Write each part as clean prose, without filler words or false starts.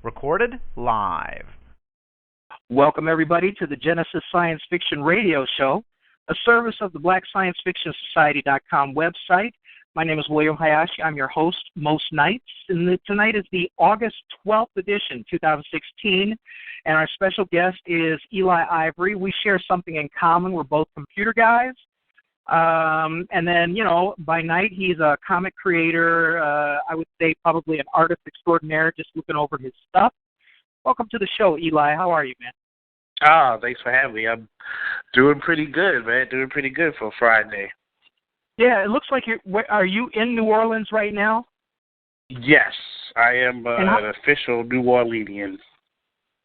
Recorded live. Welcome, everybody, to the Genesis Science Fiction Radio Show, a service of the BlackScienceFictionSociety.com website. My name is William Hayashi. I'm your host most nights, and tonight is the August 12th edition, 2016, and our special guest is Eli Ivory. We share something in common. We're both computer guys. And then, by night, he's a comic creator, I would say probably an artist extraordinaire, just looking over his stuff. Welcome to the show, Eli. How are you, man? Thanks for having me. I'm doing pretty good, man. Doing pretty good for Friday. Yeah, it looks like are you in New Orleans right now? Yes, I am an official New Orleanian.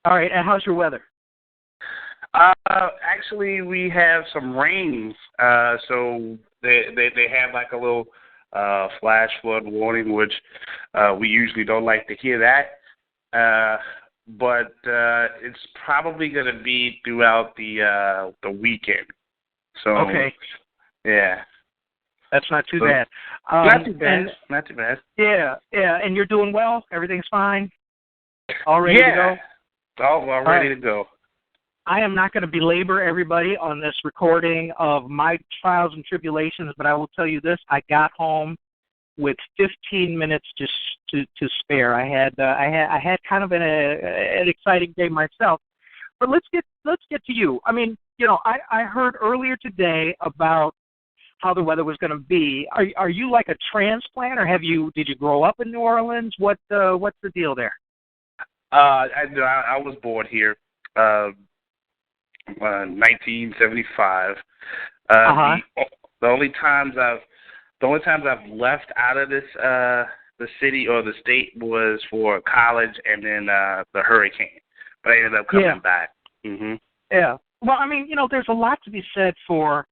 All right, and how's your weather? Actually, we have some rain, so they have like a little flash flood warning, which we usually don't like to hear that. But it's probably going to be throughout the weekend. So okay, yeah, that's not too bad. Not too bad. Not too bad. Yeah, and you're doing well. Everything's fine. All ready to go. All ready to go. I am not going to belabor everybody on this recording of my trials and tribulations, but I will tell you this: I got home with 15 minutes to spare. I had kind of an exciting day myself. But let's get to you. I mean, I heard earlier today about how the weather was going to be. Are you like a transplant, or did you grow up in New Orleans? What's the deal there? I was born here. 1975. The only times I've left out of this the city or the state was for college and then the hurricane, but I ended up coming back. Mhm. Yeah. Well, I mean, there's a lot to be said for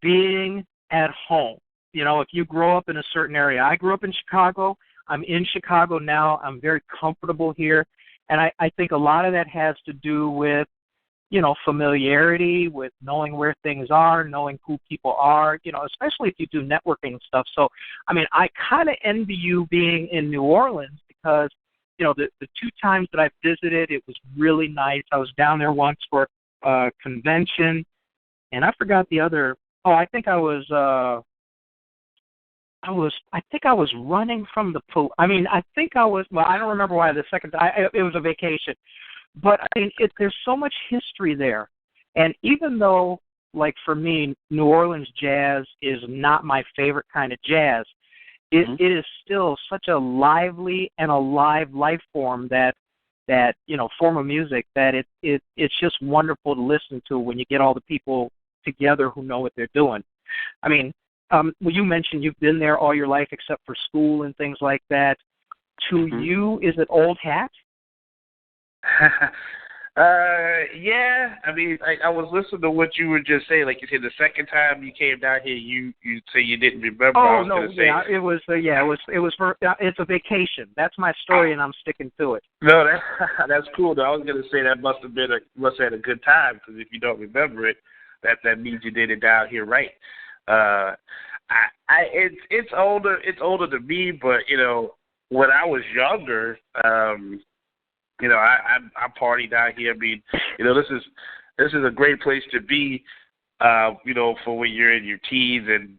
being at home. If you grow up in a certain area. I grew up in Chicago. I'm in Chicago now. I'm very comfortable here, and I think a lot of that has to do with familiarity, with knowing where things are, knowing who people are, especially if you do networking stuff. So, I mean, I kind of envy you being in New Orleans because, the two times that I've visited, it was really nice. I was down there once for a convention, and I forgot the other. Oh, I think I was running from the police. I mean, I don't remember why the second time. It was a vacation. But I mean, there's so much history there, and even though, like for me, New Orleans jazz is not my favorite kind of jazz, it is still such a lively and alive life form that form of music that it's just wonderful to listen to when you get all the people together who know what they're doing. I mean, you mentioned you've been there all your life except for school and things like that. To you, is it old hat? Yeah. I mean, I was listening to what you were just saying. Like you said, the second time you came down here, you say you didn't remember. Oh no, yeah, it was for it's a vacation. That's my story, and I'm sticking to it. No, that's cool. Though. I was gonna say that must have had a good time because if you don't remember it, that means you did it down here right. It's older than me, but when I was younger, I party down here. I mean, this is a great place to be, for when you're in your teens and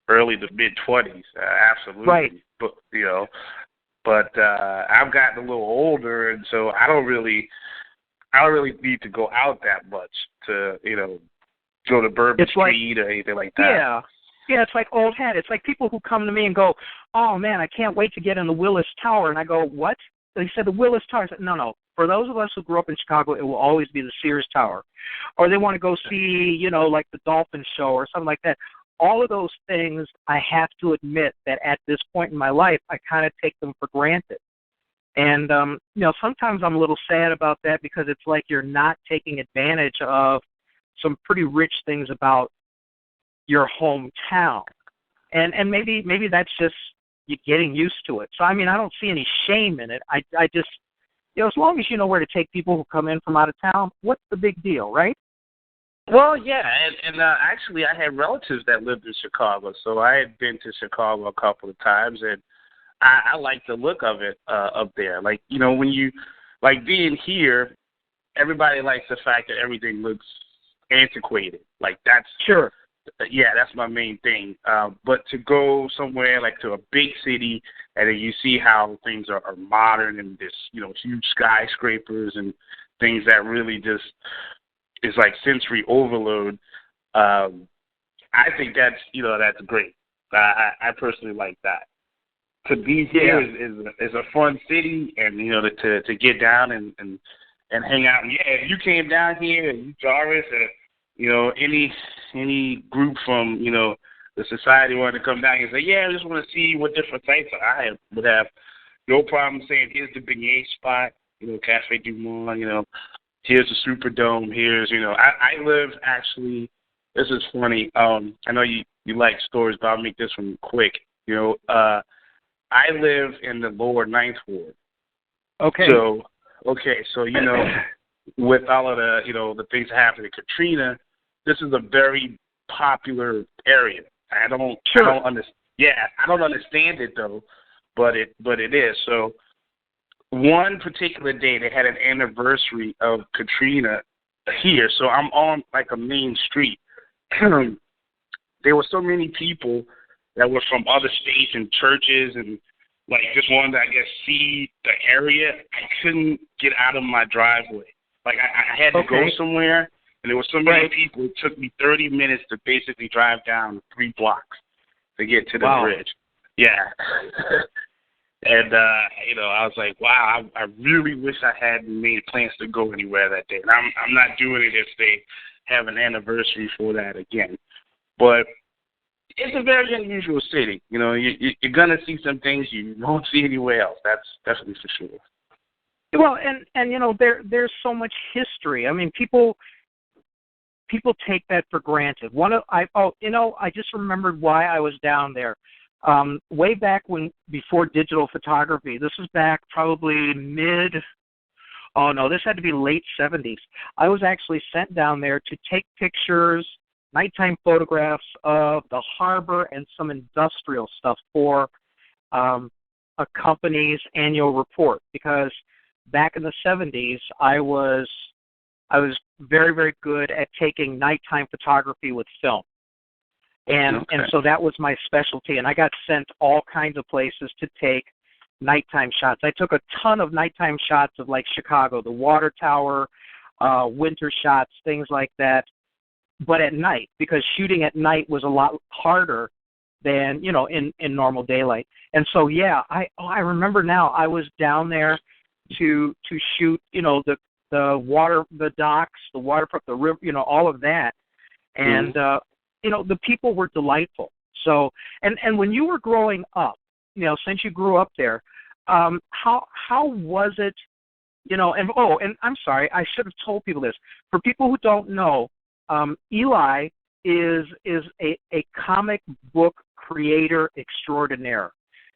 early to mid 20s. Absolutely. Right. But I've gotten a little older, and so I don't really need to go out that much to go to Bourbon Street or anything like that. Yeah, it's like old hat. It's like people who come to me and go, "Oh man, I can't wait to get in the Willis Tower," and I go, "What?" They said the Willis Tower. I said, no. For those of us who grew up in Chicago, it will always be the Sears Tower. Or they want to go see, like the Dolphin Show or something like that. All of those things, I have to admit that at this point in my life, I kind of take them for granted. And, sometimes I'm a little sad about that because it's like you're not taking advantage of some pretty rich things about your hometown. And maybe that's just you getting used to it. So, I mean, I don't see any shame in it. I just, as long as you know where to take people who come in from out of town, what's the big deal, right? Well, yeah, and actually I had relatives that lived in Chicago, so I had been to Chicago a couple of times, and I like the look of it up there. Like, you know, when you like being here, everybody likes the fact that everything looks antiquated. Like that's Sure. yeah, that's my main thing. But to go somewhere like to a big city and then you see how things are modern and this, you know, huge skyscrapers and things that really just is like sensory overload. I think that's, you know, that's great. I personally like that. To be here is a fun city, and you know to get down and hang out. And yeah, if you came down here and you Jarvis or you know any group from you know the society wanted to come down here and say, yeah, I just want to see what different sites are. I would have no problem saying here's the beignet spot, you know, Cafe Du Monde, you know, here's the Superdome, here's you know I live actually. This is funny. I know you like stories, but I'll make this one quick. You know, I live in the lower Ninth Ward. Okay. So you know, with all of the you know the things that happened to Katrina, this is a very popular area. I don't understand. Yeah, I don't understand it though, but it is. So one particular day they had an anniversary of Katrina here. So I'm on like a main street. There were so many people that were from other states and churches and like just wanted to, I guess, see the area. I couldn't get out of my driveway. Like I had to go somewhere, and there were so many people. It took me 30 minutes to basically drive down 3 blocks to get to the bridge. Yeah. And, you know, I was like, wow, I really wish I hadn't made plans to go anywhere that day. And I'm not doing it if they have an anniversary for that again. But it's a very unusual city. You know, you're going to see some things you won't see anywhere else. That's definitely for sure. Well, and you know, there's so much history. I mean, people take that for granted. I just remembered why I was down there. Way back before digital photography, this was back probably this had to be late 70s. I was actually sent down there to take pictures, nighttime photographs of the harbor and some industrial stuff for a company's annual report, because back in the 70s, I was very, very good at taking nighttime photography with film. And so that was my specialty, and I got sent all kinds of places to take nighttime shots. I took a ton of nighttime shots of like Chicago, the Water Tower, winter shots, things like that, but at night, because shooting at night was a lot harder than, you know, in normal daylight. And so, yeah, I remember now I was down there to shoot, you know, the water, the docks, the waterfront, the river, you know, all of that. And, you know, the people were delightful. So, and when you were growing up, you know, since you grew up there, how was it, you know, and I'm sorry, I should have told people this. For people who don't know, Eli is a comic book creator extraordinaire.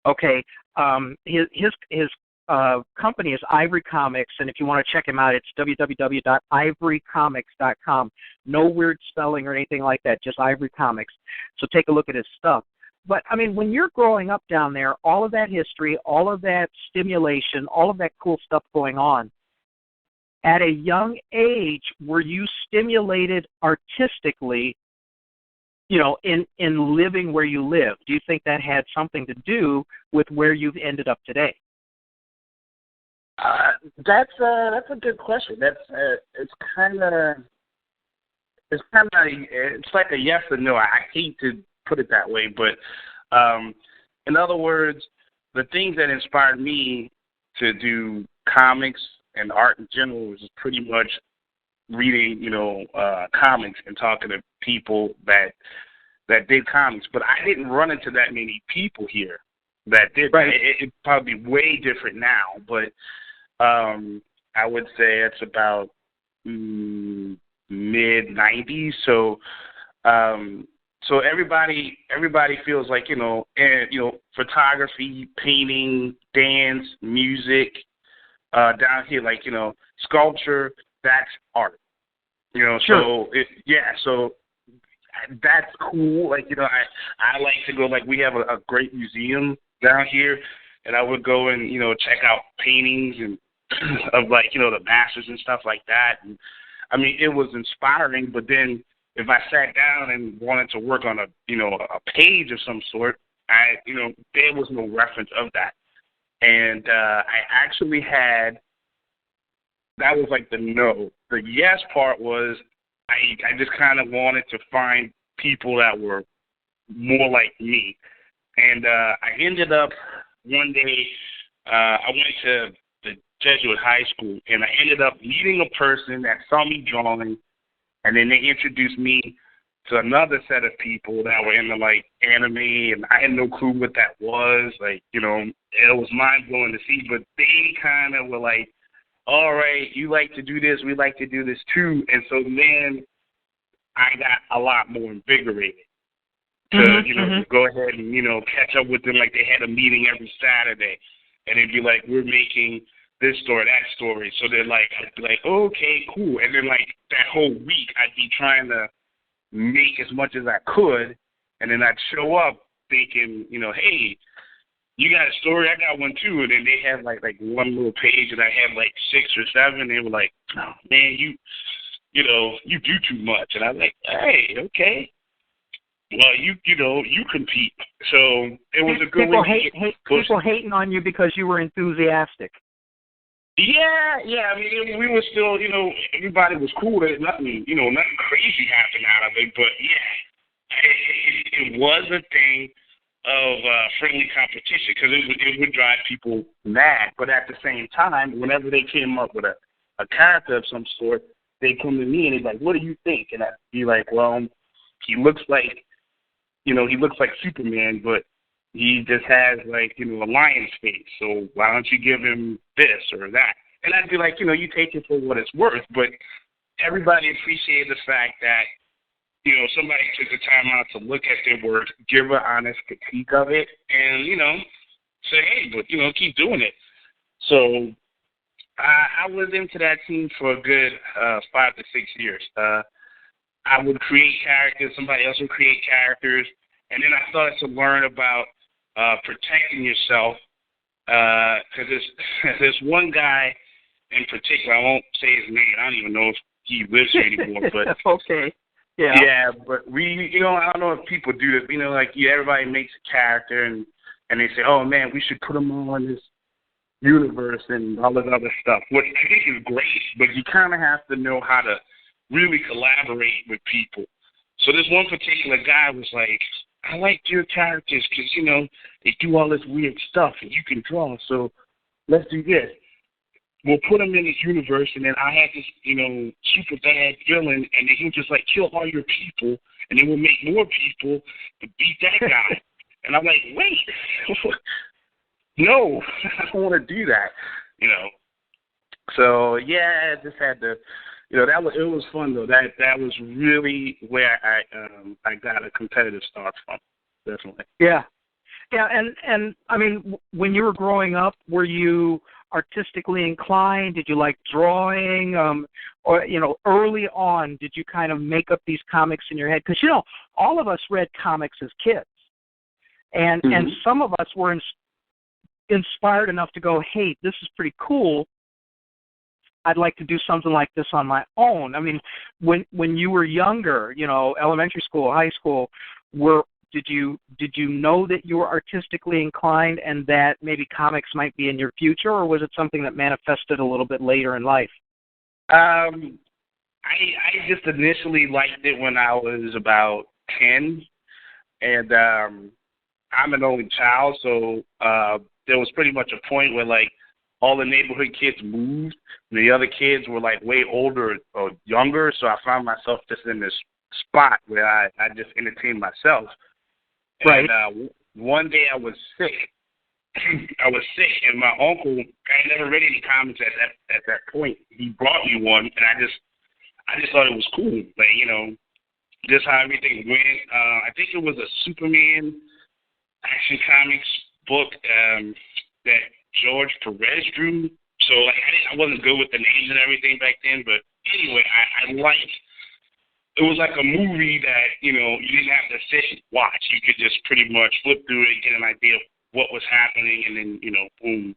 Okay, his company is Ivory Comics, and if you want to check him out, it's www.ivorycomics.com. No weird spelling or anything like that, just Ivory Comics. So take a look at his stuff. But, I mean, when you're growing up down there, all of that history, all of that stimulation, all of that cool stuff going on, at a young age, were you stimulated artistically, you know, in living where you live? Do you think that had something to do with where you've ended up today? That's a good question. It's like a yes or no. I hate to put it that way, but in other words, the things that inspired me to do comics and art in general was pretty much reading, you know, comics and talking to people that did comics. But I didn't run into that many people here that did. Right. It's probably way different now, but I would say it's about mid-90s. So everybody feels like, you know, photography, painting, dance, music, down here, like, you know, sculpture, that's art. You know, sure. So that's cool. Like, you know, I like to go, like, we have a great museum down here. and I would go and, check out paintings and of like, the masters and stuff like that. And I mean, it was inspiring, but then if I sat down and wanted to work on a page of some sort, there was no reference of that. And I actually had, that was like the no. The yes part was I just kind of wanted to find people that were more like me. And I ended up one day, I went to the Jesuit high school, and I ended up meeting a person that saw me drawing, and then they introduced me to another set of people that were into, like, anime, and I had no clue what that was. Like, it was mind-blowing to see, but they kind of were like, all right, you like to do this, we like to do this too. And so then I got a lot more invigorated to, to go ahead and, catch up with them. Like, they had a meeting every Saturday, and they'd be like, we're making this story, that story. So they're like, I'd be like, okay, cool. And then, like, that whole week, I'd be trying to make as much as I could, and then I'd show up thinking, hey, you got a story, I got one too. And then they had like one little page, and I had like 6 or 7. They were like, oh, man, you do too much. And I'm like, hey, okay. Well, you compete. So it was a good way. People hating on you because you were enthusiastic. Yeah. I mean, we were still, everybody was cool. There's nothing, nothing crazy happened out of it. But yeah, it was a thing of friendly competition, because it would drive people mad. But at the same time, whenever they came up with a character of some sort, they'd come to me and they'd be like, what do you think? And I'd be like, well, he looks like Superman, but he just has like, a lion's face. So why don't you give him this or that? And I'd be like, you take it for what it's worth. But everybody appreciated the fact that, somebody took the time out to look at their work, give an honest critique of it, and, say, hey, but, keep doing it. So I was into that team for a good 5 to 6 years. I would create characters, somebody else would create characters, and then I started to learn about protecting yourself, because there's one guy in particular, I won't say his name, I don't even know if he lives here anymore, but okay. Yeah, but we, I don't know if people do this. Everybody makes a character, and they say, oh, man, we should put them all in this universe and all this other stuff, which I think is great, but you kind of have to know how to really collaborate with people. So this one particular guy was like, I like your characters because, they do all this weird stuff, and you can draw, so let's do this. We'll put him in this universe, and then I have this, super bad villain, and then he'll just, like, kill all your people, and then we'll make more people to beat that guy. And I'm like, wait, no, I don't want to do that, So, yeah, I just had to, it was fun, though. That was really where I got a competitive start from, definitely. Yeah, and I mean, when you were growing up, were you artistically inclined? Did you like drawing? Or, early on, did you kind of make up these comics in your head? Because, all of us read comics as kids. And some of us were inspired enough to go, hey, this is pretty cool. I'd like to do something like this on my own. I mean, when you were younger, elementary school, high school, did you know that you were artistically inclined and that maybe comics might be in your future, or was it something that manifested a little bit later in life? I just initially liked it when I was about 10, and I'm an only child, so there was pretty much a point where, like, all the neighborhood kids moved, and the other kids were, like, way older or younger, so I found myself just in this spot where I just entertained myself. Right. And one day I was sick. And my uncle, I had never read any comics at that point. He brought me one, and I just thought it was cool. Like, just how everything went. I think it was a Superman Action Comics book that George Perez drew. So, like, I wasn't good with the names and everything back then, but anyway, I liked. It was like a movie that, you didn't have to sit and watch. You could just pretty much flip through it and get an idea of what was happening, and then, boom,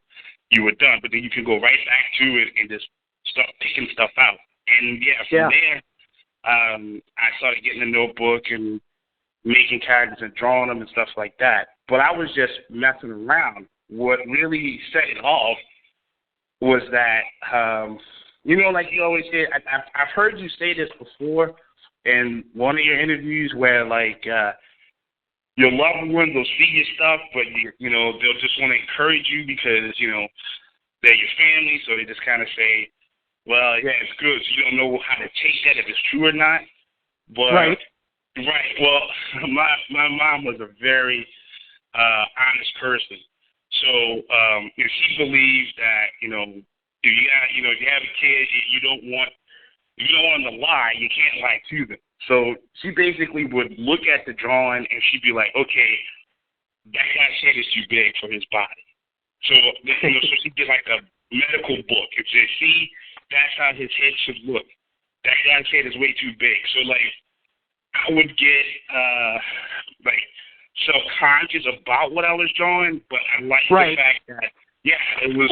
you were done. But then you can go right back to it and just start picking stuff out. And, from there, I started getting a notebook and making characters and drawing them and stuff like that. But I was just messing around. What really set it off was that, like you always say, I've heard you say this before in one of your interviews where, like, your loved ones will see your stuff, but, they'll just want to encourage you because, they're your family, so they just kind of say, well, yeah, it's good. So you don't know how to take that, if it's true or not. But, right. Well, my mom was a very honest person. So she believed that, if you have a kid, you don't want them to lie, you can't lie to them. So she basically would look at the drawing and she'd be like, okay, that guy's head is too big for his body. So, so she'd get like a medical book and say, see, that's how his head should look. That guy's head is way too big. So, like, I would get, self-conscious about what I was drawing, but I liked the fact that, it was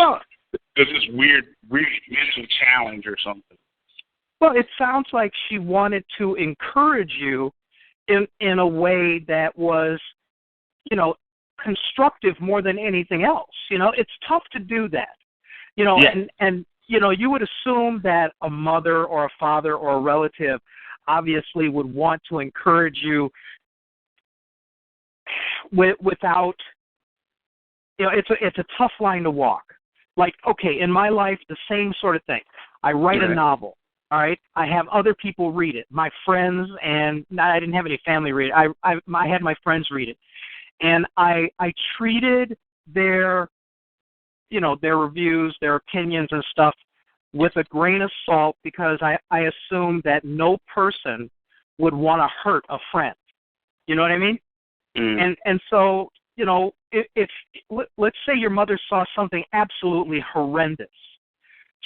this weird mental challenge or something. Well, it sounds like she wanted to encourage you in a way that was, constructive more than anything else. It's tough to do that. And you would assume that a mother or a father or a relative obviously would want to encourage you without, it's a tough line to walk. Like, okay, in my life, the same sort of thing. I write a novel. All right, I have other people read it. My friends, and I didn't have any family read it. I had my friends read it, and I treated their reviews, their opinions and stuff with a grain of salt because I assumed that no person would want to hurt a friend. You know what I mean? Mm. And so, if let's say your mother saw something absolutely horrendous,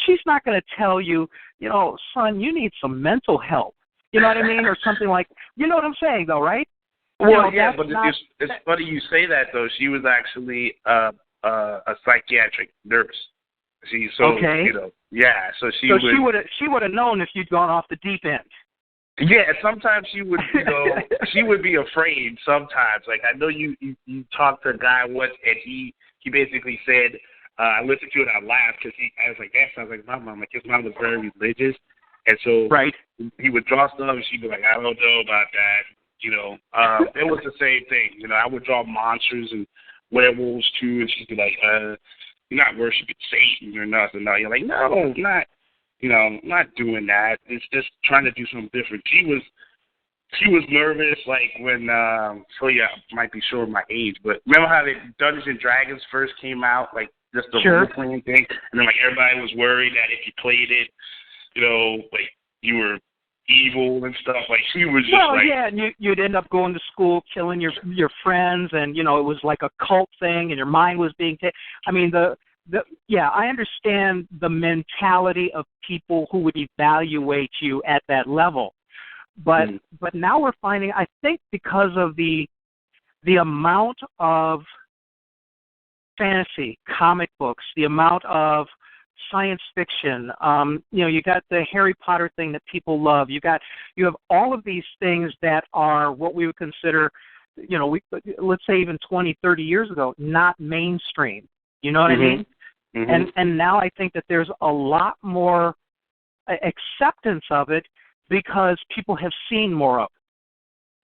she's not going to tell you, son, you need some mental help. You know what I mean? Or something like, you know what I'm saying, though, right? Well, but it's funny you say that, though. She was actually a psychiatric nurse. So she would have known if you'd gone off the deep end. Yeah, sometimes she would, she would be afraid sometimes. Like, I know you talked to a guy once, and he basically said, I listened to it, I laughed, because I was like, that sounds like my mom. Like, his mom was very religious, and so he would draw stuff, and she'd be like, I don't know about that. It was the same thing. I would draw monsters and werewolves, too, and she'd be like, you're not worshiping Satan or nothing. No, you're like, no, not. Not doing that. It's just trying to do something different. She was nervous, like when, might be showing my age, but remember how the Dungeons and Dragons first came out, like just the role-playing thing, and then like everybody was worried that if you played it, like you were evil and stuff. Like she was just and you'd end up going to school, killing your friends, and it was like a cult thing, and your mind was being taken. I mean, I understand the mentality of people who would evaluate you at that level, but now we're finding, I think, because of the amount of fantasy comic books, the amount of science fiction, you got the Harry Potter thing that people love. You have all of these things that are what we would consider, let's say even 20, 30 years ago, not mainstream. You know what I mean? Mm-hmm. And now I think that there's a lot more acceptance of it because people have seen more of it.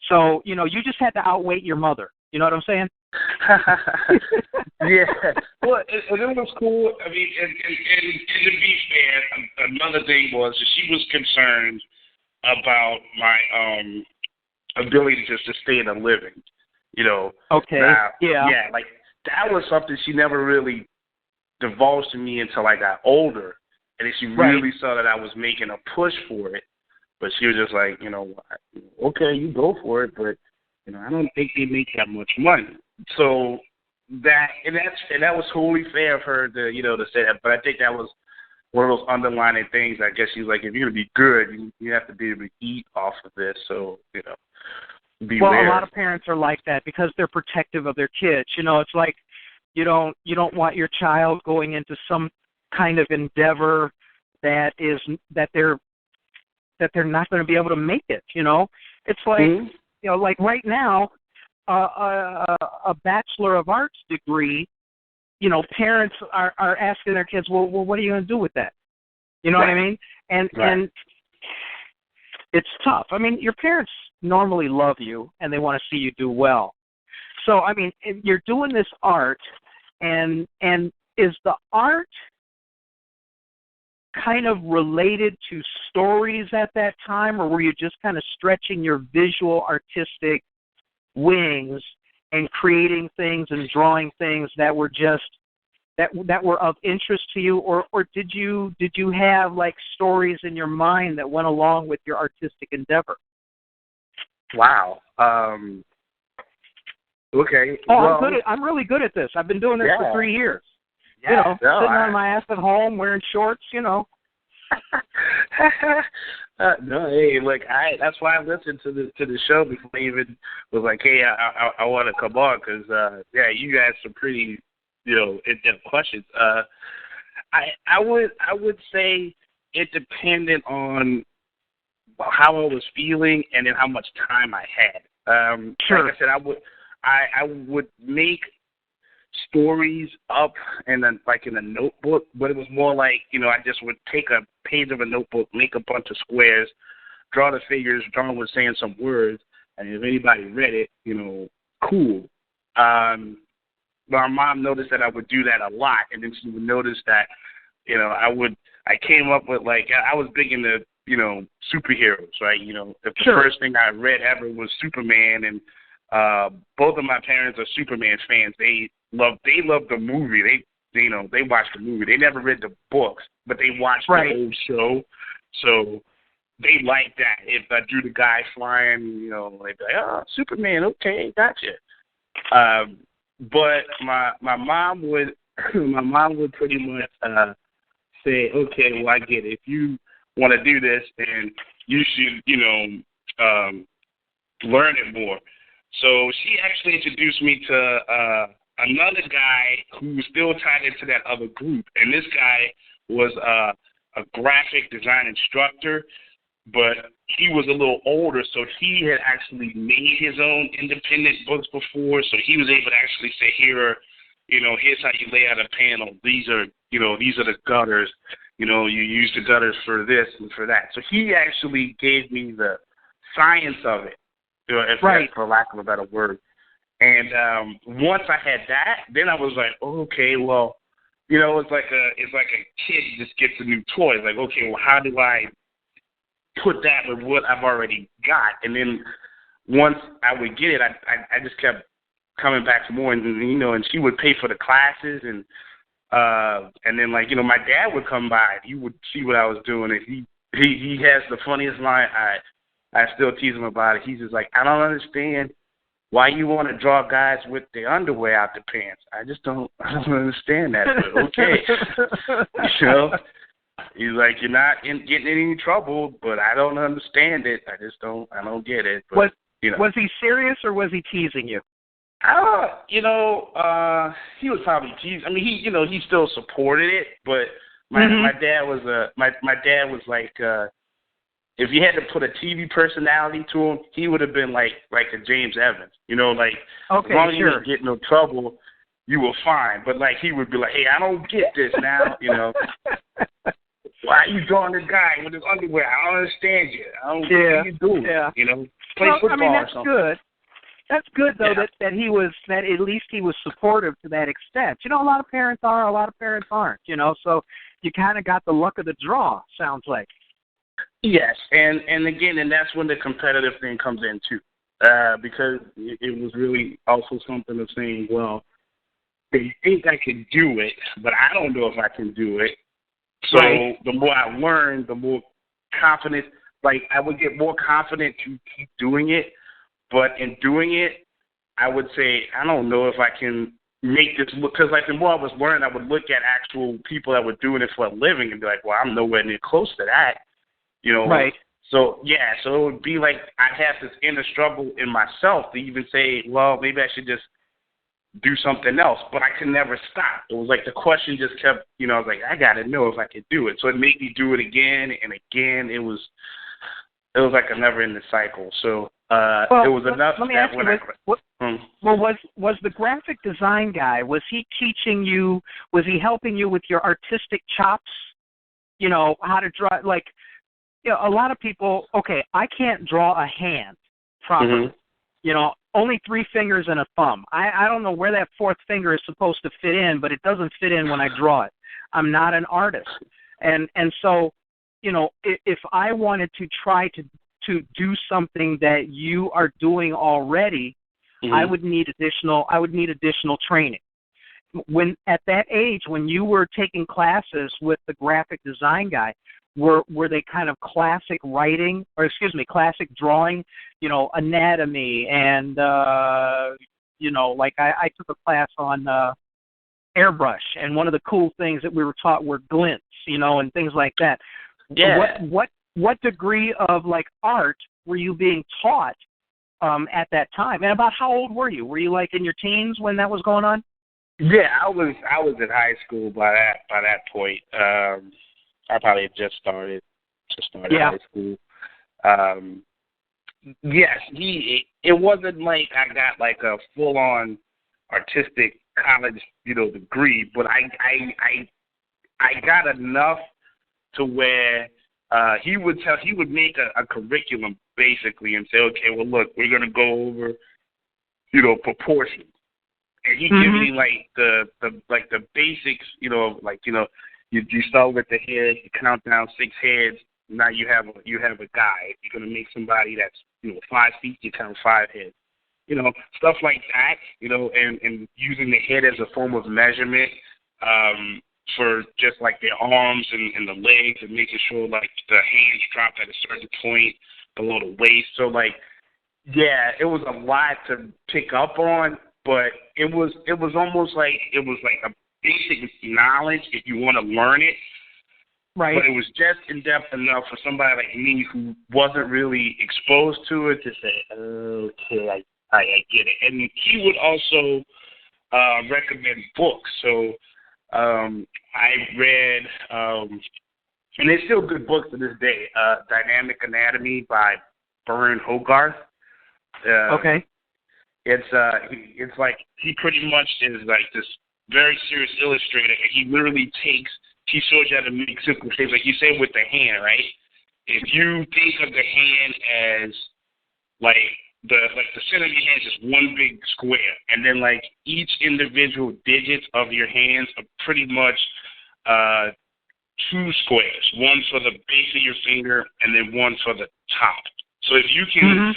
So, you just had to outweight your mother. You know what I'm saying? Yeah. Well, it was cool. I mean, and to be fair, another thing was that she was concerned about my ability just to stay in a living. Okay. Now, like that was something she never really divulged to me until I got older, and then she really saw that I was making a push for it. But she was just like, okay, you go for it, but I don't think they make that much money. So that was totally fair of her to to say that. But I think that was one of those underlining things. I guess she's like, if you're gonna be good, you have to be able to eat off of this. So beware. Well, a lot of parents are like that because they're protective of their kids. It's like, You don't want your child going into some kind of endeavor that they're not going to be able to make it. It's like like right now, a Bachelor of Arts degree. Parents are asking their kids, well, what are you going to do with that? You know what I mean? And it's tough. I mean, your parents normally love you and they want to see you do well. So, I mean, you're doing this art, and is the art kind of related to stories at that time, or were you just kind of stretching your visual artistic wings and creating things and drawing things that were just that were of interest to you, or did you have like stories in your mind that went along with your artistic endeavor? Wow. Okay. I'm really good at this. I've been doing this for 3 years. Yeah. Sitting on my ass at home wearing shorts. No, hey, look, that's why I listened to the show before I even was like, hey, I want to come on because you guys some pretty in-depth questions. I would say it depended on how I was feeling and then how much time I had. Sure. Like I said, I would make stories up and then like in a notebook, but it was more like, I just would take a page of a notebook, make a bunch of squares, draw the figures, John was saying some words, and if anybody read it, cool. My mom noticed that I would do that a lot, and then she would notice that, I came up with like, I was big into, superheroes, right? The first thing I read ever was Superman, and both of my parents are Superman fans. They love the movie. They watched the movie. They never read the books, but they watched the whole show. So they like that. If I drew the guy flying, they'd be like, oh, Superman, okay, gotcha. But my mom would pretty much say, okay, well, I get it. If you want to do this, then you should, learn it more. So she actually introduced me to another guy who was still tied into that other group, and this guy was a graphic design instructor, but he was a little older, so he had actually made his own independent books before, so he was able to actually say, here's how you lay out a panel. These are the gutters. You use the gutters for this and for that. So he actually gave me the science of it, for lack of a better word. And once I had that, then I was like, okay, well, it's like a kid just gets a new toy. Like, okay, well, how do I put that with what I've already got? And then once I would get it, I just kept coming back for more, and and she would pay for the classes, and then like my dad would come by, and he would see what I was doing, and he has the funniest line. I still tease him about it. He's just like, I don't understand why you want to draw guys with their underwear out the pants. I don't understand that. But okay, He's like, you're not getting in any trouble, but I don't understand it. I don't get it. But, was he serious or was he teasing you? He was probably teasing. I mean, he still supported it, but my dad was like, if you had to put a TV personality to him, he would have been like a James Evans. As long as you didn't get no trouble, you were fine. But like he would be like, hey, I don't get this now. Why are you drawing this guy with his underwear? I don't understand you. I don't get what you doing. Yeah. Play football or something. Good. That's good though that at least he was supportive to that extent. A lot of parents are, a lot of parents aren't. So you kind of got the luck of the draw. Sounds like. Yes, and again, that's when the competitive thing comes in too, because it was really also something of saying, well, they think I can do it, but I don't know if I can do it. So the more I learn, the more confident, like I would get more confident to keep doing it. But in doing it, I would say, I don't know if I can make this look, because like the more I was learning, I would look at actual people that were doing it for a living and be like, well, I'm nowhere near close to that. Right. So it would be like I'd have this inner struggle in myself to even say, well, maybe I should just do something else, but I could never stop. It was like the question just kept, I was like, I got to know if I could do it. So it made me do it again and again. It was like a never-ending cycle. So it was enough let me that ask when you, was the graphic design guy, was he teaching you, was he helping you with your artistic chops, how to draw, like, a lot of people, okay, I can't draw a hand properly. Only 3 fingers and a thumb. I don't know where that 4th finger is supposed to fit in, but it doesn't fit in when I draw it. I'm not an artist. And so, if I wanted to try to do something that you are doing already, I would need additional training. When at that age, when you were taking classes with the graphic design guy, were they kind of classic drawing, anatomy and, like I took a class on airbrush, and one of the cool things that we were taught were glints, and things like that. Yeah. What degree of, like, art were you being taught at that time? And about how old were you? Were you, like, in your teens when that was going on? Yeah, I was in high school by that point. I probably had just started high school. Yes, it wasn't like I got like a full on artistic college, degree, but I got enough to where he would make a curriculum basically and say, okay, well look, we're gonna go over, proportions. And he gives me like the basics, you start with the head, you count down 6 heads. Now you have a guy. If you're gonna make somebody that's 5 feet, you count 5 heads. Stuff like that. And using the head as a form of measurement for just like their arms and the legs, and making sure like the hands drop at a certain point below the waist. So like, yeah, it was a lot to pick up on. But it was almost like it was like a basic knowledge if you want to learn it. Right. But it was just in depth enough for somebody like me who wasn't really exposed to it to say, okay, I get it. And he would also recommend books. So I read, and there's still good books to this day. Dynamic Anatomy by Byrne Hogarth. Okay. It's like he pretty much is like this very serious illustrator, and he literally he shows you how to make simple shapes. Like you say with the hand, right? If you think of the hand as like the center of your hand is just one big square, and then like each individual digits of your hands are pretty much 2 squares, one for the base of your finger and then one for the top. So if you can,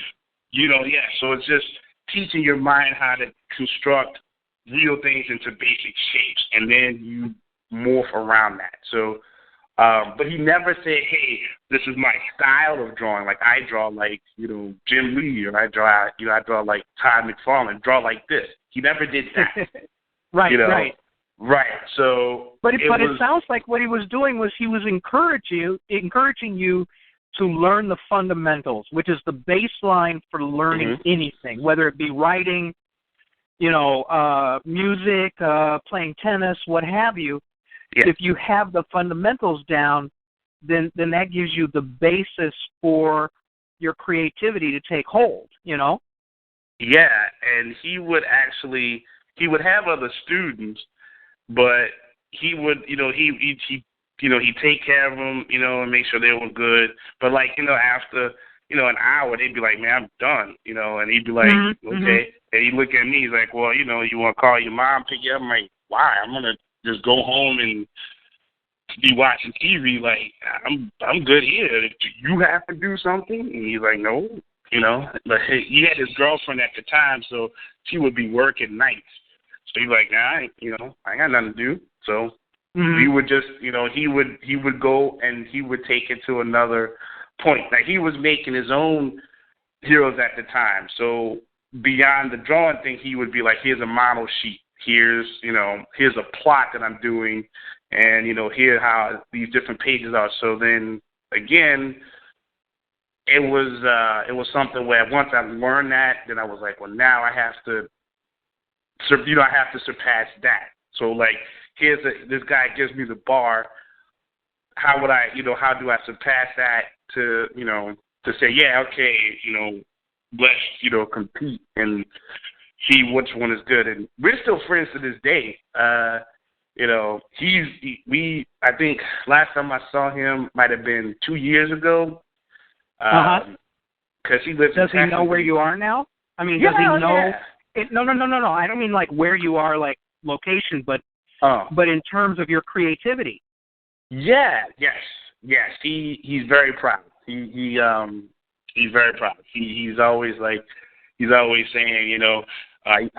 so it's just teaching your mind how to construct real things into basic shapes, and then you morph around that. So, but he never said, hey, this is my style of drawing. Like I draw like, Jim Lee, or I draw like Todd McFarlane, draw like this. He never did that. Right. So, but it sounds like what he was doing was he was encouraging you to learn the fundamentals, which is the baseline for learning anything, whether it be writing, music, playing tennis, what have you. Yeah. If you have the fundamentals down, then that gives you the basis for your creativity to take hold, Yeah, and he would have other students, but he would, he'd take care of them, and make sure they were good. But like, after, an hour, they'd be like, man, I'm done, and he'd be like, okay. And he'd look at me, he's like, well, you want to call your mom, pick you up? I'm like, why? I'm going to just go home and be watching TV. Like, I'm good here. Do you have to do something? And he's like, no, But he had his girlfriend at the time, so she would be working nights. So he's like, nah, I got nothing to do. So we would just, he would go and he would take it to another point. Like he was making his own heroes at the time. So beyond the drawing thing, he would be like, here's a model sheet. Here's a plot that I'm doing, and here how these different pages are. So then again, it was something where once I learned that, then I was like, well, now I have to I have to surpass that. So like, this guy gives me the bar. How would I, how do I surpass that to, to say, yeah, okay, let's, compete and see which one is good. And we're still friends to this day. I think last time I saw him might have been 2 years ago. Because he lives in Texas. Does he know where you are now? I mean, does he know? Yeah. No. I don't mean like where you are, like location, but in terms of your creativity. Yeah. Yes. He's very proud. He's very proud. He's always saying, I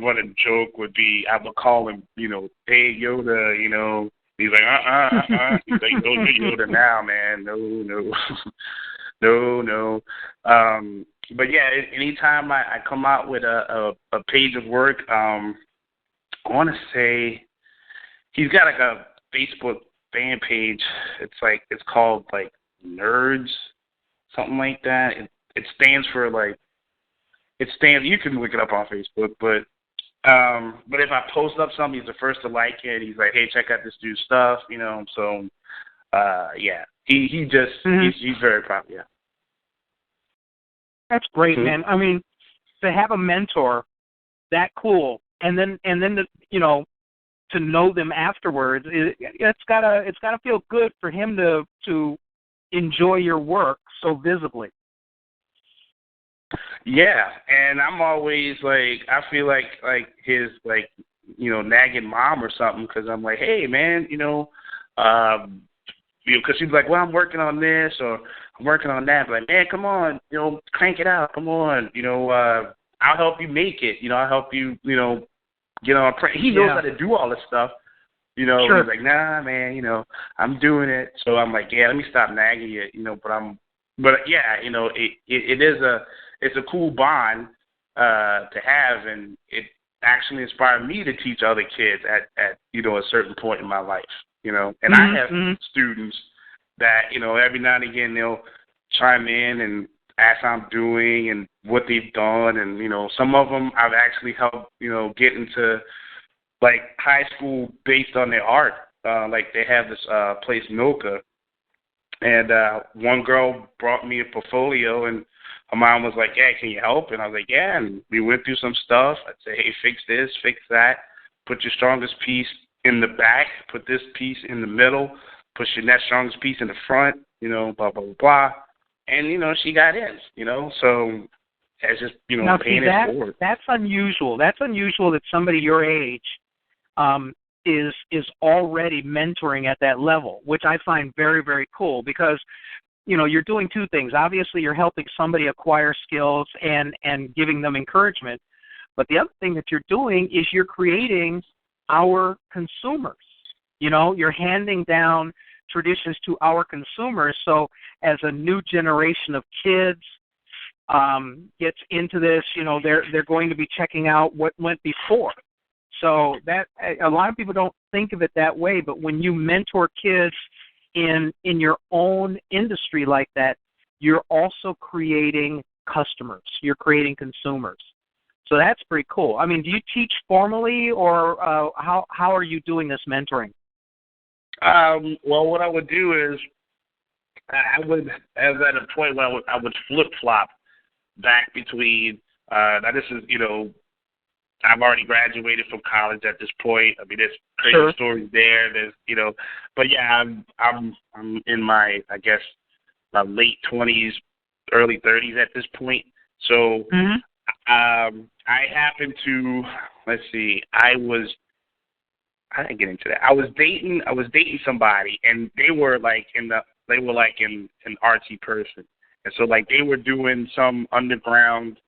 run a joke would be, I would call him, hey Yoda, he's like, He's like, don't do Yoda now, man. No. But yeah, anytime I come out with a page of work, I want to say he's got like a Facebook fan page. It's called like Nerds, something like that. It stands for like, you can look it up on Facebook, but if I post up something, he's the first to like it. He's like, hey, check out this dude's stuff, so yeah. He's very proud, yeah. That's great, man. I mean, to have a mentor that cool, and then to know them afterwards, it's gotta feel good for him to enjoy your work so visibly. Yeah, and I'm always like, I feel like his like, nagging mom or something, because I'm like, hey man, because she's like, well, I'm working on this or I'm working on that. But like, man, come on, crank it out. Come on, I'll help you make it. I'll help you, get on print. He knows how to do all this stuff. Sure. He's like, nah, man, I'm doing it. So I'm like, yeah, let me stop nagging you, but yeah, it's a cool bond to have, and it actually inspired me to teach other kids at a certain point in my life, And I have students that, every now and again they'll chime in and ask how I'm doing and what they've done, and some of them I've actually helped, get into like high school based on their art. Like they have this place Milka, and one girl brought me a portfolio, and her mom was like, yeah, can you help? And I was like, yeah, and we went through some stuff. I'd say, hey, fix this, fix that, put your strongest piece in the back, put this piece in the middle, put your next strongest piece in the front, blah, blah, blah, blah. And, she got in, so it's just, now, paying it forward. That's unusual. That's unusual that somebody your age is already mentoring at that level, which I find very, very cool, because you're doing two things. Obviously, you're helping somebody acquire skills and giving them encouragement. But the other thing that you're doing is you're creating our consumers. You're handing down traditions to our consumers. So as a new generation of kids gets into this, they're going to be checking out what went before. So that a lot of people don't think of it that way. But when you mentor kids in your own industry like that, you're also creating customers. You're creating consumers. So that's pretty cool. I mean, do you teach formally, or how are you doing this mentoring? Well, what I would do is I was at a point where I would flip-flop back between, now this is, I've already graduated from college at this point. I mean, there's crazy stories there. There's, but yeah, I'm in my, I guess, my late 20s, early 30s at this point. So I happened to, let's see, I didn't get into that. I was dating somebody, and they were like an artsy person. And so like they were doing some underground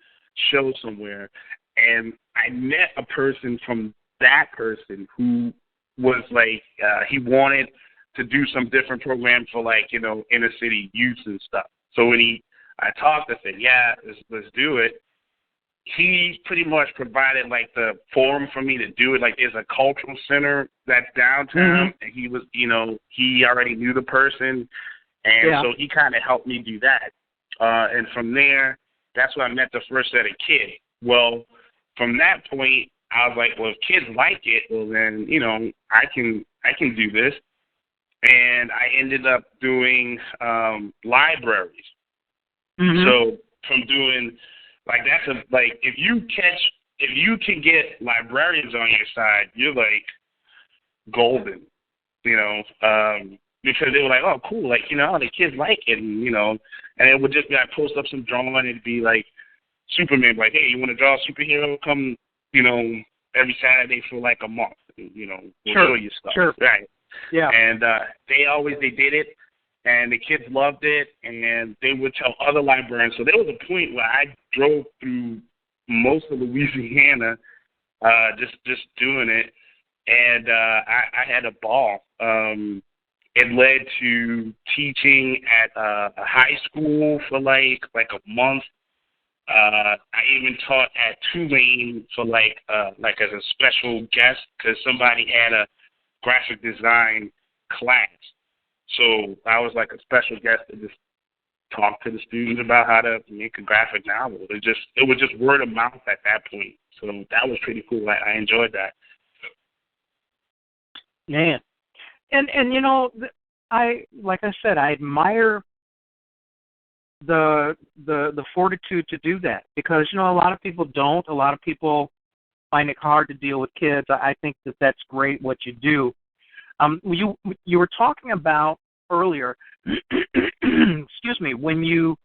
show somewhere, and I met a person from that person who was like, he wanted to do some different program for like, inner city youth and stuff. So when I talked, I said, yeah, let's do it. He pretty much provided like the forum for me to do it. Like there's a cultural center that's downtown, and he was, he already knew the person, and so he kind of helped me do that. And from there, that's when I met the first set of kids. Well, from that point, I was like, well, if kids like it, well then, I can do this. And I ended up doing libraries. Mm-hmm. So from doing if you can get librarians on your side, you're like golden, because they were like, oh, cool, the kids like it, and it would just be, I post up some drawing, and it'd be like Superman, like, hey, you want to draw a superhero? Come, every Saturday for like a month, we'll show you stuff. Sure. Right. Yeah. And they did it, and the kids loved it, and they would tell other librarians. So there was a point where I drove through most of Louisiana, just doing it, and I had a ball. It led to teaching at a high school for like a month. I even taught at Tulane for as a special guest because somebody had a graphic design class. So I was like a special guest to just talk to the students about how to make a graphic novel. It was just word of mouth at that point. So that was pretty cool. I enjoyed that. Man. And like I said, I admire the fortitude to do that, because a lot of people don't. A lot of people find it hard to deal with kids. I think that's great what you do. You were talking about earlier, excuse me, when you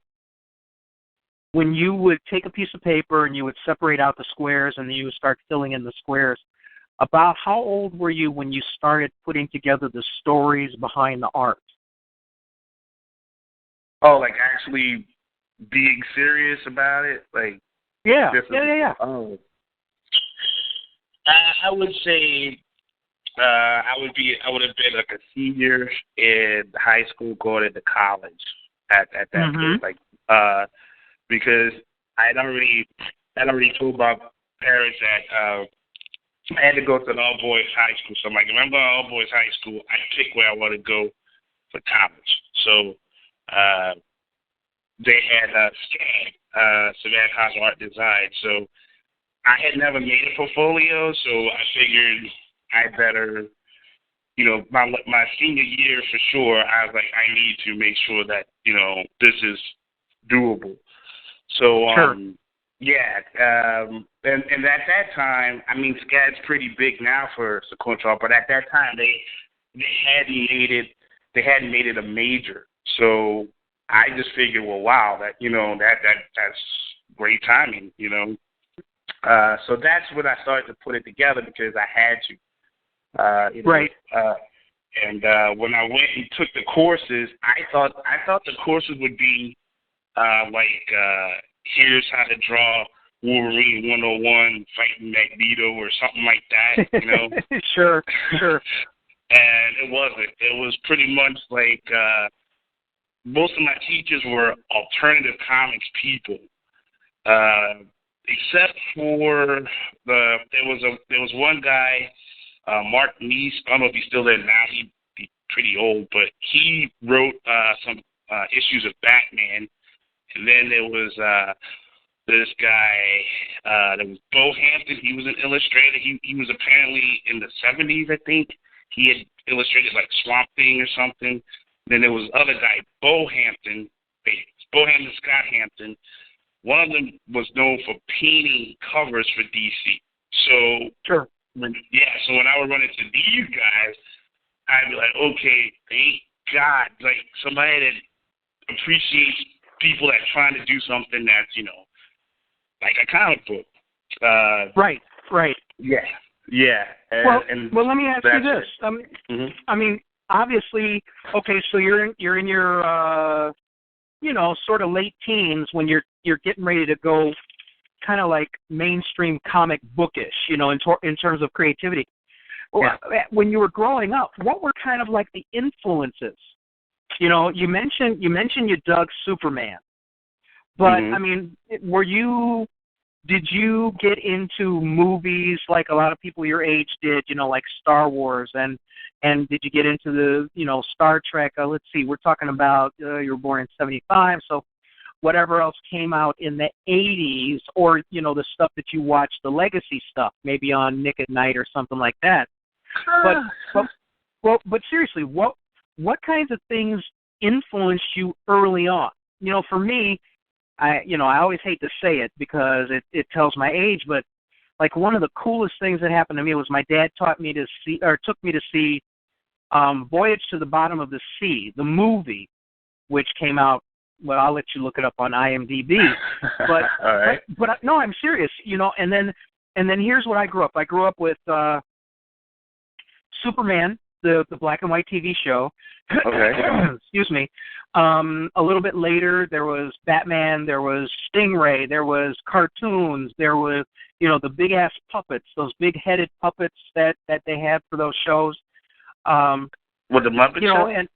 would take a piece of paper and you would separate out the squares and then you would start filling in the squares. About how old were you when you started putting together the stories behind the art? Oh, like actually being serious about it? Yeah. Oh. I would say I would have been like a senior in high school going into college at that point. Because I'd already told my parents that I had to go to an all boys high school. So I'm like, if I'm going to all boys high school, I pick where I want to go for college. So they had SCAD, Savannah College of Art Design. So I had never made a portfolio, so I figured I better, my senior year for sure, I was like, I need to make sure that, this is doable. So, sure. And at that time, I mean, SCAD's pretty big now for sequential art, but at that time they hadn't made it a major. So I just figured, well, wow, that's great timing, So that's when I started to put it together because I had to. Right. And when I went and took the courses, I thought the courses would be here's how to draw Wolverine 101 fighting Magneto or something like that, Sure. And it wasn't. It was pretty much like most of my teachers were alternative comics people, except for there was one guy, Mark Neese. I don't know if he's still there now. He'd be pretty old, but he wrote some issues of Batman. And then there was this guy, there was Bo Hampton. He was an illustrator. He was apparently in the 70s, I think. He had illustrated like Swamp Thing or something. Then there was other guy, Bo Hampton, Scott Hampton. One of them was known for painting covers for DC. So sure. So when I would run into these guys, I'd be like, okay, thank God, like somebody that appreciates people that trying to do something that's, like a comic book. Right. Yeah. Well, let me ask you this. I mean, obviously, okay, so you're in your sort of late teens when you're getting ready to go kind of like mainstream comic bookish, in terms of creativity. Well, when you were growing up, what were kind of like the influences? You mentioned you dug Superman, but I mean, did you get into movies like a lot of people your age did? Like Star Wars, and did you get into the Star Trek? Let's see, we're talking about you were born in '75, so whatever else came out in the 80s, or, the stuff that you watch, the legacy stuff, maybe on Nick at Night or something like that. But seriously, what kinds of things influenced you early on? For me, I always hate to say it because it tells my age, but like one of the coolest things that happened to me was my dad took me to see Voyage to the Bottom of the Sea, the movie, which came out. Well, I'll let you look it up on IMDb. But all right. but no, I'm serious. And then here's what I grew up. I grew up with Superman, the black and white TV show. Okay. Excuse me. A little bit later, there was Batman. There was Stingray. There was cartoons. There was the big ass puppets, those big headed puppets that they had for those shows. With the Muppet Show? And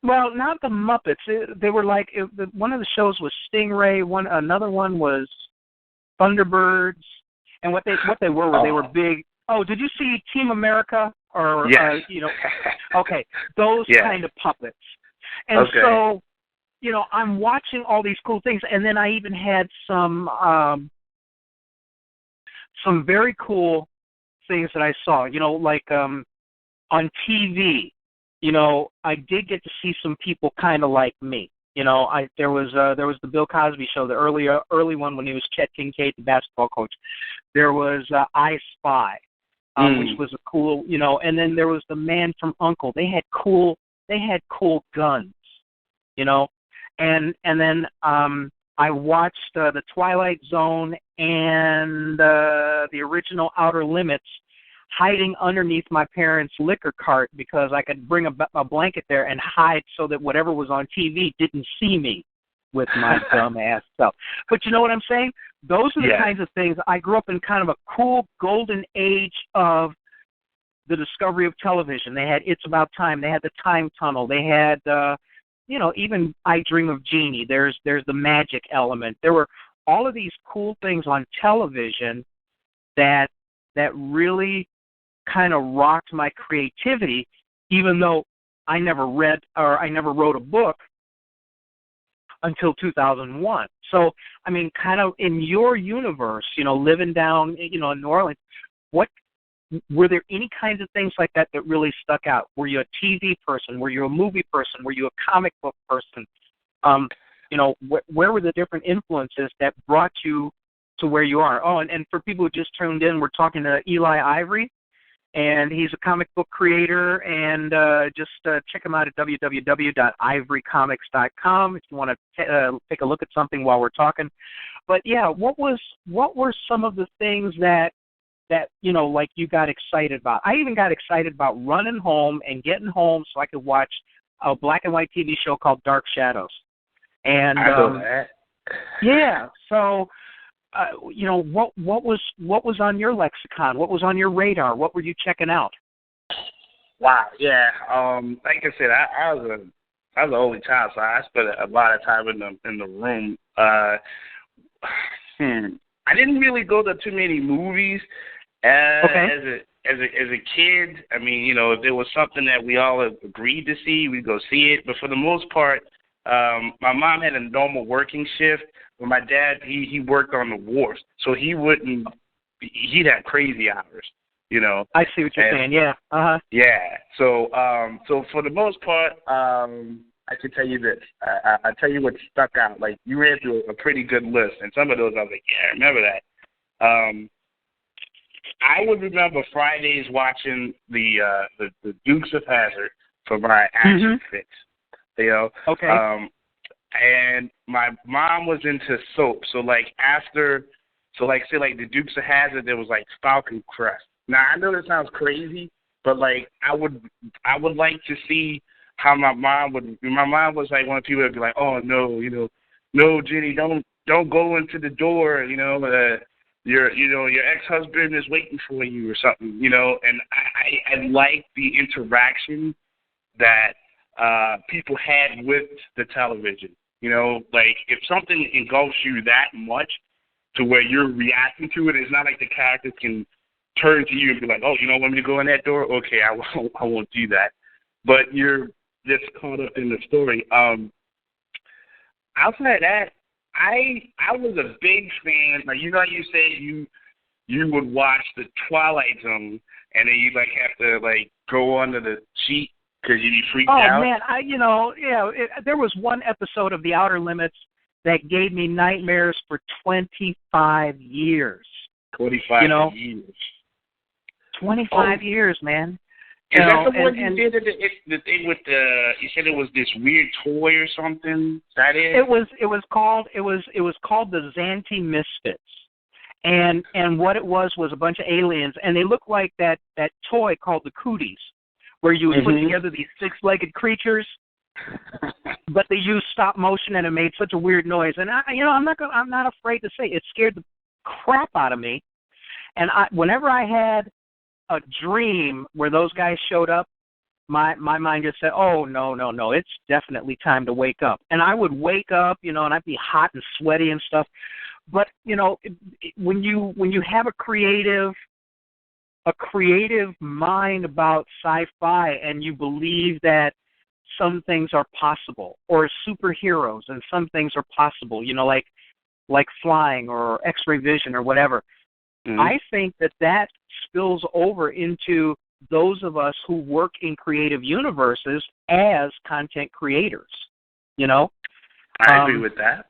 well, not the Muppets. They were like one of the shows was Stingray. Another one was Thunderbirds. And what they were they were big. Oh, did you see Team America? Or yes. Okay, those kind of puppets. And so, I'm watching all these cool things, and then I even had some very cool things that I saw. Like on TV. I did get to see some people kind of like me. There was the Bill Cosby Show, the early one when he was Chet Kincaid, the basketball coach. There was I Spy. Which was a cool, and then there was the Man from U.N.C.L.E. They had cool guns, and then I watched the Twilight Zone and the original Outer Limits, hiding underneath my parents' liquor cart because I could bring a blanket there and hide so that whatever was on TV didn't see me with my dumb ass self. But you know what I'm saying? Those are the kinds of things. I grew up in kind of a cool golden age of the discovery of television. They had It's About Time. They had the Time Tunnel. They had, even I Dream of Jeannie. There's the magic element. There were all of these cool things on television that really kind of rocked my creativity, even though I never read or I never wrote a book until 2001. So, I mean, kind of in your universe, living down, in New Orleans, were there any kinds of things like that really stuck out? Were you a TV person? Were you a movie person? Were you a comic book person? Where were the different influences that brought you to where you are? Oh, and for people who just tuned in, we're talking to Eli Ivory, and he's a comic book creator, and just check him out at www.ivorycomics.com if you want to take a look at something while we're talking. But yeah, what were some of the things that like you got excited about? I even got excited about running home and getting home so I could watch a black and white TV show called Dark Shadows. And I know that. Yeah, so. What was on your lexicon? What was on your radar? What were you checking out? Wow, yeah. Like I said, I was an only child, so I spent a lot of time in the room. I didn't really go to too many movies as a kid. I mean, if there was something that we all agreed to see, we'd go see it. But for the most part, my mom had a normal working shift. But my dad, he worked on the wharf, so he'd have crazy hours, I see what you're saying, yeah. Uh-huh. Yeah. So for the most part, I can tell you this. I tell you what stuck out. Like, you ran through a pretty good list, and some of those I was like, yeah, I remember that. I would remember Fridays watching the Dukes of Hazzard for my action fix. Okay. And my mom was into soap, so say the Dukes of Hazzard, there was like Falcon Crest. Now I know that sounds crazy, but like I would like to see how my mom was like one of the people that'd be like, oh no, no, Jenny, don't go into the door, your ex-husband is waiting for you or something, and I like the interaction that people had with the television. Like if something engulfs you that much to where you're reacting to it, it's not like the characters can turn to you and be like, oh, you don't want me to go in that door? Okay, I won't do that. But you're just caught up in the story. Outside of that, I was a big fan. Like you know, how you say you would watch the Twilight Zone, and then you like have to like go under the sheet because you'd be freaked out. Oh man, there was one episode of The Outer Limits that gave me nightmares for 25 years. 25 years. 25 years, man. Is that the one you did the thing with you said it was this weird toy or something? Is that it? It was called the Zanti Misfits. And what it was a bunch of aliens, and they looked like that toy called the Cooties, where you would put together these six-legged creatures, but they used stop motion, and it made such a weird noise. And I'm not afraid to say it scared the crap out of me. And whenever I had a dream where those guys showed up, my mind just said, "Oh no, it's definitely time to wake up." And I would wake up, and I'd be hot and sweaty and stuff. But when you have a creative mind about sci-fi, and you believe that some things are possible, or superheroes, and some things are possible, like flying or X-ray vision or whatever. Mm-hmm. I think that spills over into those of us who work in creative universes as content creators. I agree with that.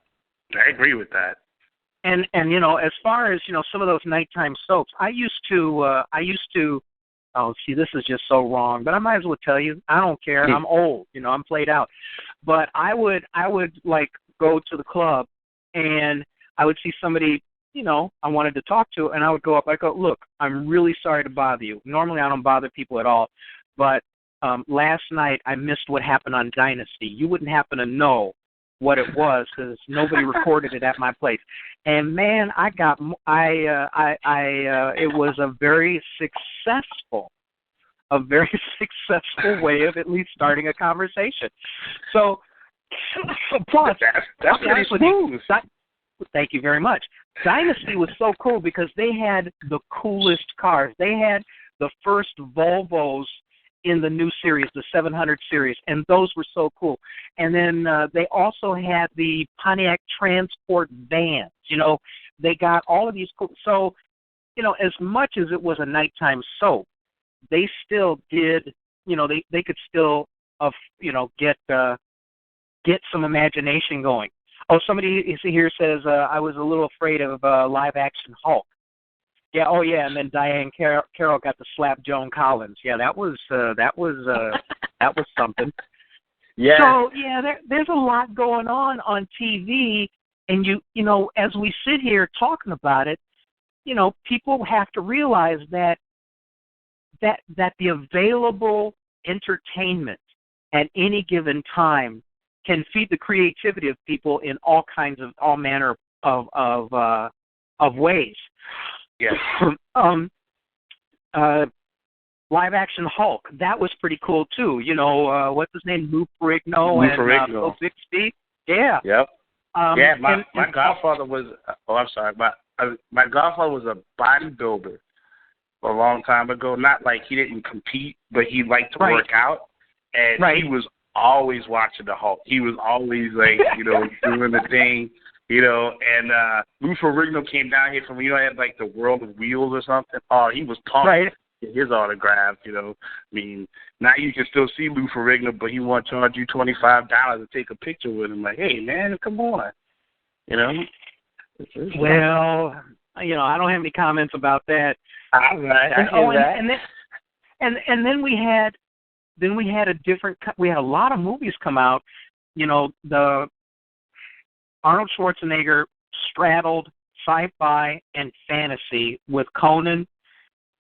And as far as some of those nighttime soaps, I used to. Oh, see, this is just so wrong, but I might as well tell you. I don't care. I'm old. I'm played out. But I would like go to the club, and I would see somebody I wanted to talk to, and I would go up. I go, "Look, I'm really sorry to bother you. Normally I don't bother people at all, but last night I missed what happened on Dynasty. You wouldn't happen to know what it was because nobody recorded it at my place." And man, it was a very successful way of at least starting a conversation. So, plus, that's pretty smooth. Thank you very much. Dynasty was so cool because they had the coolest cars. They had the first Volvos in the new series, the 700 series, and those were so cool. And then they also had the Pontiac Transport vans. They got all of these cool. So, as much as it was a nighttime soap, they still did. They could still, get some imagination going. Oh, somebody here says I was a little afraid of live action Hulk. Yeah, oh yeah, and then Diane Carroll got to slap Joan Collins. Yeah, that was something. Yeah. So yeah, there's a lot going on TV, and as we sit here talking about it, people have to realize that the available entertainment at any given time can feed the creativity of people in all manner of ways. Yes. Live action Hulk, that was pretty cool too. What's his name? Lou Ferrigno and Bill Bixby. Yeah. Yep. My godfather was. Oh, I'm sorry. My godfather was a bodybuilder a long time ago. Not like he didn't compete, but he liked to work out, and he was always watching the Hulk. He was always like, doing the thing, and Lou Ferrigno came down here from, had like the World of Wheels or something. Oh, he was pumped. Right. His autograph, I mean, now you can still see Lou Ferrigno, but he wants to charge you $25 to take a picture with him. Like, hey, man, come on. Well, I don't have any comments about that. All right, and then we had a lot of movies come out. The Arnold Schwarzenegger straddled sci-fi and fantasy with Conan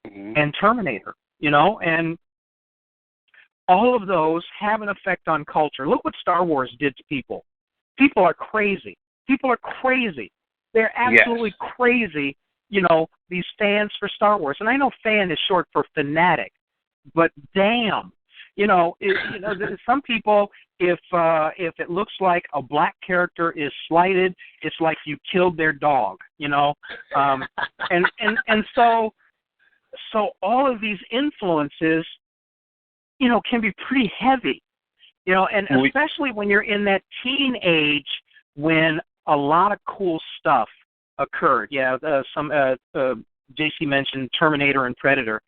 and Terminator, and all of those have an effect on culture. Look what Star Wars did to people. People are crazy. They're absolutely crazy, these fans for Star Wars. And I know fan is short for fanatic, but damn. Some people, if it looks like a black character is slighted, it's like you killed their dog, and so all of these influences, can be pretty heavy, and especially when you're in that teen age when a lot of cool stuff occurred. Yeah, some JC mentioned Terminator and Predator.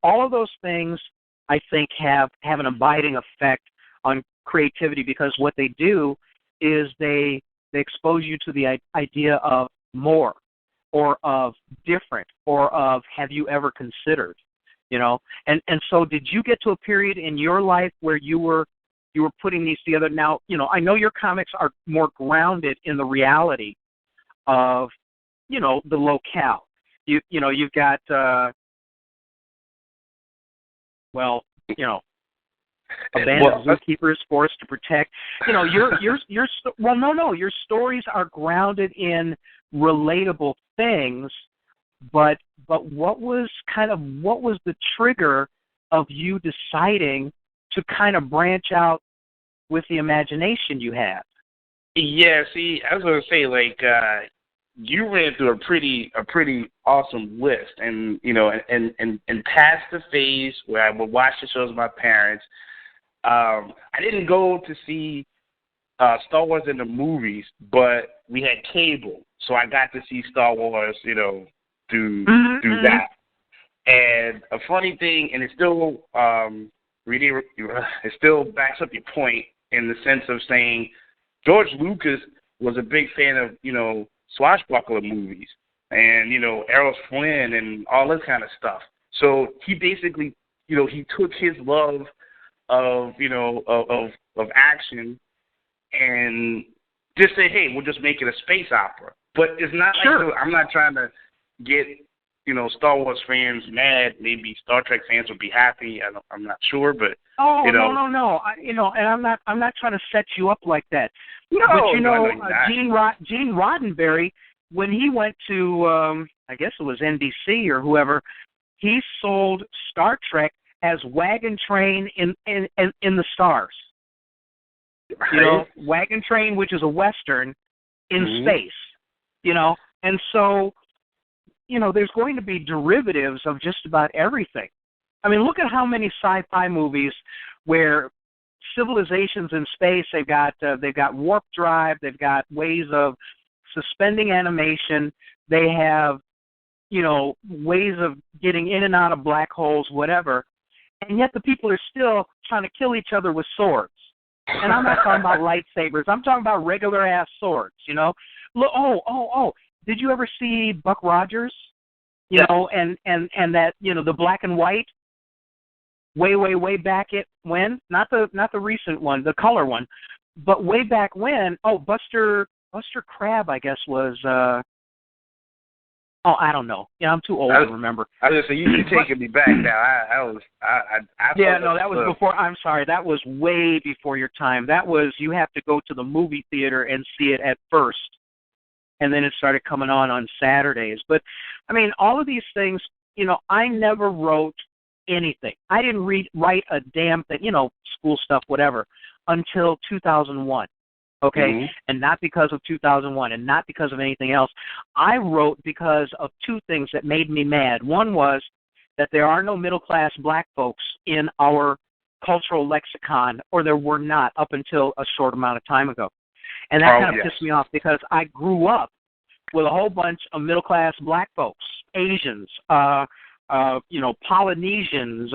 All of those things I think have an abiding effect on creativity, because what they do is they expose you to the idea of more, or of different, or of have you ever considered, and so did you get to a period in your life where you were putting these together? Now, I know your comics are more grounded in the reality of, the locale. You've got, abandoned zookeepers forced to protect. Your stories are grounded in relatable things, but what was the trigger of you deciding to kind of branch out with the imagination you had? Yeah, see, I was gonna say, like, you ran through a pretty awesome list, and and past the phase where I would watch the shows with my parents. I didn't go to see Star Wars in the movies, but we had cable, so I got to see Star Wars, through that. And a funny thing, and it still it still backs up your point in the sense of saying George Lucas was a big fan of swashbuckler movies and Errol Flynn and all this kind of stuff. So he basically he took his love of of action and just say, hey, we'll just make it a space opera. But it's not like I'm not trying to get Star Wars fans mad. Maybe Star Trek fans would be happy. I'm not sure, but no. And I'm not trying to set you up like that. No, but Gene Roddenberry, when he went to I guess it was NBC or whoever, he sold Star Trek as Wagon Train in the stars. Right. Wagon Train, which is a Western in space. And so there's going to be derivatives of just about everything. I mean, look at how many sci-fi movies where civilizations in space, they've got warp drive, they've got ways of suspending animation, they have, ways of getting in and out of black holes, whatever, and yet the people are still trying to kill each other with swords. And I'm not talking about lightsabers. I'm talking about regular-ass swords, Look, did you ever see Buck Rogers? And that, the black and white, way back when? Not the recent one, the color one, but way back when. Oh, Buster Crabbe, I guess, was. I don't know. I'm too old to remember. I was just saying, you're taking me back now. That was before. I'm sorry, that was way before your time. That was, you have to go to the movie theater and see it at first. And then it started coming on Saturdays. But, I mean, all of these things, I never wrote anything. I didn't write a damn thing, school stuff, whatever, until 2001, okay? And not because of 2001 and not because of anything else. I wrote because of two things that made me mad. One was that there are no middle-class black folks in our cultural lexicon, or there were not up until a short amount of time ago. And that kind of pissed me off, because I grew up with a whole bunch of middle-class black folks, Asians, Polynesians,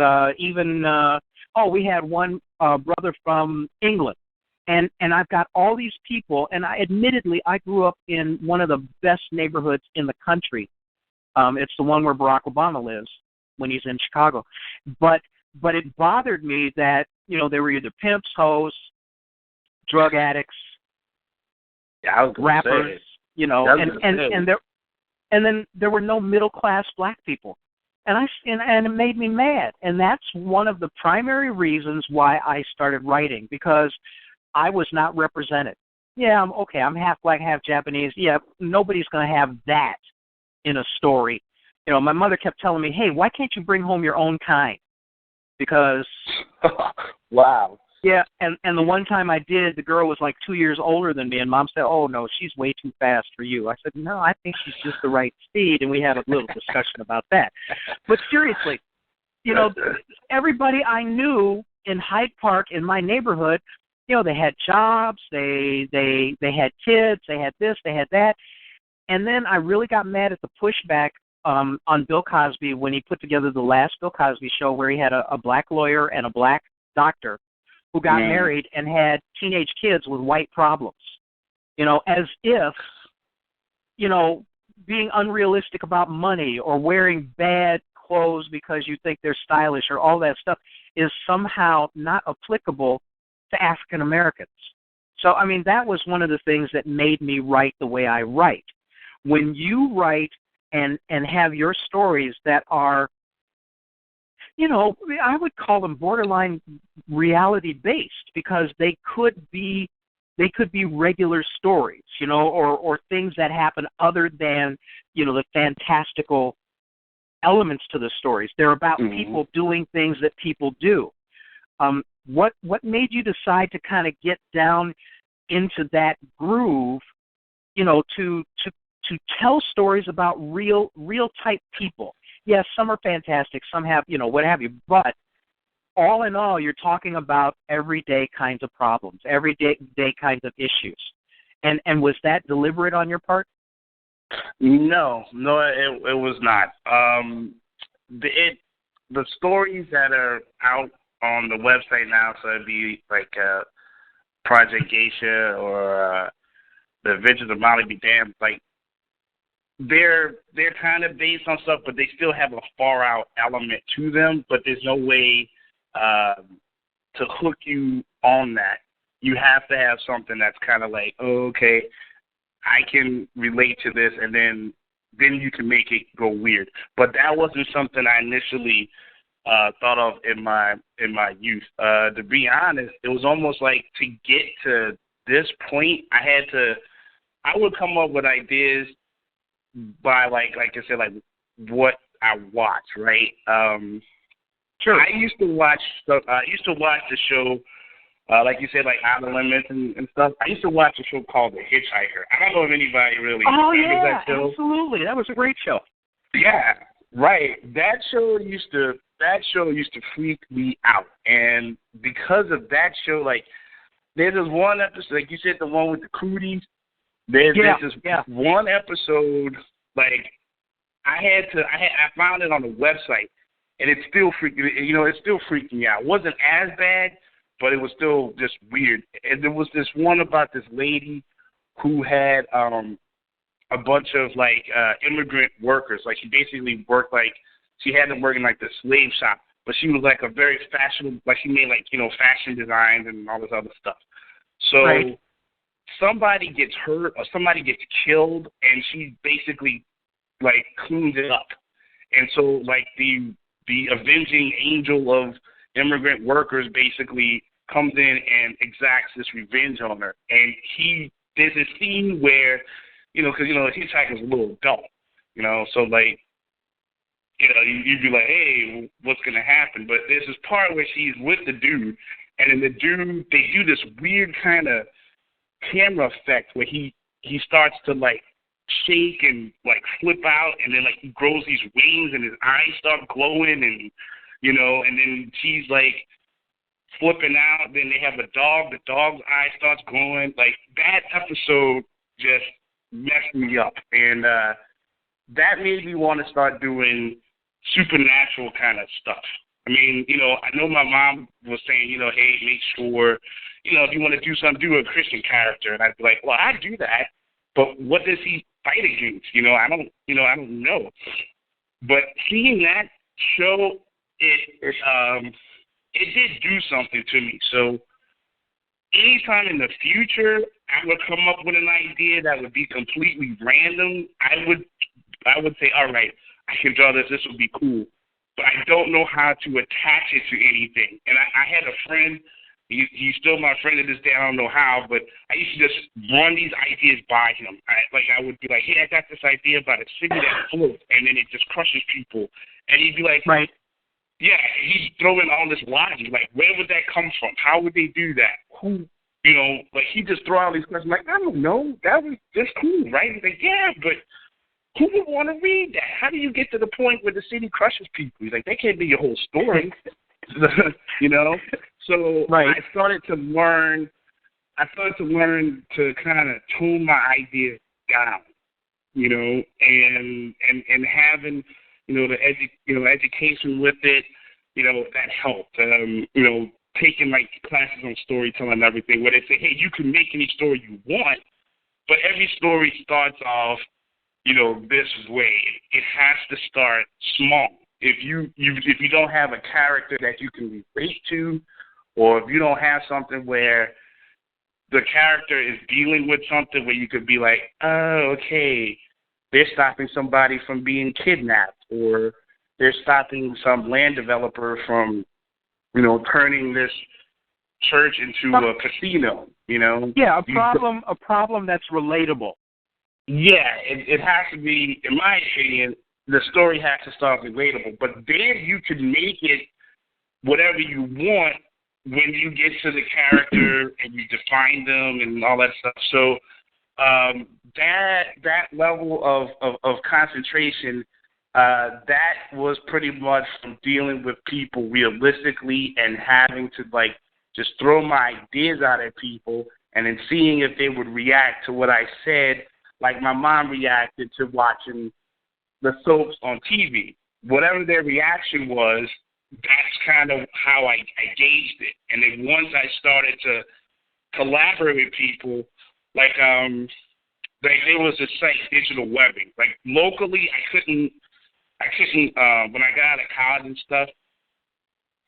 we had one brother from England. And I've got all these people, and I grew up in one of the best neighborhoods in the country. It's the one where Barack Obama lives when he's in Chicago. But it bothered me that, they were either pimps, hoes, drug addicts, rappers, and then there were no middle class black people, and it made me mad, and that's one of the primary reasons why I started writing, because I was not represented. Yeah, I'm half black, half Japanese. Yeah, nobody's going to have that in a story. My mother kept telling me, hey, why can't you bring home your own kind? Because wow. Yeah, and the one time I did, the girl was like 2 years older than me, and Mom said, oh, no, she's way too fast for you. I said, no, I think she's just the right speed, and we had a little discussion about that. But seriously, everybody I knew in Hyde Park, in my neighborhood, they had jobs, they had kids, they had this, they had that. And then I really got mad at the pushback on Bill Cosby when he put together the last Bill Cosby show, where he had a black lawyer and a black doctor who got married and had teenage kids with white problems. As if, being unrealistic about money or wearing bad clothes because you think they're stylish or all that stuff is somehow not applicable to African Americans. So, I mean, that was one of the things that made me write the way I write. When you write and have your stories that are, I would call them borderline reality-based, because they could be regular stories, or things that happen other than, the fantastical elements to the stories. They're about people doing things that people do. What made you decide to kind of get down into that groove, to tell stories about real type people? Yes, some are fantastic, some have, what have you, but all in all, you're talking about everyday kinds of problems, everyday kinds of issues. And was that deliberate on your part? No, it was not. The stories that are out on the website now, so it'd be like Project Geisha or The Adventures of Molly B. Damned, like they're kind of based on stuff, but they still have a far out element to them. But there's no way to hook you on that. You have to have something that's kind of like, oh, okay, I can relate to this, and then you can make it go weird. But that wasn't something I initially thought of in my youth. To be honest, it was almost like, to get to this point, I would come up with ideas by like I said, like what I watch, right? Sure. I used to watch the show, like you said, like Outer Limits and stuff. I used to watch a show called The Hitchhiker. I don't know if anybody really remembers that show. Absolutely. That was a great show. Yeah, right. That show used to freak me out. And because of that show, like, there's this one episode, like you said, the one with the cooties. There's this one episode, like, I found it on the website, and it's still freaking me out. It wasn't as bad, but it was still just weird. And there was this one about this lady who had a bunch of like immigrant workers. Like, she basically worked, like, she had them working like the slave shop, but she was like a very fashionable, like she made like, fashion designs and all this other stuff. So somebody gets hurt or somebody gets killed, and she basically like cleans it up. And so like the avenging angel of immigrant workers basically comes in and exacts this revenge on her. And there's a scene where, because Hitchhiker's a little adult, so like, you'd be like, hey, what's gonna happen? But there's this part where she's with the dude, and then they do this weird kind of camera effect where he starts to like shake and like flip out, and then like he grows these wings and his eyes start glowing, and and then she's like flipping out. Then they have a dog. The dog's eye starts glowing. Like, that episode just messed me up, and that made me want to start doing supernatural kind of stuff. I mean, I know my mom was saying, hey, make sure, if you want to do something, do a Christian character. And I'd be like, well, I do that, but what does he fight against? I don't know. But seeing that show, it did do something to me. So anytime in the future I would come up with an idea that would be completely random, I would say, all right, I can draw this. This would be cool. But I don't know how to attach it to anything. And I had a friend, he's still my friend to this day, I don't know how, but I used to just run these ideas by him. I would be like, hey, I got this idea about a city that floats, and then it just crushes people. And he'd be like, right. Yeah, he'd throw in all this logic. Like, where would that come from? How would they do that? Who, like, he'd just throw out these questions. Like, I don't know. That was just cool, right? He's like, yeah, but who would want to read that? How do you get to the point where the city crushes people? He's like, that can't be your whole story. So Right. I started to learn to kind of tone my ideas down, and having, the education with it, that helped. Taking like classes on storytelling and everything, where they say, hey, you can make any story you want, but every story starts off, this way. It has to start small. If you don't have a character that you can relate to, or if you don't have something where the character is dealing with something where you could be like, oh, okay, they're stopping somebody from being kidnapped, or they're stopping some land developer from, turning this church into a casino, Yeah, a problem that's relatable. Yeah, it has to be, in my opinion, the story has to start relatable. But then you can make it whatever you want when you get to the character and you define them and all that stuff. So that level of concentration, that was pretty much from dealing with people realistically and having to just throw my ideas out at people and then seeing if they would react to what I said. Like my mom reacted to watching the soaps on TV. Whatever their reaction was, that's kind of how I gauged it. And then once I started to collaborate with people, like there was a site, Digital Webbing. Like locally, I couldn't. When I got out of college and stuff,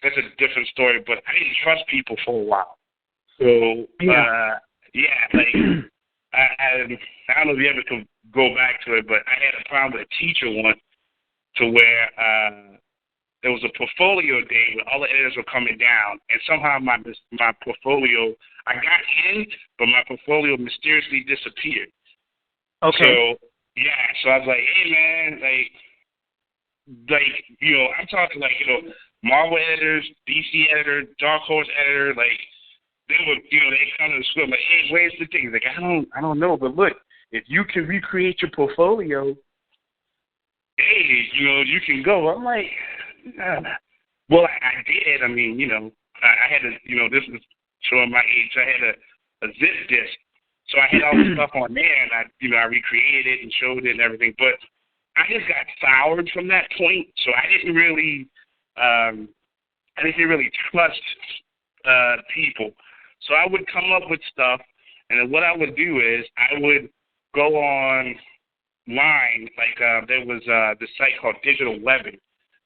that's a different story. But I didn't trust people for a while. So I don't know if you ever could go back to it, but I had a problem with a teacher once to where there was a portfolio day where all the editors were coming down, and somehow my portfolio, I got in, but my portfolio mysteriously disappeared. Okay. So I was like, hey, man, I'm talking Marvel editors, DC editor, Dark Horse editor, they would, they come to the school like, hey, where's the thing? Like, I don't know, but look, if you can recreate your portfolio, hey, you can go. I'm like, well, I did. I mean, I had this is showing my age. I had a zip disk, so I had all the stuff on there, and I recreated it and showed it and everything. But I just got soured from that point, so I didn't really trust people. So I would come up with stuff, and then what I would do is I would go online, there was this site called Digital Webbing.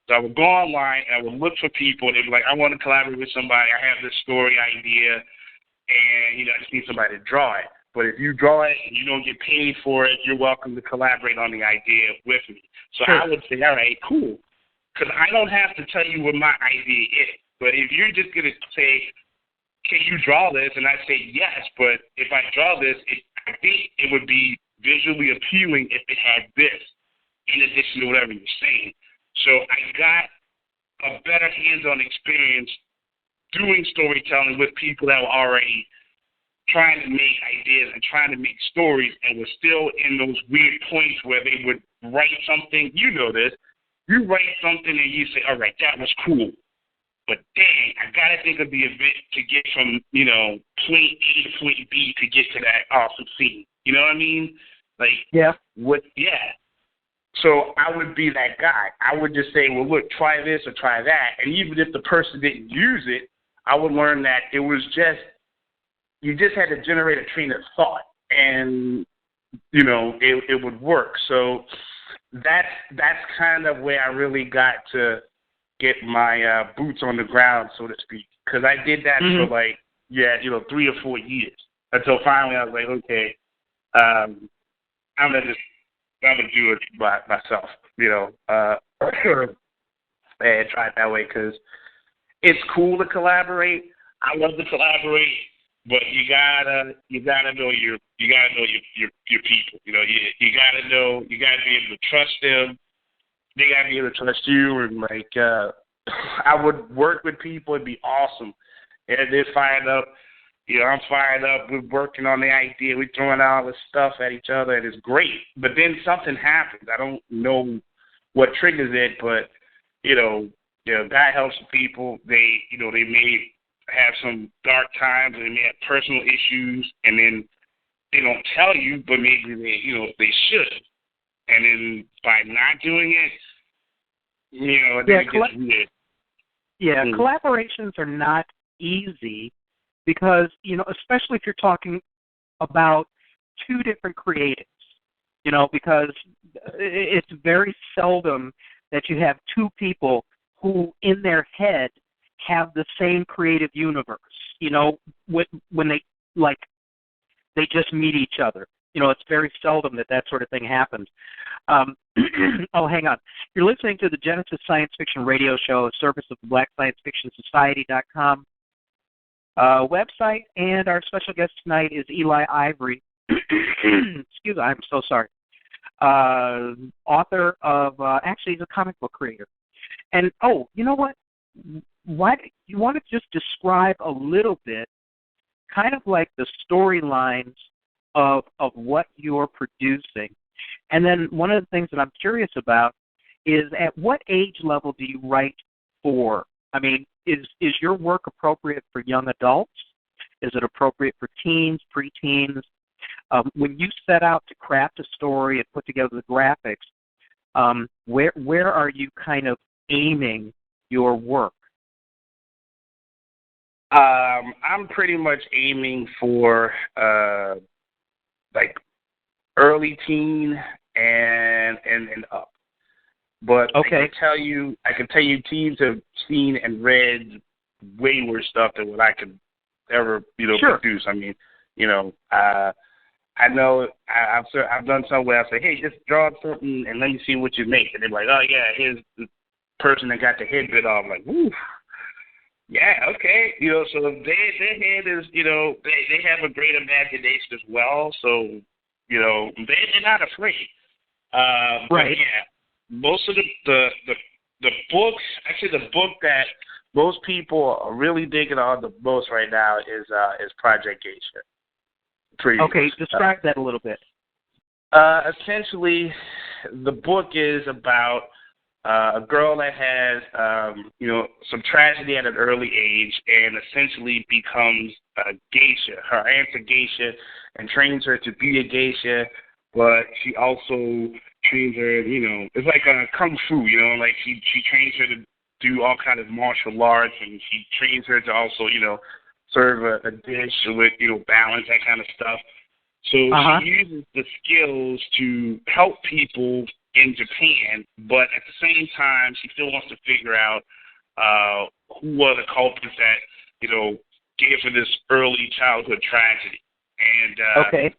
So I would go online, and I would look for people. They'd be like, I want to collaborate with somebody. I have this story idea, and, I just need somebody to draw it. But if you draw it and you don't get paid for it, you're welcome to collaborate on the idea with me. So Sure. I would say, all right, cool. Because I don't have to tell you what my idea is. But if you're just going to say, can you draw this? And I say yes, but if I draw this, I think it would be visually appealing if it had this in addition to whatever you're saying. So I got a better hands-on experience doing storytelling with people that were already trying to make ideas and trying to make stories and were still in those weird points where they would write something. You know this. You write something and you say, all right, that was cool. But dang, I got to think of the event to get from, point A to point B to get to that awesome scene. You know what I mean? So I would be that guy. I would just say, well, look, try this or try that. And even if the person didn't use it, I would learn that it was you just had to generate a train of thought and, it would work. So that's kind of where I really got to get my boots on the ground, so to speak, because I did that for 3 or 4 years until finally I was like, okay, I'm gonna do it by myself, and try it that way because it's cool to collaborate. I love to collaborate, but you gotta know your people. You gotta be able to trust them. They gotta be able to trust you, and I would work with people. It'd be awesome, and they're fired up. I'm fired up. We're working on the idea. We're throwing all this stuff at each other, and it's great. But then something happens. I don't know what triggers it, but guy helps people. They made have some dark times and they may have personal issues, and then they don't tell you, but maybe they should. And then by not doing it, then it gets weird. Yeah, collaborations are not easy because, especially if you're talking about two different creatives, because it's very seldom that you have two people who in their head have the same creative universe, when they just meet each other. It's very seldom that sort of thing happens. Oh, hang on. You're listening to the Genesis Science Fiction Radio Show, a service of the BlackScienceFictionSociety.com website, and our special guest tonight is Eli Ivory. Excuse me, I'm so sorry. Author of, actually, he's a comic book creator. And, you know what? Why you want to just describe a little bit, kind of like the storylines of what you're producing. And then one of the things that I'm curious about is at what age level do you write for? I mean, is your work appropriate for young adults? Is it appropriate for teens, preteens? When you set out to craft a story and put together the graphics, where are you kind of aiming your work? I'm pretty much aiming for like early teen and up. But okay. I can tell you teens have seen and read way worse stuff than what I could ever, sure. produce. I mean, I know I've done some where I say, hey, just draw something and let me see what you make. And they're like, oh yeah, here's the person that got the head bit off. I'm like, woo. Yeah, okay. So their head is, they have a great imagination as well. So, they're not afraid. Right. But yeah, most of the books, actually the book that most people are really digging on the most right now is Project Geisha. Okay, describe that a little bit. Essentially, the book is about a girl that has, some tragedy at an early age and essentially becomes a geisha. Her aunt's a geisha and trains her to be a geisha, but she also trains her, it's like kung fu, like she trains her to do all kind of martial arts, and she trains her to also, serve a dish with, balance, that kind of stuff. So she uses the skills to help people in Japan, but at the same time, she still wants to figure out who are the culprits that, gave her this early childhood tragedy. And okay.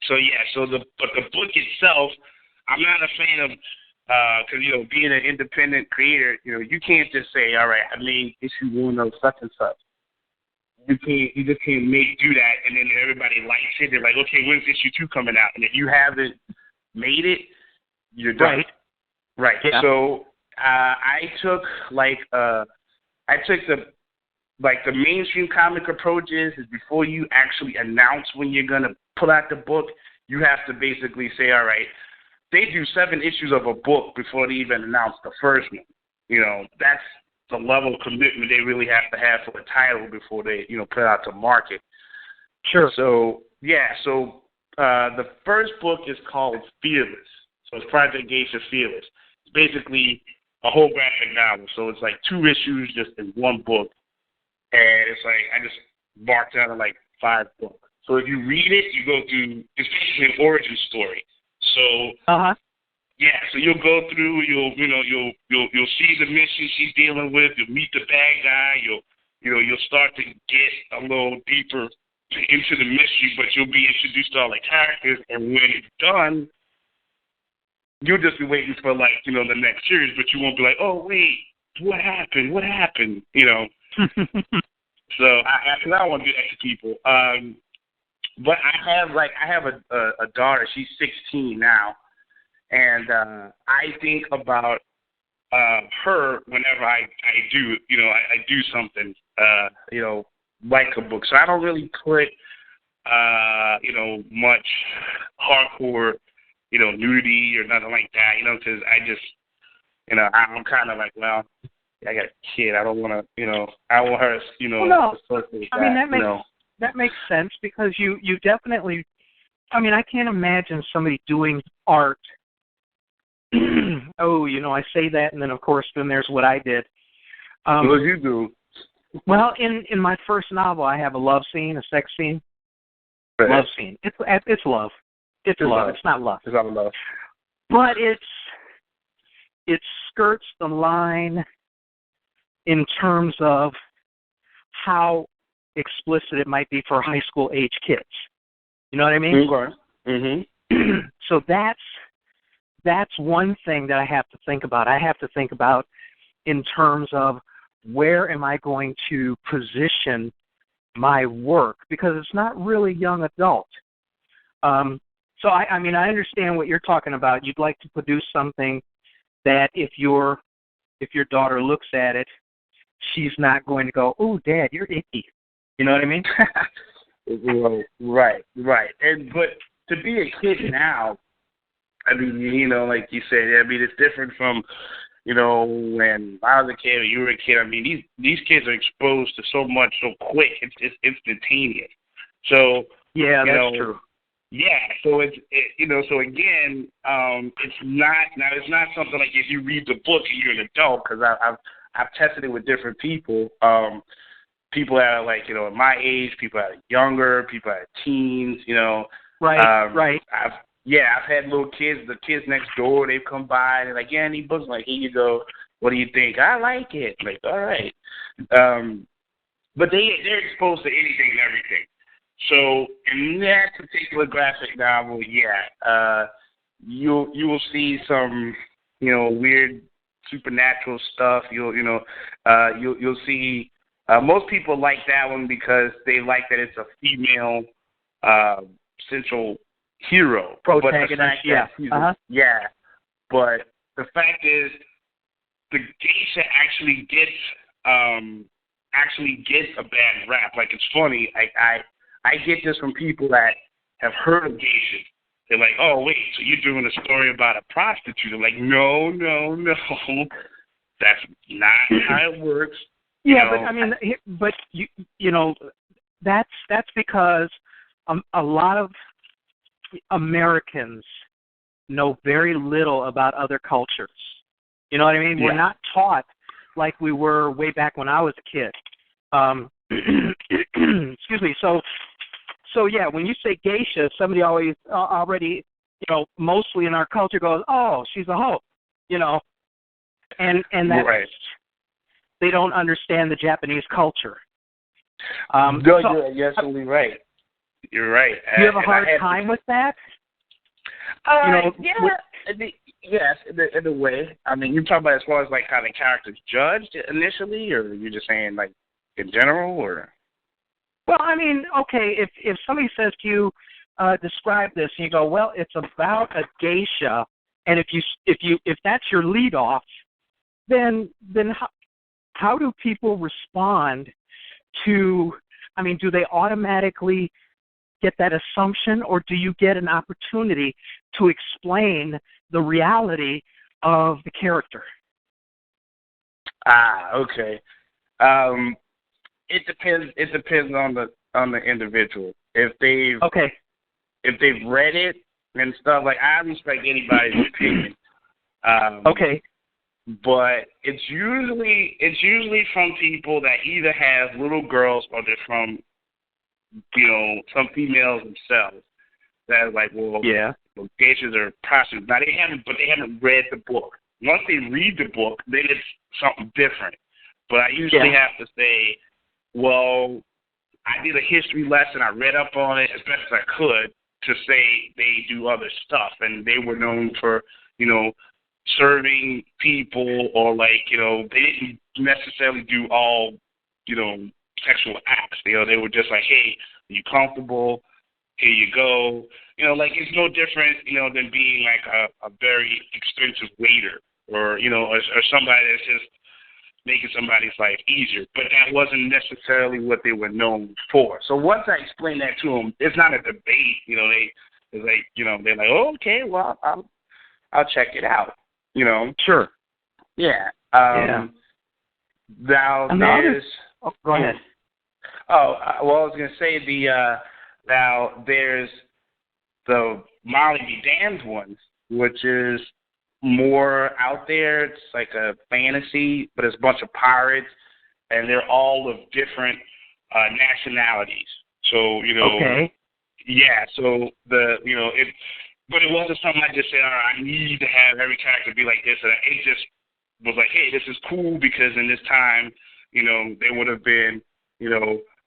So the book itself, I'm not a fan of, because being an independent creator, you can't just say, all right, I made issue 1 of such and such. You just can't do that, and then everybody likes it. They're like, okay, when's issue 2 coming out? And if you haven't made it, you're done. Right. Yeah. So I took the mainstream comic approach is before you actually announce when you're gonna put out the book, you have to basically say, all right, they do 7 issues of a book before they even announce the first one. That's the level of commitment they really have to have for a title before they, put it out to market. Sure. So the first book is called Fearless. So it's Project Geisha Fearless. It's basically a whole graphic novel. So it's like 2 issues just in one book. And it's like, I just marked out 5 books. So if you read it, you go through, it's basically an origin story. So, yeah, so you'll go through, you'll see the mission she's dealing with, you'll meet the bad guy, you'll start to get a little deeper into the mystery, but you'll be introduced to all the characters, and when it's done, you'll just be waiting for the next series, but you won't be like, oh wait, what happened? So I don't want to do that to people. But I have a daughter. She's 16 now, and I think about her whenever I do I do something like a book. So I don't really put much hardcore nudity or nothing like that. Because I just I'm kind of like, well, I got a kid. I don't want to, I want her, Well, no, associate I mean that. that makes sense because you definitely. I mean, I can't imagine somebody doing art. Oh, I say that, and then of course, then there's what I did. What you do? Well, in my first novel, I have a love scene, a sex scene. Right. Love scene. It's love. It's love. It's not love. It's not love. But it skirts the line in terms of how explicit it might be for high school age kids. You know what I mean? Okay. Mhm. So that's one thing that I have to think about. I have to think about in terms of where am I going to position my work, because it's not really young adult. So I mean, I understand what you're talking about. You'd like to produce something that if your daughter looks at it, she's not going to go, "Oh, Dad, you're icky." You know what I mean? Right. And but to be a kid now, I mean, like you said, I mean, it's different from, when I was a kid or you were a kid. I mean, these kids are exposed to so much so quick. It's instantaneous. So yeah, that's true. Yeah, so so again, it's not something like if you read the book and you're an adult, because I've tested it with different people. People that are like, my age, people that are younger, people that are teens, Right, right. I've had little kids, the kids next door, they've come by and they're like, yeah, I need books. I'm like, here you go. What do you think? I like it. I'm like, all right. But they're exposed to anything and everything. So in that particular graphic novel, you will see some, weird supernatural stuff. You'll see. Most people like that one because they like that it's a female central hero. Protagonist, yeah. But the fact is, the geisha actually gets a bad rap. Like, it's funny. I get this from people that have heard of geishas. They're like, "Oh, wait, so you're doing a story about a prostitute?" I'm like, no, that's not how it works. Yeah, but I mean, that's because a lot of Americans know very little about other cultures. You know what I mean? Yeah. We're not taught like we were way back when I was a kid. Excuse me. So yeah, when you say geisha, somebody always already, mostly in our culture goes, "Oh, she's a hoe," and that's right. They don't understand the Japanese culture. You're absolutely right. You're right. Do you have a hard time with that? Yes, in a way. I mean, you're talking about as far as like how the character's judged initially, or you're just saying like in general, or? Well, I mean, okay, if somebody says to you, describe this, and you go, well, it's about a geisha, and if that's your lead off, then how do people respond to? I mean, do they automatically get that assumption, or do you get an opportunity to explain the reality of the character? Okay. It depends. It depends on the individual. If they've read it and stuff, like, I respect anybody's opinion. Okay. But it's usually from people that either have little girls or they're from, some females themselves that are like, well, geishas are prostitutes. Now they haven't read the book. Once they read the book, then it's something different. But I usually have to say, well, I did a history lesson. I read up on it as best as I could to say they do other stuff, and they were known for, serving people, or like, they didn't necessarily do all, sexual acts. They were just like, hey, are you comfortable? Here you go. Like, it's no different, than being like a very expensive waiter, or, or somebody that's just making somebody's life easier. But that wasn't necessarily what they were known for. So once I explained that to them, it's not a debate. They're like, oh, okay, well, I'll check it out. Sure. Yeah. Now And there's. go ahead. Oh, well, I was gonna say now there's the Molly Be Damned ones, which is more out there. It's like a fantasy, but it's a bunch of pirates, and they're all of different nationalities. So Okay. yeah. So but it wasn't something I just said, all right, I need to have every character be like this. And it just was like, hey, this is cool because in this time, they would have been,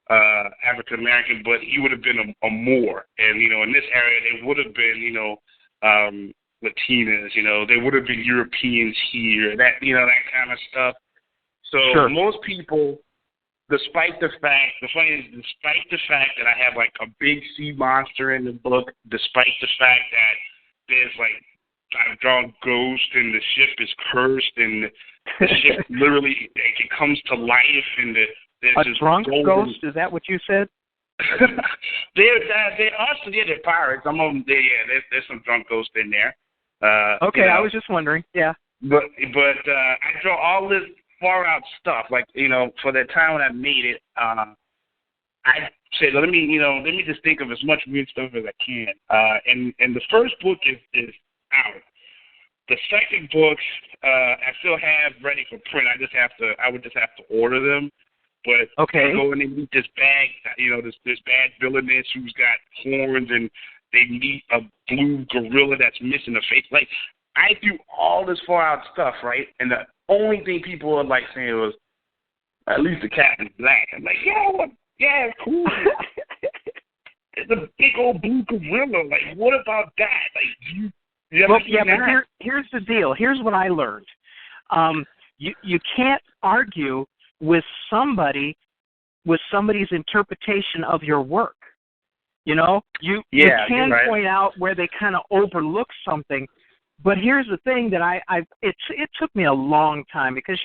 African American, but he would have been a Moor. And, in this area, they would have been, Latinas, they would have been Europeans here, that kind of stuff. So Sure. most people, despite the fact that I have like a big sea monster in the book, despite the fact that there's like I've drawn ghosts and the ship is cursed and the ship literally it comes to life and there's a this drunk golden... ghost? Is that what you said? they're pirates. There's some drunk ghosts in there. Okay, I was just wondering. Yeah. But I draw all this far out stuff, like, for the time when I made it, I said, let me just think of as much weird stuff as I can. And the first book is out. The second book, I still have ready for print. I would just have to order them. But okay. I go and they meet this this bad villainess who's got horns, and they meet a blue gorilla that's missing a face. Like, I do all this far out stuff, right? And the only thing people were like saying was, at least the cat is black. I'm like, yeah, it's cool. It's a big old blue gorilla. Like, what about that? Like, you ever seen that? But here's the deal. Here's what I learned. You can't argue with somebody's interpretation of your work. You can right. point out where they kind of overlook something. But here's the thing that it took me a long time because,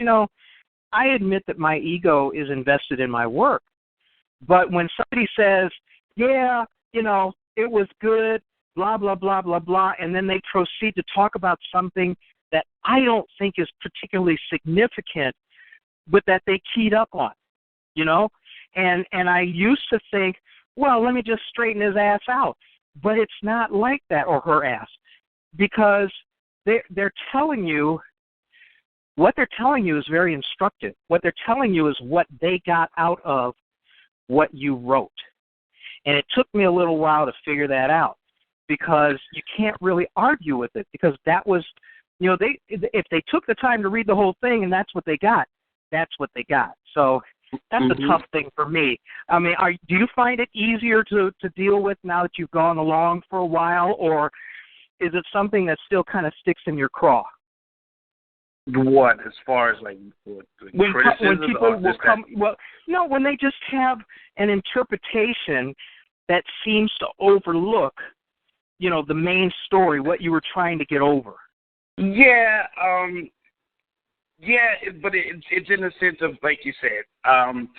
I admit that my ego is invested in my work. But when somebody says, yeah, it was good, blah, blah, blah, blah, blah, and then they proceed to talk about something that I don't think is particularly significant, but that they keyed up on, And I used to think, well, let me just straighten his ass out. But it's not like that, or her ass. Because they're telling you, what they're telling you is very instructive. What they're telling you is what they got out of what you wrote. And it took me a little while to figure that out because you can't really argue with it because that was, if they took the time to read the whole thing and that's what they got, that's what they got. So that's a tough thing for me. I mean, do you find it easier to deal with now that you've gone along for a while, or is it something that still kind of sticks in your craw? What, as far as like when people will come? Well, no, when they just have an interpretation that seems to overlook, the main story, what you were trying to get over. Yeah, but it's in the sense of, like you said,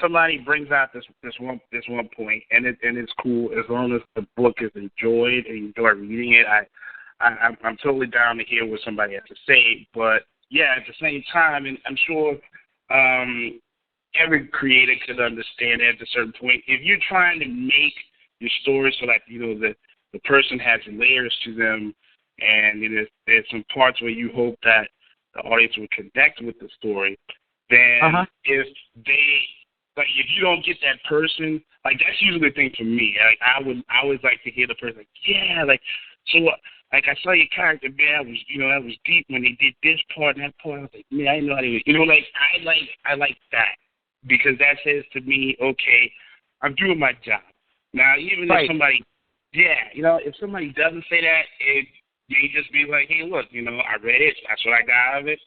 somebody brings out this one point, and it's cool as long as the book is enjoyed and you enjoy reading it. I'm totally down to hear what somebody has to say, but yeah, at the same time, and I'm sure every creator could understand at a certain point, if you're trying to make your story so that the person has layers to them, and there's some parts where you hope that the audience will connect with the story, then if you don't get that person, like, that's usually the thing for me. Like, I always like to hear the person, like, yeah, like, so like, I saw your character, man, that was deep when they did this part and that part. I was like, man, I didn't know how to do it. Like, I like that because that says to me, okay, I'm doing my job. Now, even if somebody, if somebody doesn't say that, it may just be like, hey, look, I read it. That's what I got out of it.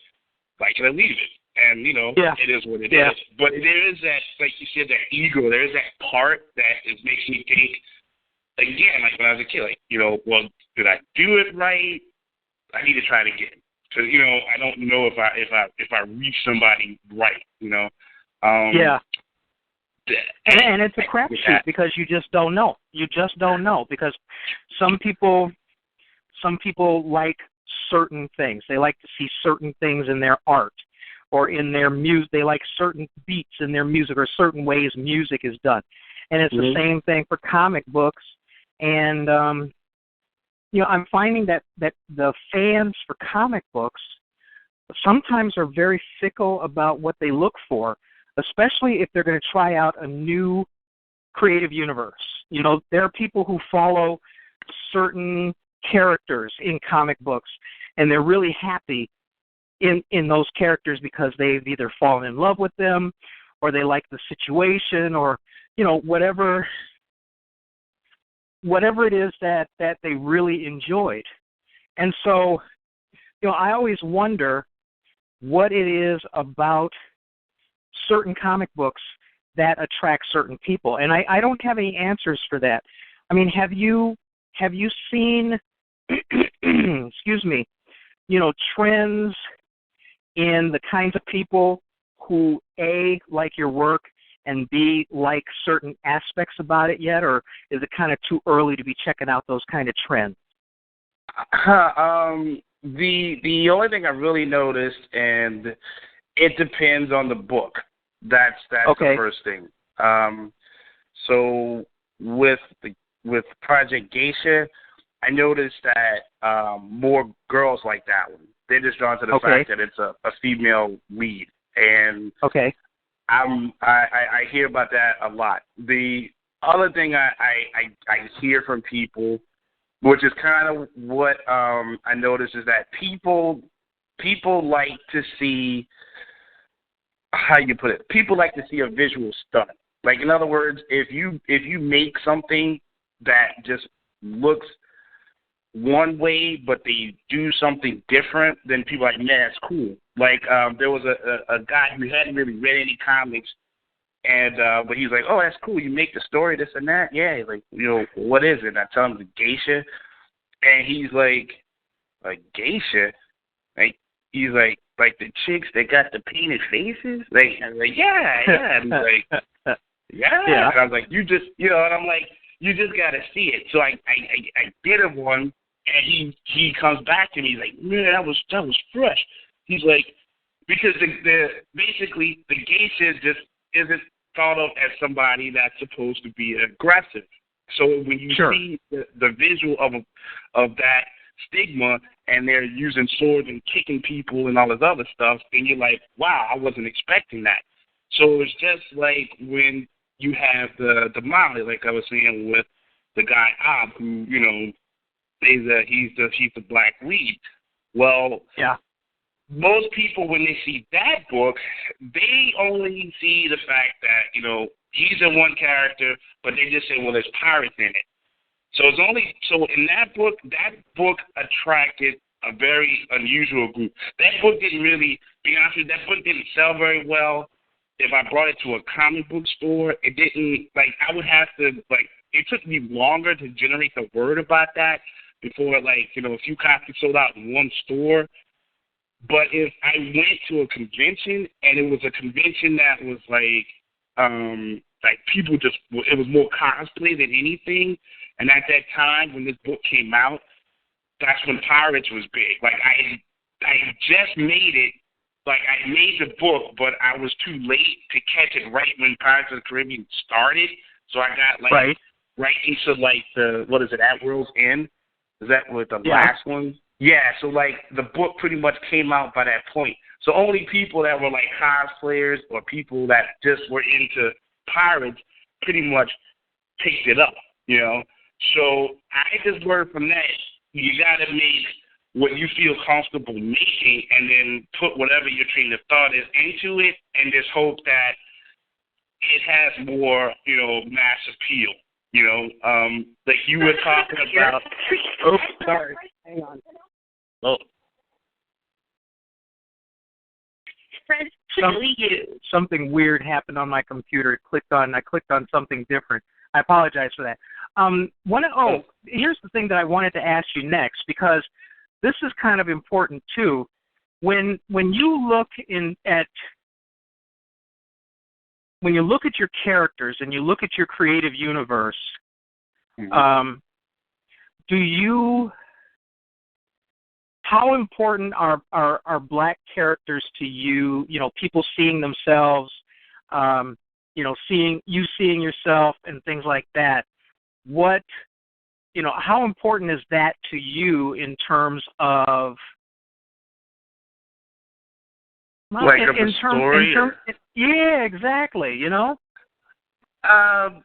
Like it or leave it. And, it is what it is. But there is that, like you said, that ego. There is that part that makes me think, again, like when I was a kid, like, well, did I do it right? I need to try it again. Because, I don't know if I reach somebody right, And it's a crapshoot because you just don't know. You just don't know because some people like certain things. They like to see certain things in their art or in their music. They like certain beats in their music or certain ways music is done. And it's the same thing for comic books. And, I'm finding that the fans for comic books sometimes are very fickle about what they look for, especially if they're going to try out a new creative universe. There are people who follow certain characters in comic books, and they're really happy in those characters because they've either fallen in love with them or they like the situation or, whatever it is that they really enjoyed. And so, I always wonder what it is about certain comic books that attract certain people. And I don't have any answers for that. I mean, have you seen, excuse me, trends in the kinds of people who, A, like your work, and B, like certain aspects about it yet, or is it kind of too early to be checking out those kind of trends? The only thing I really noticed, and it depends on the book. That's okay. The first thing. So with Project Geisha, I noticed that more girls like that one. They're just drawn to the fact that it's a female lead, and I hear about that a lot. The other thing I hear from people, which is kind of what I noticed, is that people like to see, how you put it, people like to see a visual stunt. Like, in other words, if you make something that just looks one way, but they do something different, then people are like, man, that's cool. Like, there was a guy who hadn't really read any comics, and but he's like, oh, that's cool. You make the story, this and that. Yeah, like, what is it? And I tell him the geisha, and he's like, a geisha? Like, he's like the chicks that got the painted faces? Like, I'm like, yeah. And he's like, yeah. And I was like, you just, and I'm like, you just got to see it. So I did him one, and he comes back to me. He's like, man, that was fresh. He's like, because basically the geisha just isn't thought of as somebody that's supposed to be aggressive. So when you see the visual of that stigma, and they're using swords and kicking people and all this other stuff, then you're like, wow, I wasn't expecting that. So it's just like when you have the Molly, like I was saying with the guy Ab, who he's the black lead. Well, most people, when they see that book, they only see the fact that he's a one character, but they just say, well, there's pirates in it. So in that book attracted a very unusual group. That book didn't really, be honest with you, that book didn't sell very well. If I brought it to a comic book store, it didn't, I would have to, it took me longer to generate the word about that before, a few copies sold out in one store. But if I went to a convention, and it was a convention that was people just, it was more cosplay than anything. And at that time, when this book came out, that's when Pirates was big. I just made it. I made the book, but I was too late to catch it right when Pirates of the Caribbean started. So I got right into the, what is it, At World's End? Is that what the last one? Yeah. So the book pretty much came out by that point. So only people that were cosplayers or people that just were into pirates pretty much picked it up. So I just learned from that, you got to make what you feel comfortable making, and then put whatever your train of thought is into it, and just hope that it has more, mass appeal. Like you were talking about. Oh, sorry. Hang on. Oh. Something weird happened on my computer. I clicked on something different. I apologize for that. Here's the thing that I wanted to ask you next, because this is kind of important too. When you look at your characters and you look at your creative universe, do you how important are black characters to you? You know, people seeing themselves, you know, seeing yourself and things like that. What, you know, how important is that to you in terms of like a story? Yeah, exactly. You know.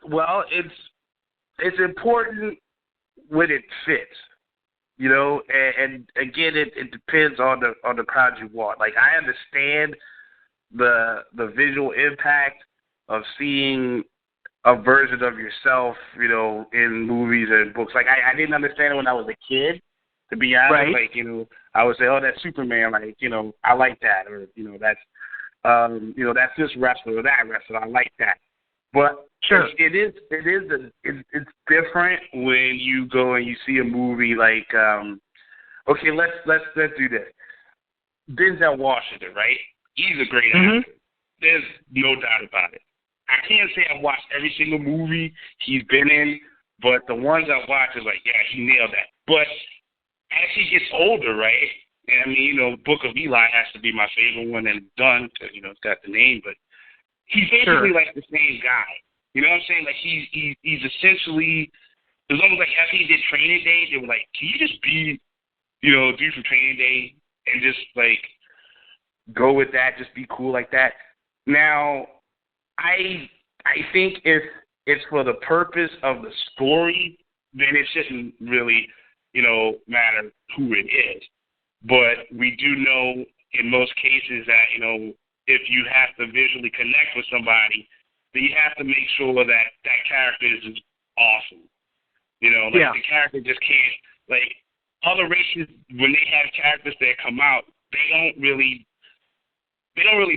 Well, it's important when it fits, you know, and again, it depends on the crowd you want. Like, I understand the visual impact of seeing a version of yourself, you know, in movies and books. Like, I didn't understand it when I was a kid, to be honest. Right. Like, you know, I would say, oh, that's Superman. Like, you know, I like that, or you know, that's this wrestler or that wrestler. I like that. But sure, it's different when you go and you see a movie like, okay, let's do this. Denzel Washington, right? He's a great actor. There's no doubt about it. I can't say I've watched every single movie he's been in, but the ones I've watched is like, yeah, he nailed that. But as he gets older, right? And I mean, you know, Book of Eli has to be my favorite one and done, because, you know, it's got the name, but he's basically like the same guy. You know what I'm saying? Like, he's essentially, it was almost like after he did Training Day, they were like, can you just be, you know, do some Training Day and just, like, go with that, just be cool like that. Now, I think if it's for the purpose of the story, then it shouldn't really, you know, matter who it is. But we do know in most cases that, you know, if you have to visually connect with somebody, then you have to make sure that that character is awesome. You know, like the character just can't, like, other races, when they have characters that come out, they don't really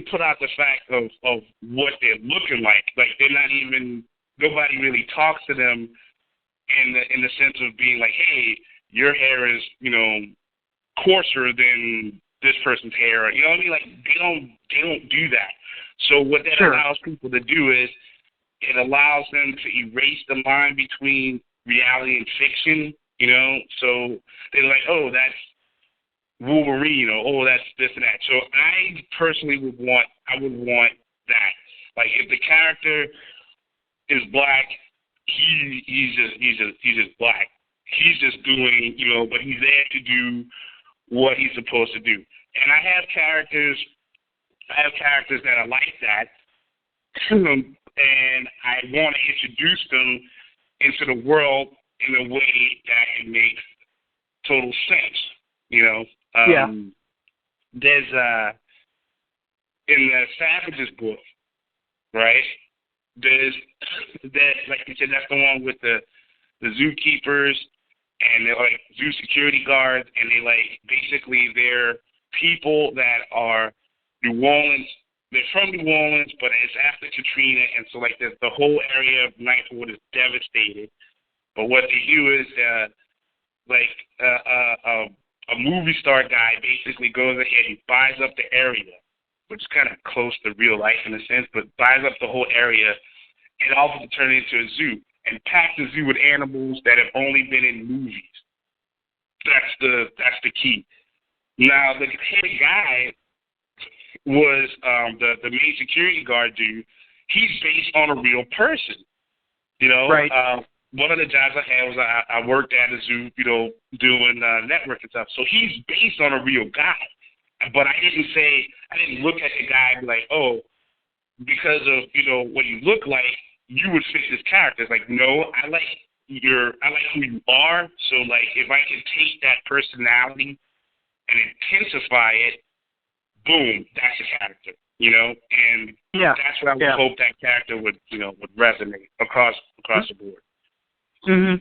put out the fact of what they're looking like. Like, they're not even, nobody really talks to them in the sense of being like, hey, your hair is, you know, coarser than this person's hair. You know what I mean? Like, they don't do that. So what that allows people to do is it allows them to erase the line between reality and fiction, you know? So they're like, oh, that's Wolverine, or oh, that's this and that. So I personally would want that. Like, if the character is black, he's just black. He's just doing, you know, but he's there to do what he's supposed to do. And I have characters that are like that, and I want to introduce them into the world in a way that it makes total sense. You know, there's in the Savages book, right? There's that, like you said, that's the one with the zookeepers, and they're like zoo security guards, and they like basically they're people that are New Orleans. They're from New Orleans, but it's after Katrina, and so like the whole area of Ninth Ward is devastated. But what they do is a movie star guy basically goes ahead and buys up the area, which is kind of close to real life in a sense, but buys up the whole area and offers to turn it into a zoo and pack the zoo with animals that have only been in movies. That's the key. Now, the head guy was the main security guard dude. He's based on a real person, you know. Right. One of the jobs I had was I worked at a zoo, you know, doing network and stuff. So he's based on a real guy. But I didn't look at the guy and be like, oh, because of, you know, what you look like, you would fit this character. It's like, no, I like who you are. So like, if I can take that personality and intensify it, boom, that's the character, you know? And that's what I would hope that character would resonate across the board. Mm-hmm.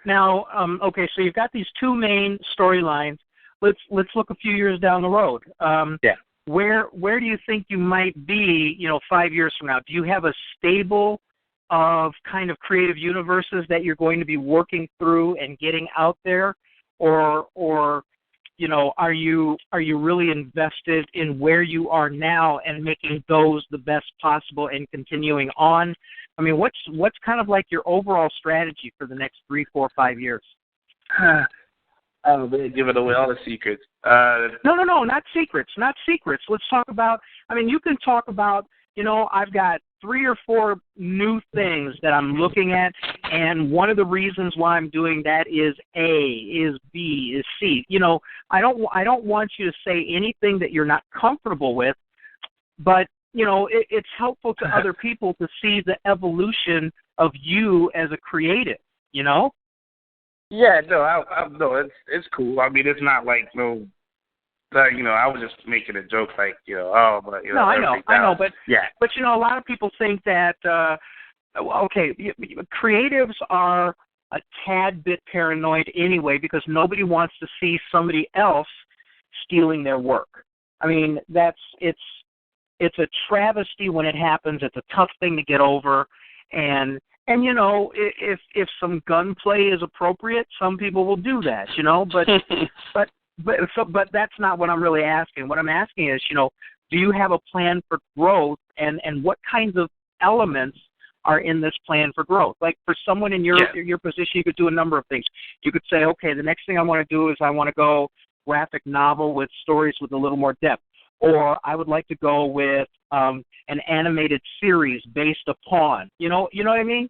Now, okay, so you've got these two main storylines. Let's look a few years down the road. Where do you think you might be, you know, 5 years from now? Do you have a stable of kind of creative universes that you're going to be working through and getting out there, or you know, are you really invested in where you are now and making those the best possible and continuing on? I mean, what's kind of like your overall strategy for the next 3, 4, 5 years? Oh, man, giving away all the secrets. No, not secrets, not secrets. Let's talk about, I mean, you can talk about, I've got 3 or 4 new things that I'm looking at, and one of the reasons why I'm doing that is A, is B, is C. I don't want you to say anything that you're not comfortable with, but, it's helpful to other people to see the evolution of you as a creative, Yeah, no, no, it's cool. I mean, it's not like no, I was just making a joke, like, oh, but No, I know, but yeah, but a lot of people think that creatives are a tad bit paranoid anyway because nobody wants to see somebody else stealing their work. I mean, it's a travesty when it happens. It's a tough thing to get over, and if some gunplay is appropriate, some people will do that, but that's not what I'm really asking. What I'm asking is, do you have a plan for growth, and what kinds of elements are in this plan for growth? Like for someone in your position, you could do a number of things. You could say, okay, the next thing I want to do is I want to go graphic novel with stories with a little more depth. Or I would like to go with an animated series based upon, you know what I mean?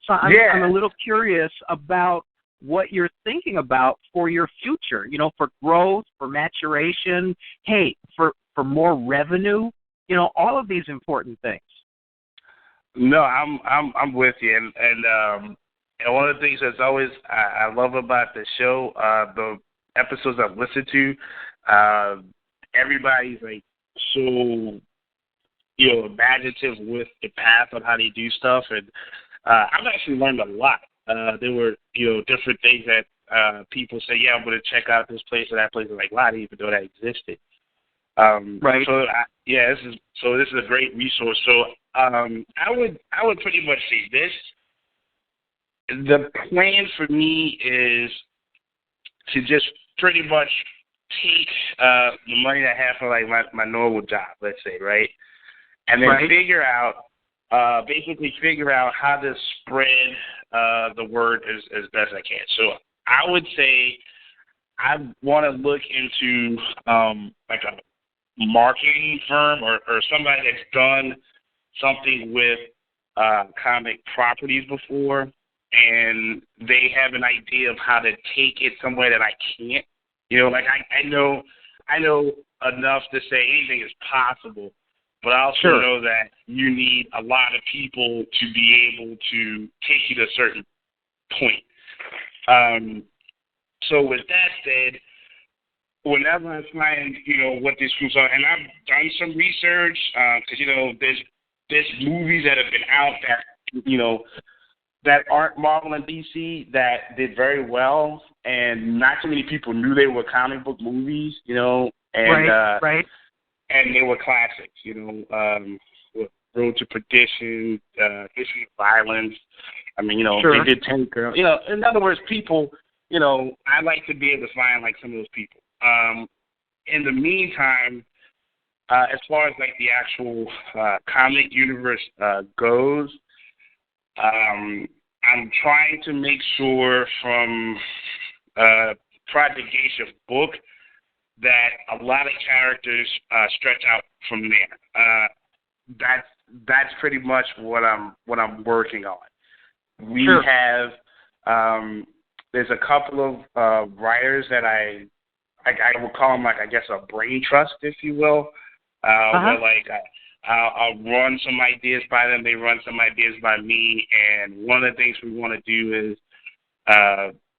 So I'm a little curious about what you're thinking about for your future, for growth, for maturation, for more revenue, all of these important things. No, I'm with you, and one of the things that's always I love about the show, the episodes I've listened to, everybody's like so imaginative with the path on how they do stuff, and I've actually learned a lot. There were different things that people say, yeah, I'm going to check out this place or that place. I'm like, wow, I didn't even know that existed. Right. So this is a great resource. So I would pretty much say this. The plan for me is to just pretty much take the money that I have for like my normal job, let's say, right? And then figure out how to spread the word as best I can. So I would say I want to look into like a marketing firm or somebody that's done something with comic properties before, and they have an idea of how to take it somewhere that I can't. Like I know enough to say anything is possible, but I also know that you need a lot of people to be able to take you to a certain point. So with that said, whenever I find, what these groups are, and I've done some research, because, there's movies that have been out that, that aren't Marvel and DC that did very well, and not too many people knew they were comic book movies, and and they were classics, with Road to Perdition, History of Violence. I mean, they did Tank Girl. In other words, people, I like to be able to find like some of those people. In the meantime, as far as like the actual comic universe goes, I'm trying to make sure from Project Geisha book that a lot of characters stretch out from there. That's pretty much what I'm working on. We have there's a couple of writers that I would call them, like, I guess, a brain trust, if you will. Where like I'll run some ideas by them, they run some ideas by me, and one of the things we want to do is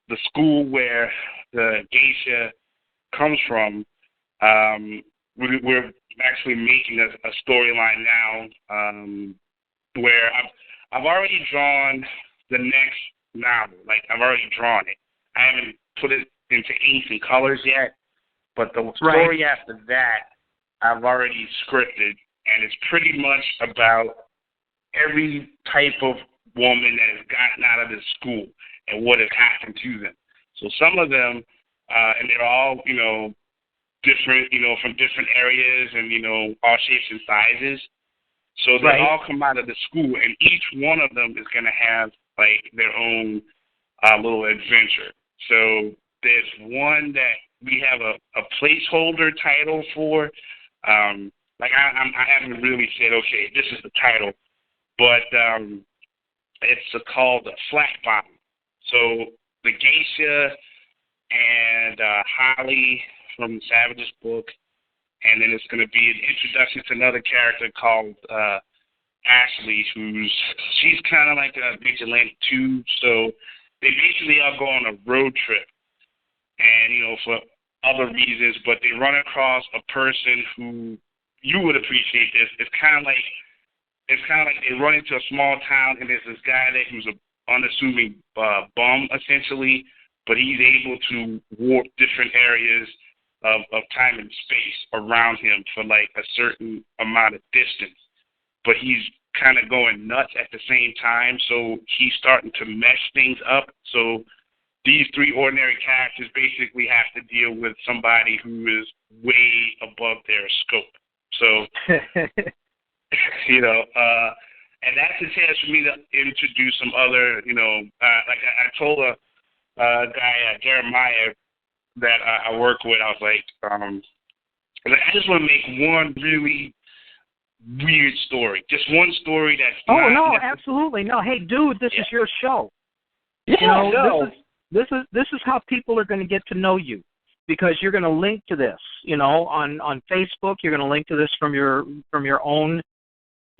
the school where the geisha comes from. We're actually making a storyline now where I've already drawn the next novel. Like, I've already drawn it. I haven't put it into inks and colors yet, but the story after that I've already scripted, and it's pretty much about every type of woman that has gotten out of this school and what has happened to them. So some of them, and they're all, different, from different areas and, all shapes and sizes. So they all come out of the school, and each one of them is going to have, like, their own little adventure. So there's one that we have a placeholder title for. I haven't really said, okay, this is the title, but it's called Flat Bomb. So the Geisha and Holly from Savage's book, and then it's going to be an introduction to another character called Ashley, she's kind of like a vigilante too. So they basically all go on a road trip, and for other reasons, but they run across a person who you would appreciate this. It's kind of like they run into a small town, and there's this guy there who's an unassuming bum essentially, but he's able to warp different areas of time and space around him for like a certain amount of distance. But he's kind of going nuts at the same time, so he's starting to mesh things up. So these three ordinary characters basically have to deal with somebody who is way above their scope. So, and that's a chance for me to introduce some other, like I told a guy, Jeremiah, that I work with, I was like, I just want to make one really weird story. Just one story that's absolutely. No, hey, dude, this is your show. Yeah, this is how people are going to get to know you, because you're going to link to this, on Facebook. You're going to link to this from your own,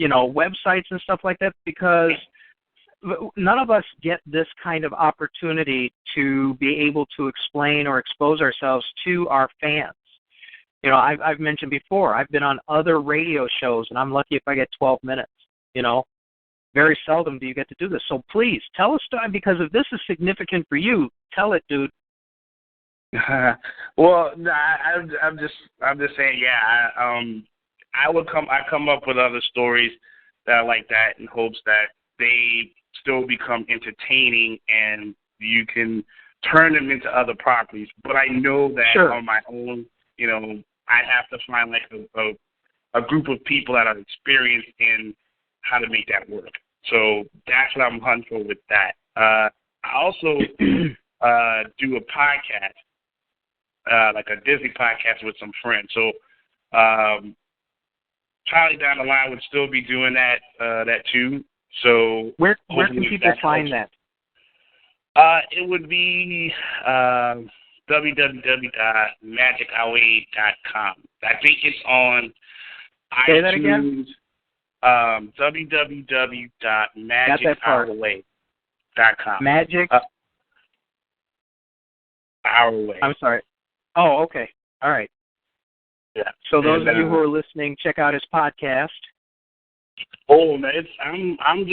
websites and stuff like that, because none of us get this kind of opportunity to be able to explain or expose ourselves to our fans. I've mentioned before, I've been on other radio shows, and I'm lucky if I get 12 minutes, Very seldom do you get to do this. So please, tell us, because if this is significant for you, tell it, dude. Well, I'm just saying, yeah. I come up with other stories that are like that in hopes that they still become entertaining and you can turn them into other properties. But I know that on my own, I have to find like a group of people that are experienced in how to make that work. So that's what I'm hunting for with that. I also do a podcast, like a Disney podcast with some friends. So Charlie down the line would still be doing that too. So where can people find that? It would be www.magicourway.com. I think it's on iTunes. Say that again? www.magicourway.com. Magic? Our Way. I'm sorry. Oh, okay. All right. Yeah. So those of you who are listening, check out his podcast. Oh man, I'm on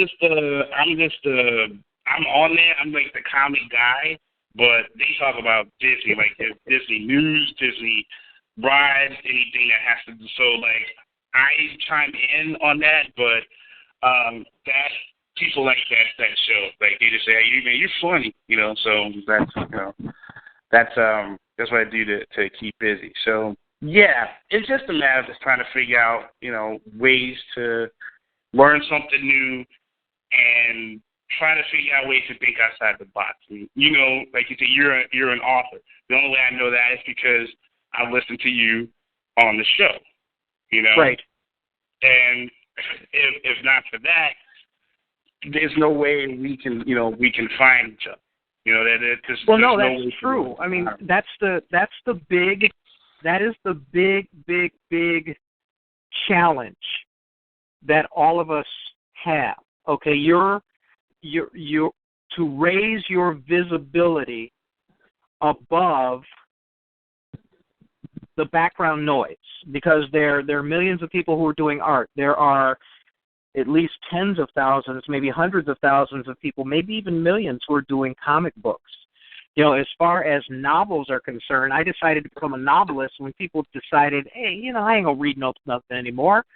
there. I'm like the comic guy, but they talk about Disney, like Disney news, Disney rides, anything that has to do. So like I chime in on that, but that people like that show. Like they just say, "Hey, man, you're funny," So that's what I do to keep busy. So yeah, it's just a matter of just trying to figure out ways to learn something new and try to figure out ways to think outside the box. And, like you said, you're an author. The only way I know that is because I listen to you on the show. Right. And if not for that, there's no way we can find each other. That's true. I mean, that is the big challenge that all of us have. Okay, you're to raise your visibility above the background noise, because there are millions of people who are doing art. There are at least tens of thousands, maybe hundreds of thousands of people, maybe even millions who are doing comic books. As far as novels are concerned, I decided to become a novelist when people decided, hey, I ain't gonna read nothing anymore.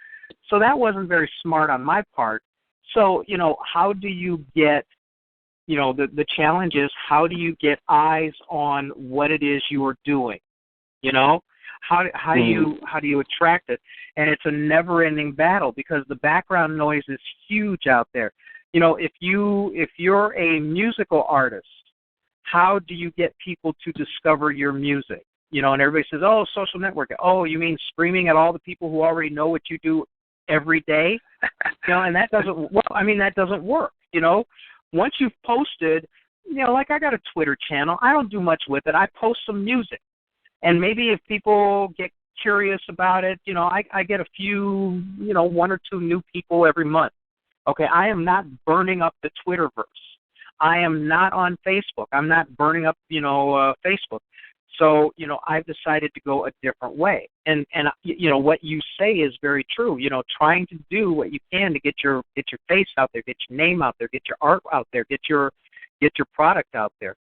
So that wasn't very smart on my part. So, how do you get, the challenge is, how do you get eyes on what it is you are doing? How do you attract it? And it's a never-ending battle, because the background noise is huge out there. If you're a musical artist, how do you get people to discover your music? You know, and everybody says, oh, social network. Oh, you mean screaming at all the people who already know what you do every day? You know, and that doesn't, well, I mean, that doesn't work, you know. Once you've posted, you know, like I got a Twitter channel. I don't do much with it. I post some music. And maybe if people get curious about it, you know, I get a few, you know, 1 or 2 new people every month. Okay, I am not burning up the Twitterverse. I am not on Facebook. I'm not burning up, you know, Facebook. So, you know, I've decided to go a different way. And you know, what you say is very true. You know, trying to do what you can to get your face out there, get your name out there, get your art out there, get your product out there.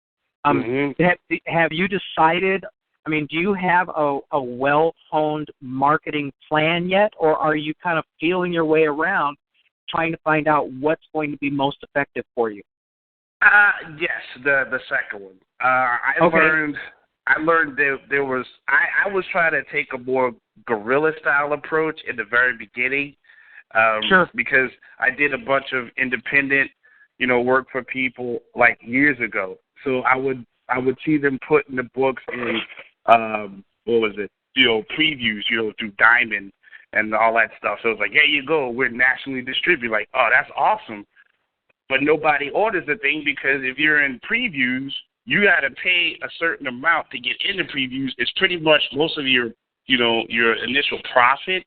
Have you decided, I mean, do you have a well-honed marketing plan yet, or are you kind of feeling your way around trying to find out what's going to be most effective for you? Yes, the second one. I learned that there was I was trying to take a more guerrilla style approach in the very beginning. Sure. Because I did a bunch of independent, you know, work for people like years ago. So I would see them putting the books in what was it? You know, previews, you know, through Diamond and all that stuff. So it's like, here you go, we're nationally distributed. Like, oh, that's awesome. But nobody orders the thing because if you're in previews, you got to pay a certain amount to get into previews. It's pretty much most of your, you know, your initial profit.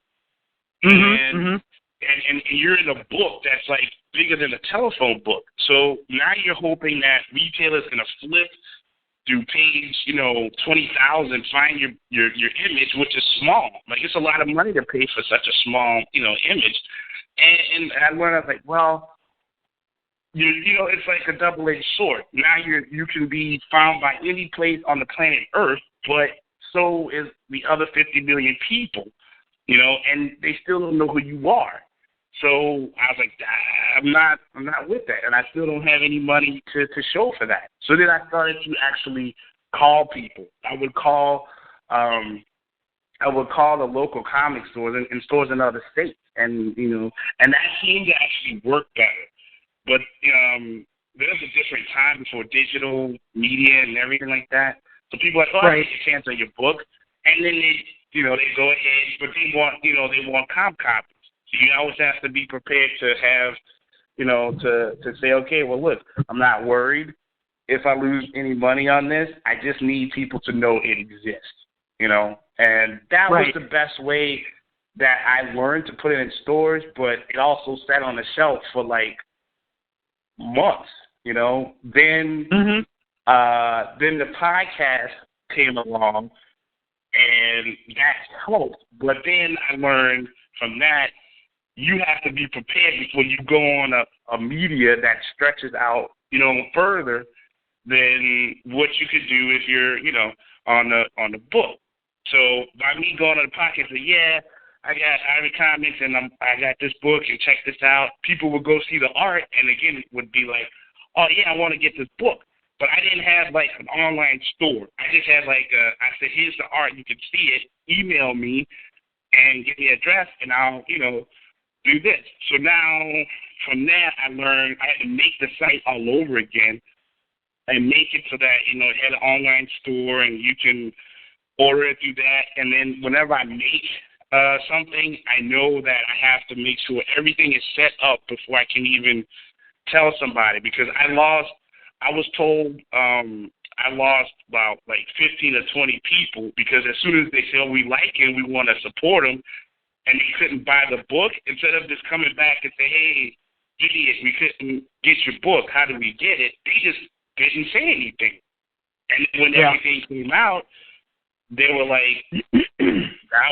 And you're in a book that's like bigger than a telephone book. So now you're hoping that retailers going to flip through page, you know, 20,000, find your image, which is small. Like, it's a lot of money to pay for such a small, you know, image. And I learned, I was like, well, you know, it's like a double-edged sword. Now you can be found by any place on the planet Earth, but so is the other 50 million people, you know, and they still don't know who you are. So I was like, I'm not with that, and I still don't have any money to show for that. So then I started to actually call people. I would call the local comic stores and stores in other states, and you know, and that seemed to actually work better. But there's a different time before digital media and everything like that. So people are like, oh, right. I take a chance on your book, and then they go ahead, but they want comp copies. So you always have to be prepared to have, you know, to say, okay, well, look, I'm not worried if I lose any money on this. I just need people to know it exists, you know. And that was the best way that I learned to put it in stores, but it also sat on the shelf for like months, you know. Then then the podcast came along, and that helped. But then I learned from that you have to be prepared before you go on a media that stretches out, you know, further than what you could do if you're, you know, on the book. So by me going on the podcast, yeah, I got Ivy Comics and I got this book and check this out. People would go see the art and again would be like, oh yeah, I want to get this book. But I didn't have like an online store. I just had like I said, here's the art, you can see it. Email me and give me an address and I'll, you know, do this. So now from that I learned I had to make the site all over again and make it so that, you know, it had an online store and you can order it through that. And then whenever I make something, I know that I have to make sure everything is set up before I can even tell somebody, because I was told I lost about like 15 or 20 people because as soon as they say, oh, we like it, we want to support them, and they couldn't buy the book, instead of just coming back and say, hey, idiot, we couldn't get your book, how do we get it? They just didn't say anything. And when everything came out, they were like,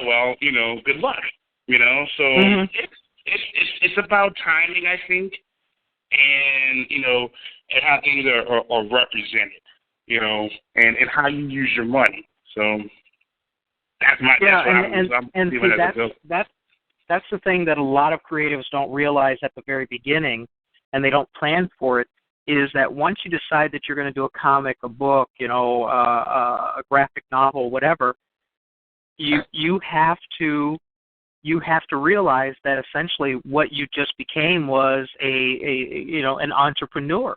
well, you know, good luck, you know. So it's about timing, I think, and, you know, and how things are represented, you know, and how you use your money. So that's that's the thing that a lot of creatives don't realize at the very beginning, and they don't plan for it, is that once you decide that you're going to do a comic, a book, you know, a graphic novel, whatever, you have to realize that essentially what you just became was an entrepreneur.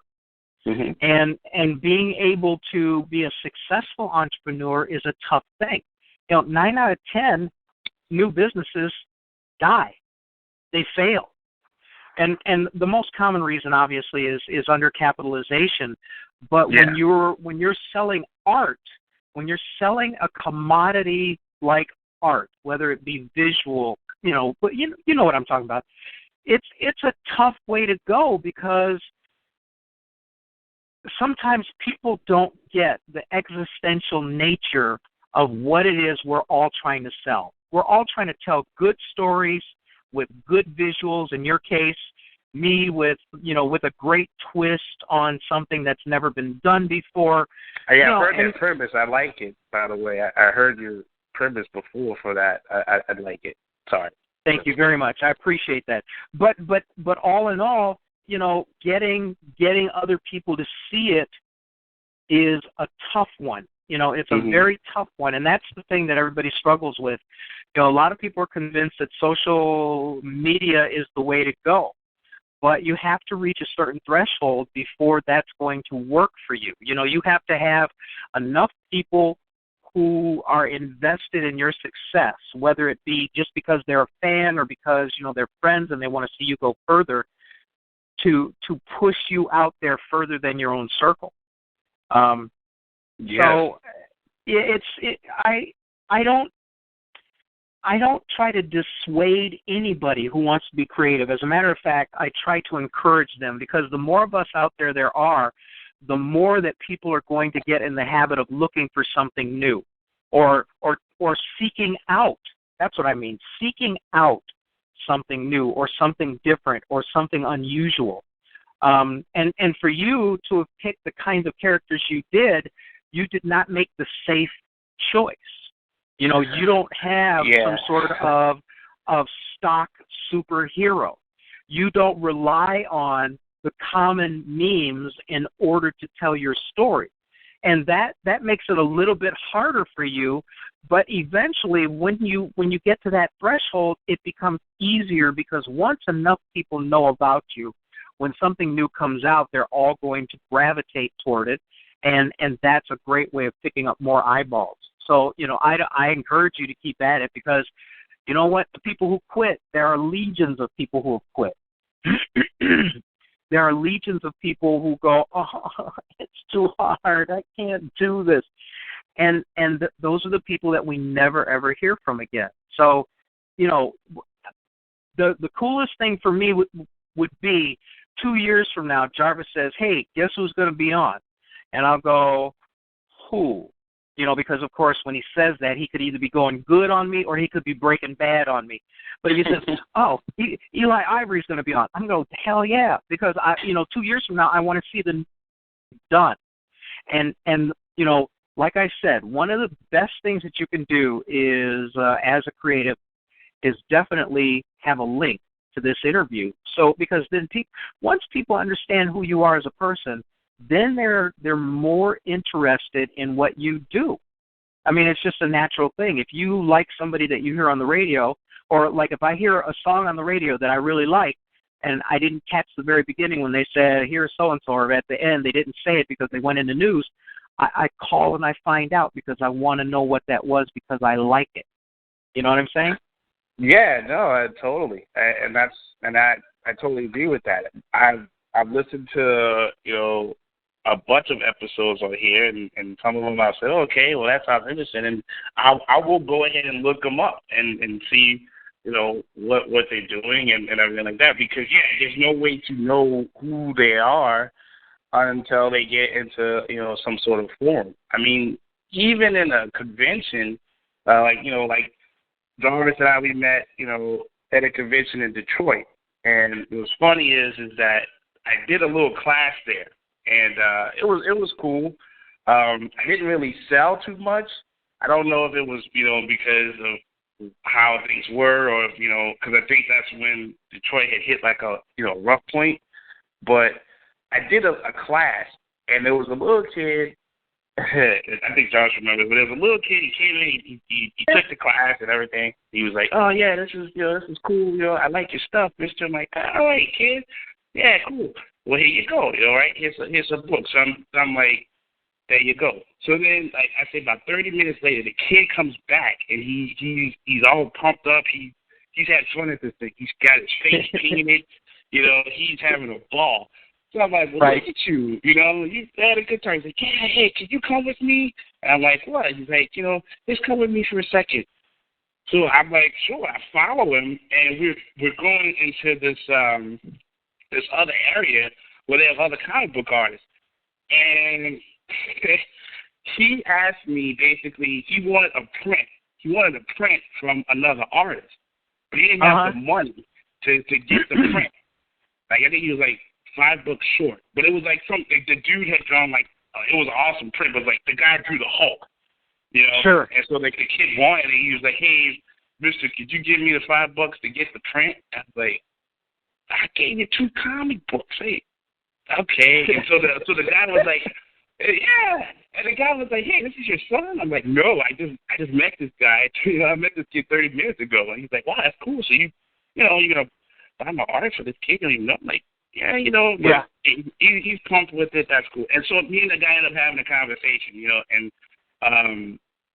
And being able to be a successful entrepreneur is a tough thing. 9 out of 10 new businesses die. They fail. And the most common reason, obviously, is undercapitalization. But when you're selling art, when you're selling a commodity like art, whether it be visual, but you know what I'm talking about. It's a tough way to go, because sometimes people don't get the existential nature of what it is we're all trying to sell. We're all trying to tell good stories with good visuals. In your case, me with a great twist on something that's never been done before. I've heard that premise. I like it, by the way. I heard your premise before for that. I like it. Sorry. Thank you very much. I appreciate that. But all in all, getting other people to see it is a tough one. It's a very tough one, and that's the thing that everybody struggles with. A lot of people are convinced that social media is the way to go, but you have to reach a certain threshold before that's going to work for you. You have to have enough people who are invested in your success, whether it be just because they're a fan or because, they're friends and they want to see you go further, to push you out there further than your own circle. So I don't try to dissuade anybody who wants to be creative. As a matter of fact, I try to encourage them, because the more of us out there are, the more that people are going to get in the habit of looking for something new, or seeking out. That's what I mean, seeking out something new or something different or something unusual. And for you to have picked the kinds of characters you did not make the safe choice. You don't have some sort of stock superhero. You don't rely on the common memes in order to tell your story. And that makes it a little bit harder for you, but eventually when you get to that threshold, it becomes easier, because once enough people know about you, when something new comes out, they're all going to gravitate toward it, and that's a great way of picking up more eyeballs. So, I encourage you to keep at it, because you know what? The people who quit, there are legions of people who have quit. There are legions of people who go, oh, it's too hard. I can't do this. And those are the people that we never, ever hear from again. So, the coolest thing for me would be 2 years from now, Jarvis says, hey, guess who's going to be on? And I'll go, who? Because, of course, when he says that, he could either be going good on me or he could be breaking bad on me. But if he says, oh, Eli Ivory's going to be on, I'm going, hell yeah, because, 2 years from now, I want to see them done. And like I said, one of the best things that you can do is, as a creative, is definitely have a link to this interview. So, because then once people understand who you are as a person, then they're more interested in what you do. I mean, it's just a natural thing. If you like somebody that you hear on the radio, or like if I hear a song on the radio that I really like, and I didn't catch the very beginning when they said, here's so-and-so, or at the end they didn't say it because they went in the news, I call and I find out, because I want to know what that was, because I like it. You know what I'm saying? Yeah, no, totally. I totally agree with that. I've listened to, a bunch of episodes on here, and some of them I said, okay, well, that sounds interesting, and I will go ahead and look them up and see, what they're doing and everything like that, because, there's no way to know who they are until they get into, some sort of forum. I mean, even in a convention, like Jarvis and I, we met, at a convention in Detroit, and what's funny is that I did a little class there. And it was cool. I didn't really sell too much. I don't know if it was, because of how things were, or because I think that's when Detroit had hit like a, rough point. But I did a class, and there was a little kid. I think Josh remembers, but there was a little kid. He came in, he took the class and everything. He was like, "Oh yeah, this is cool. I like your stuff, Mister." I'm like, "All right, kid. Yeah, cool." well, here you go. All right, here's a book. So I'm like, there you go. So then, like I say, about 30 minutes later, the kid comes back and he's all pumped up. He's had fun at this thing. He's got his face painted. You know, he's having a ball. So I'm like, well, Right. look at you. You know, you had a good time. He's like, yeah, hey, can you come with me? And I'm like, what? He's like, you know, just come with me for a second. So I'm like, sure. I follow him, and we're going into this other area where they have other comic book artists. And he asked me, basically, he wanted a print. He wanted a print from another artist, but he didn't have the money to get the print. Like, I think he was like $5 short, but it was like something the dude had drawn. Like, it was an awesome print, but like the guy drew the Hulk, you know. Sure. And so like the kid wanted it. He was like, "Hey, Mister, could you give me the $5 to get the print?" I was like, "I gave you 2 comic books, hey." Okay. And so the guy was like, "Yeah." And the guy was like, "Hey, this is your son?" I'm like, "No, I just met this guy. You know, I met this kid 30 minutes ago." And he's like, "Wow, that's cool. So you're gonna buy my art for this kid? You don't even know." I'm like, "Yeah, you know." Yeah. He's pumped with it. That's cool. And so me and the guy ended up having a conversation, you know, and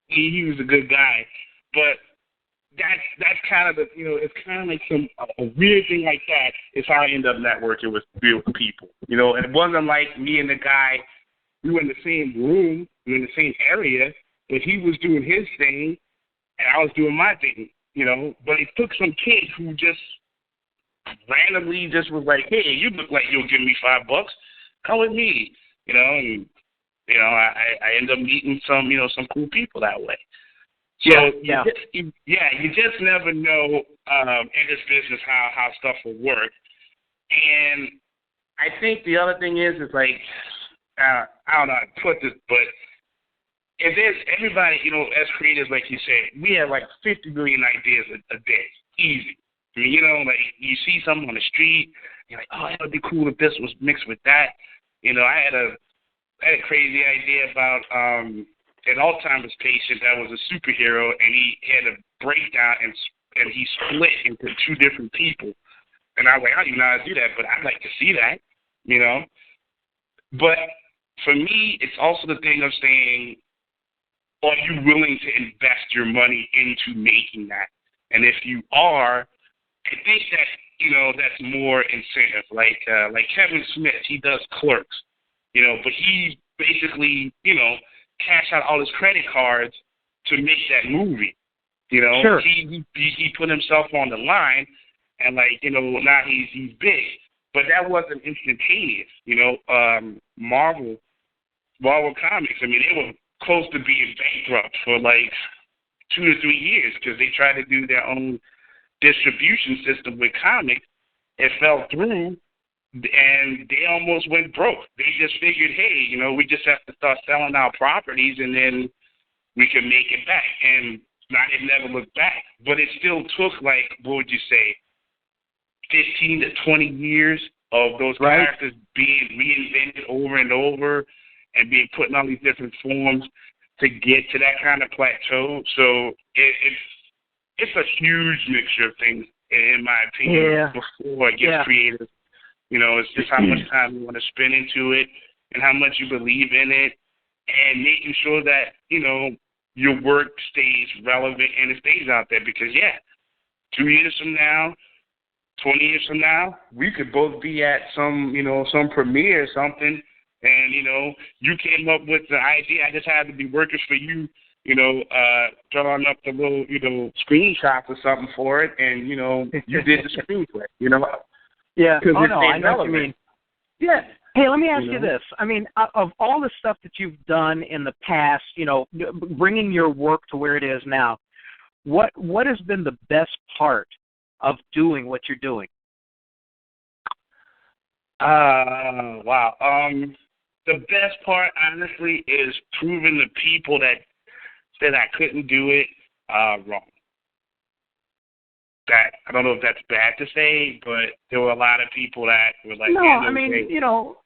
he was a good guy, but that's kind of the, you know, it's kind of like a weird thing like that is how I end up networking with real people, you know. And it wasn't like me and the guy, we were in the same room, we were in the same area, but he was doing his thing and I was doing my thing, you know. But it took some kid who just randomly just was like, "Hey, you look like you'll give me $5. Come with me," you know. And you know, I ended up meeting some cool people that way. So you just never know in this business how stuff will work. And I think the other thing is like, I don't know how to put this, but if there's everybody, you know, as creators, like you said, we have like 50 million ideas a day, easy. I mean, you know, like you see something on the street, you're like, "Oh, that would be cool if this was mixed with that." You know, I had a crazy idea about an Alzheimer's patient that was a superhero, and he had a breakdown and he split into 2 different people. And I was like, I don't even know how to do that, but I'd like to see that, you know. But for me, it's also the thing of saying, are you willing to invest your money into making that? And if you are, I think that, you know, that's more incentive. Like Kevin Smith, he does Clerks, you know, but he basically, you know, cashed out all his credit cards to make that movie. You know, sure. He put himself on the line, and like, you know, now he's big. But that wasn't instantaneous. You know, Marvel Comics, I mean, they were close to being bankrupt for like 2 to 3 years because they tried to do their own distribution system with comics. It fell through, and they almost went broke. They just figured, hey, you know, we just have to start selling our properties, and then we can make it back. And now they've never looked back. But it still took, like, what would you say, 15 to 20 years of those characters being reinvented over and over and being put in all these different forms to get to that kind of plateau. So it's a huge mixture of things, in my opinion, before it gets creative. You know, it's just how much time you want to spend into it and how much you believe in it, and making sure that, you know, your work stays relevant and it stays out there. Because, 2 years from now, 20 years from now, we could both be at some premiere or something, and, you know, you came up with the idea. I just had to be working for you, you know, drawing up the little, you know, screenshots or something for it, and, you know, you did the screenplay, you know. Yeah. Oh, no, I know what you mean. Yeah. Hey, let me ask you this. I mean, of all the stuff that you've done in the past, you know, bringing your work to where it is now, what has been the best part of doing what you're doing? Wow. The best part, honestly, is proving the people that said I couldn't do it wrong. That, I don't know if that's bad to say, but there were a lot of people that were like, no, I mean, you know,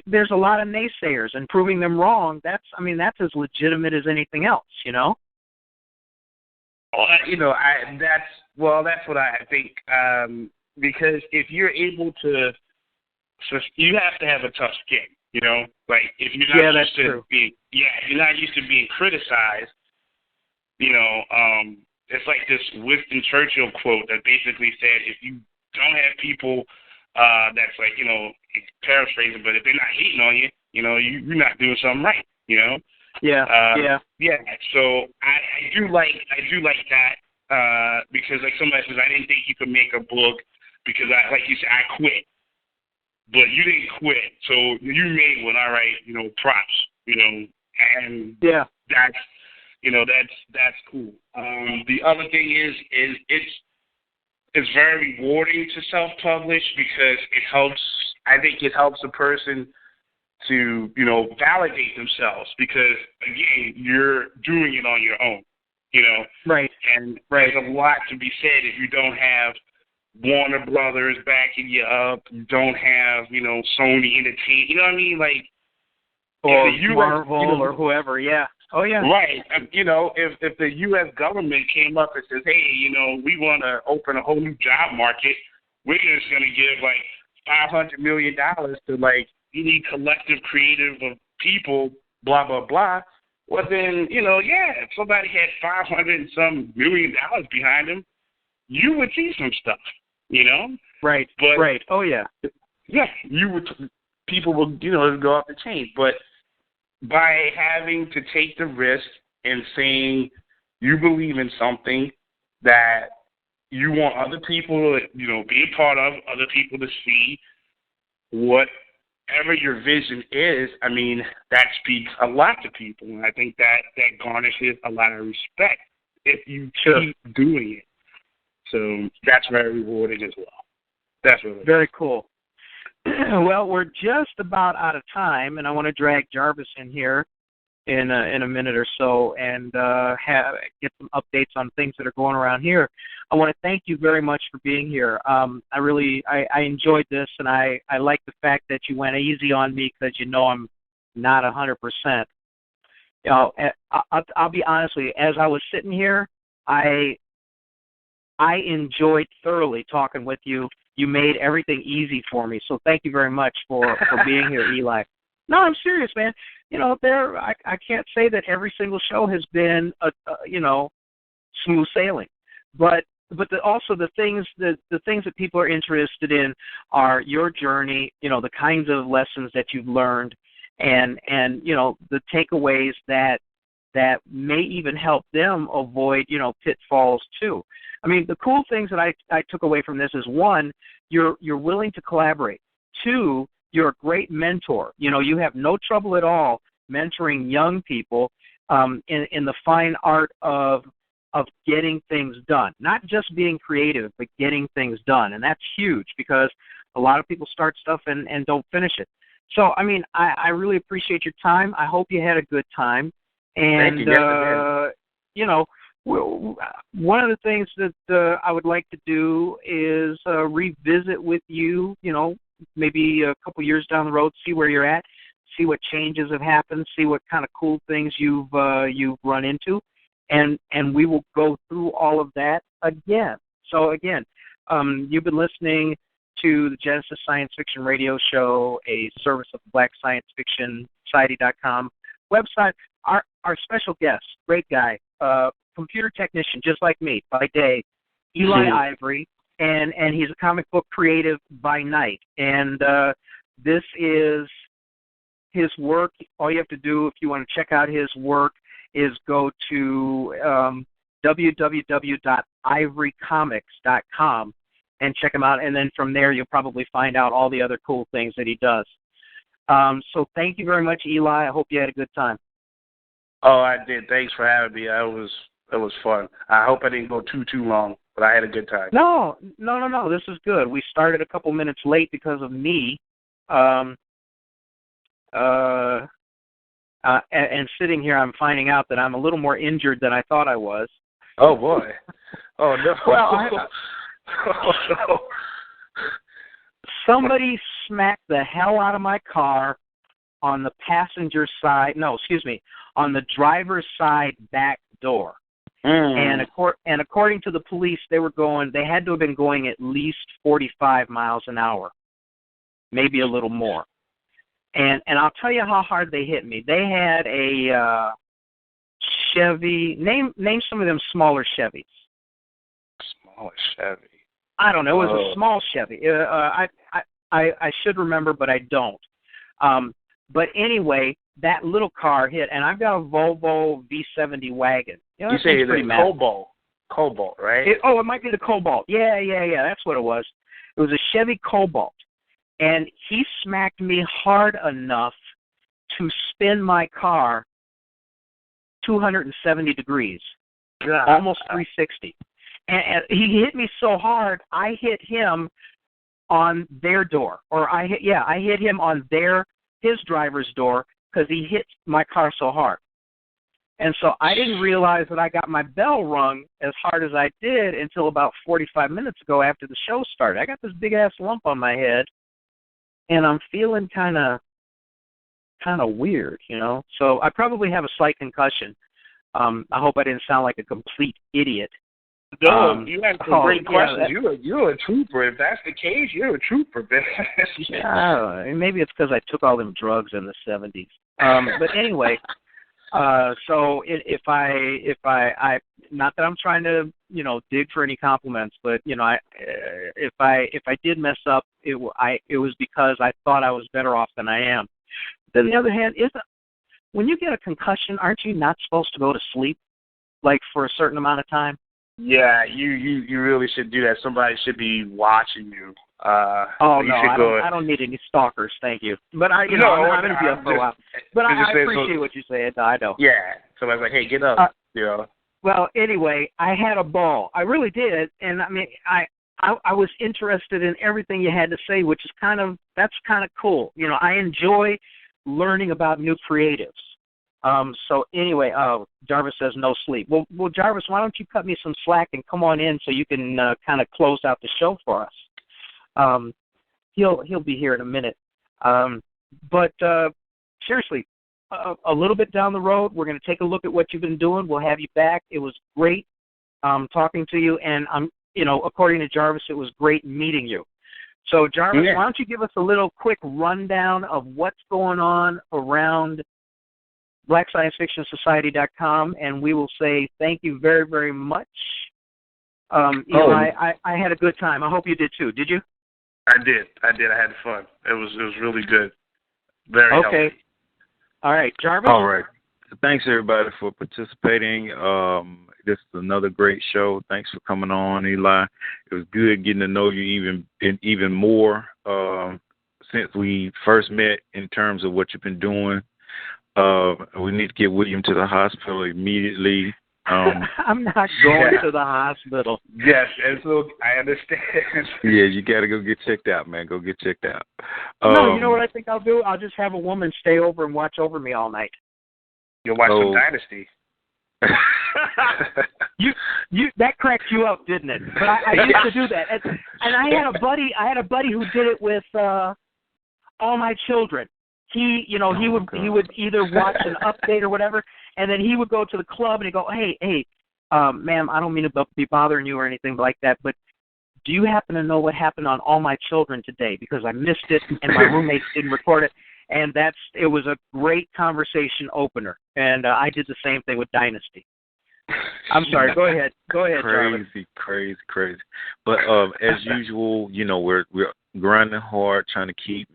there's a lot of naysayers, and proving them wrong, that's as legitimate as anything else, you know? You know, that's what I think, because if you're able to so you have to have a tough skin, you know. Like if you're not used to being, if you're not used to being criticized, you know, it's like this Winston Churchill quote that basically said, if you don't have people, that's like, you know, paraphrasing, but if they're not hating on you, you know, you're not doing something right, you know. Yeah. So I do like that because like somebody says, I didn't think you could make a book because like you said, I quit, but you didn't quit, so you made one. All right, you know, props, you know, and that's, you know, that's cool. The other thing is it's very rewarding to self-publish because it helps. I think it helps a person to, you know, validate themselves because, again, you're doing it on your own, you know. Right. And there's a lot to be said if you don't have Warner Brothers backing you up, you don't have, you know, Sony Entertainment, you know what I mean? Like, or Marvel or whoever, Oh, yeah. Right. You know, if the U.S. government came up and says, hey, you know, we want to open a whole new job market, we're just going to give, like, $500 million to, like, any collective creative of people, blah, blah, blah, well, then, you know, if somebody had $500 and some million behind them, you would see some stuff, you know? Right. But, right. Oh, yeah. Yeah, people would, you know, go off the chain. But by having to take the risk and saying you believe in something that you want other people to, you know, be a part of, other people to see whatever your vision is, I mean, that speaks a lot to people. And I think that garnishes a lot of respect if you keep doing it. So that's very rewarding as well. That's really very cool. Well, we're just about out of time, and I want to drag Jarvis in here in a minute or so and get some updates on things that are going around here. I want to thank you very much for being here. I enjoyed this, and I like the fact that you went easy on me because you know I'm not 100%. You know, I'll be honest with you. As I was sitting here, I enjoyed thoroughly talking with you. You made everything easy for me, so thank you very much for being here, Eli. No, I'm serious, man. You know, I can't say that every single show has been you know, smooth sailing, but also the things that people are interested in are your journey. You know, the kinds of lessons that you've learned, and you know, the takeaways that may even help them avoid, you know, pitfalls too. I mean, the cool things that I took away from this is, one, you're willing to collaborate. Two, you're a great mentor. You know, you have no trouble at all mentoring young people in the fine art of getting things done. Not just being creative, but getting things done. And that's huge because a lot of people start stuff and don't finish it. So, I mean, I really appreciate your time. I hope you had a good time. And, thank you. You know, one of the things that I would like to do is revisit with you, you know, maybe a couple years down the road, see where you're at, see what changes have happened, see what kind of cool things you've run into, and we will go through all of that again. So again, you've been listening to the Genesis Science Fiction Radio Show, a service of the BlackScienceFictionSociety.com website. Our special guest, great guy, computer technician, just like me, by day, Eli Ivory, and he's a comic book creative by night. And this is his work. All you have to do if you want to check out his work is go to www.ivorycomics.com and check him out. And then from there, you'll probably find out all the other cool things that he does. So thank you very much, Eli. I hope you had a good time. Oh, I did. Thanks for having me. It was fun. I hope I didn't go too long, but I had a good time. No. This is good. We started a couple minutes late because of me. And sitting here, I'm finding out that I'm a little more injured than I thought I was. Oh, boy. Oh, no. Well, somebody smacked the hell out of my car on the passenger side, on the driver's side back door. And according to the police, they had to have been going at least 45 miles an hour. maybe a little more. And I'll tell you how hard they hit me. They had a Chevy. Name some of them smaller Chevys. Smaller Chevy. I don't know. It was a small Chevy. I should remember, but I don't. But anyway, that little car hit, and I've got a Volvo V70 wagon. You say it's a Cobalt, right? It might be the Cobalt. Yeah. That's what it was. It was a Chevy Cobalt, and he smacked me hard enough to spin my car 270 degrees, almost 360. And he hit me so hard, I hit him on their door, or I hit him on his driver's door because he hit my car so hard. And so I didn't realize that I got my bell rung as hard as I did until about 45 minutes ago after the show started. I got this big ass lump on my head, and I'm feeling kind of weird, you know. So I probably have a slight concussion. I hope I didn't sound like a complete idiot. No, you had some great questions. You're a trooper. If that's the case, you're a trooper, man. Yeah, maybe it's because I took all them drugs in the 70s. But anyway, so if I not that I'm trying to, you know, dig for any compliments, but you know, if I did mess up, it was because I thought I was better off than I am. But on the other hand, when you get a concussion, aren't you not supposed to go to sleep, like for a certain amount of time? Yeah, you really should do that. Somebody should be watching you. I don't need any stalkers, thank you. But I'm going to be up for a while. But I appreciate what you said. I know. Yeah, somebody's like, hey, get up. You know. Well, anyway, I had a ball. I really did, and I mean, I was interested in everything you had to say, which is kind of cool. You know, I enjoy learning about new creatives. So anyway, Jarvis says no sleep. Well, Jarvis, why don't you cut me some slack and come on in so you can kind of close out the show for us. He'll be here in a minute. But seriously, a little bit down the road, we're going to take a look at what you've been doing. We'll have you back. It was great talking to you, and according to Jarvis, it was great meeting you. So Jarvis, Why don't you give us a little quick rundown of what's going on around BlackScienceFictionSociety.com, and we will say thank you very, very much. I had a good time. I hope you did too. Did you? I did. I had fun. It was really good. Very healthy. All right, Jarvis. All right. Thanks everybody for participating. This is another great show. Thanks for coming on, Eli. It was good getting to know you even more since we first met in terms of what you've been doing. We need to get William to the hospital immediately. I'm not going to the hospital. Yes, and so I understand. Yeah, you got to go get checked out, man. Go get checked out. No, you know what I think I'll do? I'll just have a woman stay over and watch over me all night. You'll watch some Dynasty. You that cracked you up, didn't it? But I used to do that, and I had a buddy who did it with All My Children. He would either watch an update or whatever, and then he would go to the club and he'd go, hey, ma'am, I don't mean to be bothering you or anything like that, but do you happen to know what happened on All My Children today? Because I missed it and my roommates didn't record it, and it was a great conversation opener, and I did the same thing with Dynasty. I'm sorry. Go ahead, Jarvis. Crazy. But as usual, we're grinding hard, trying to keep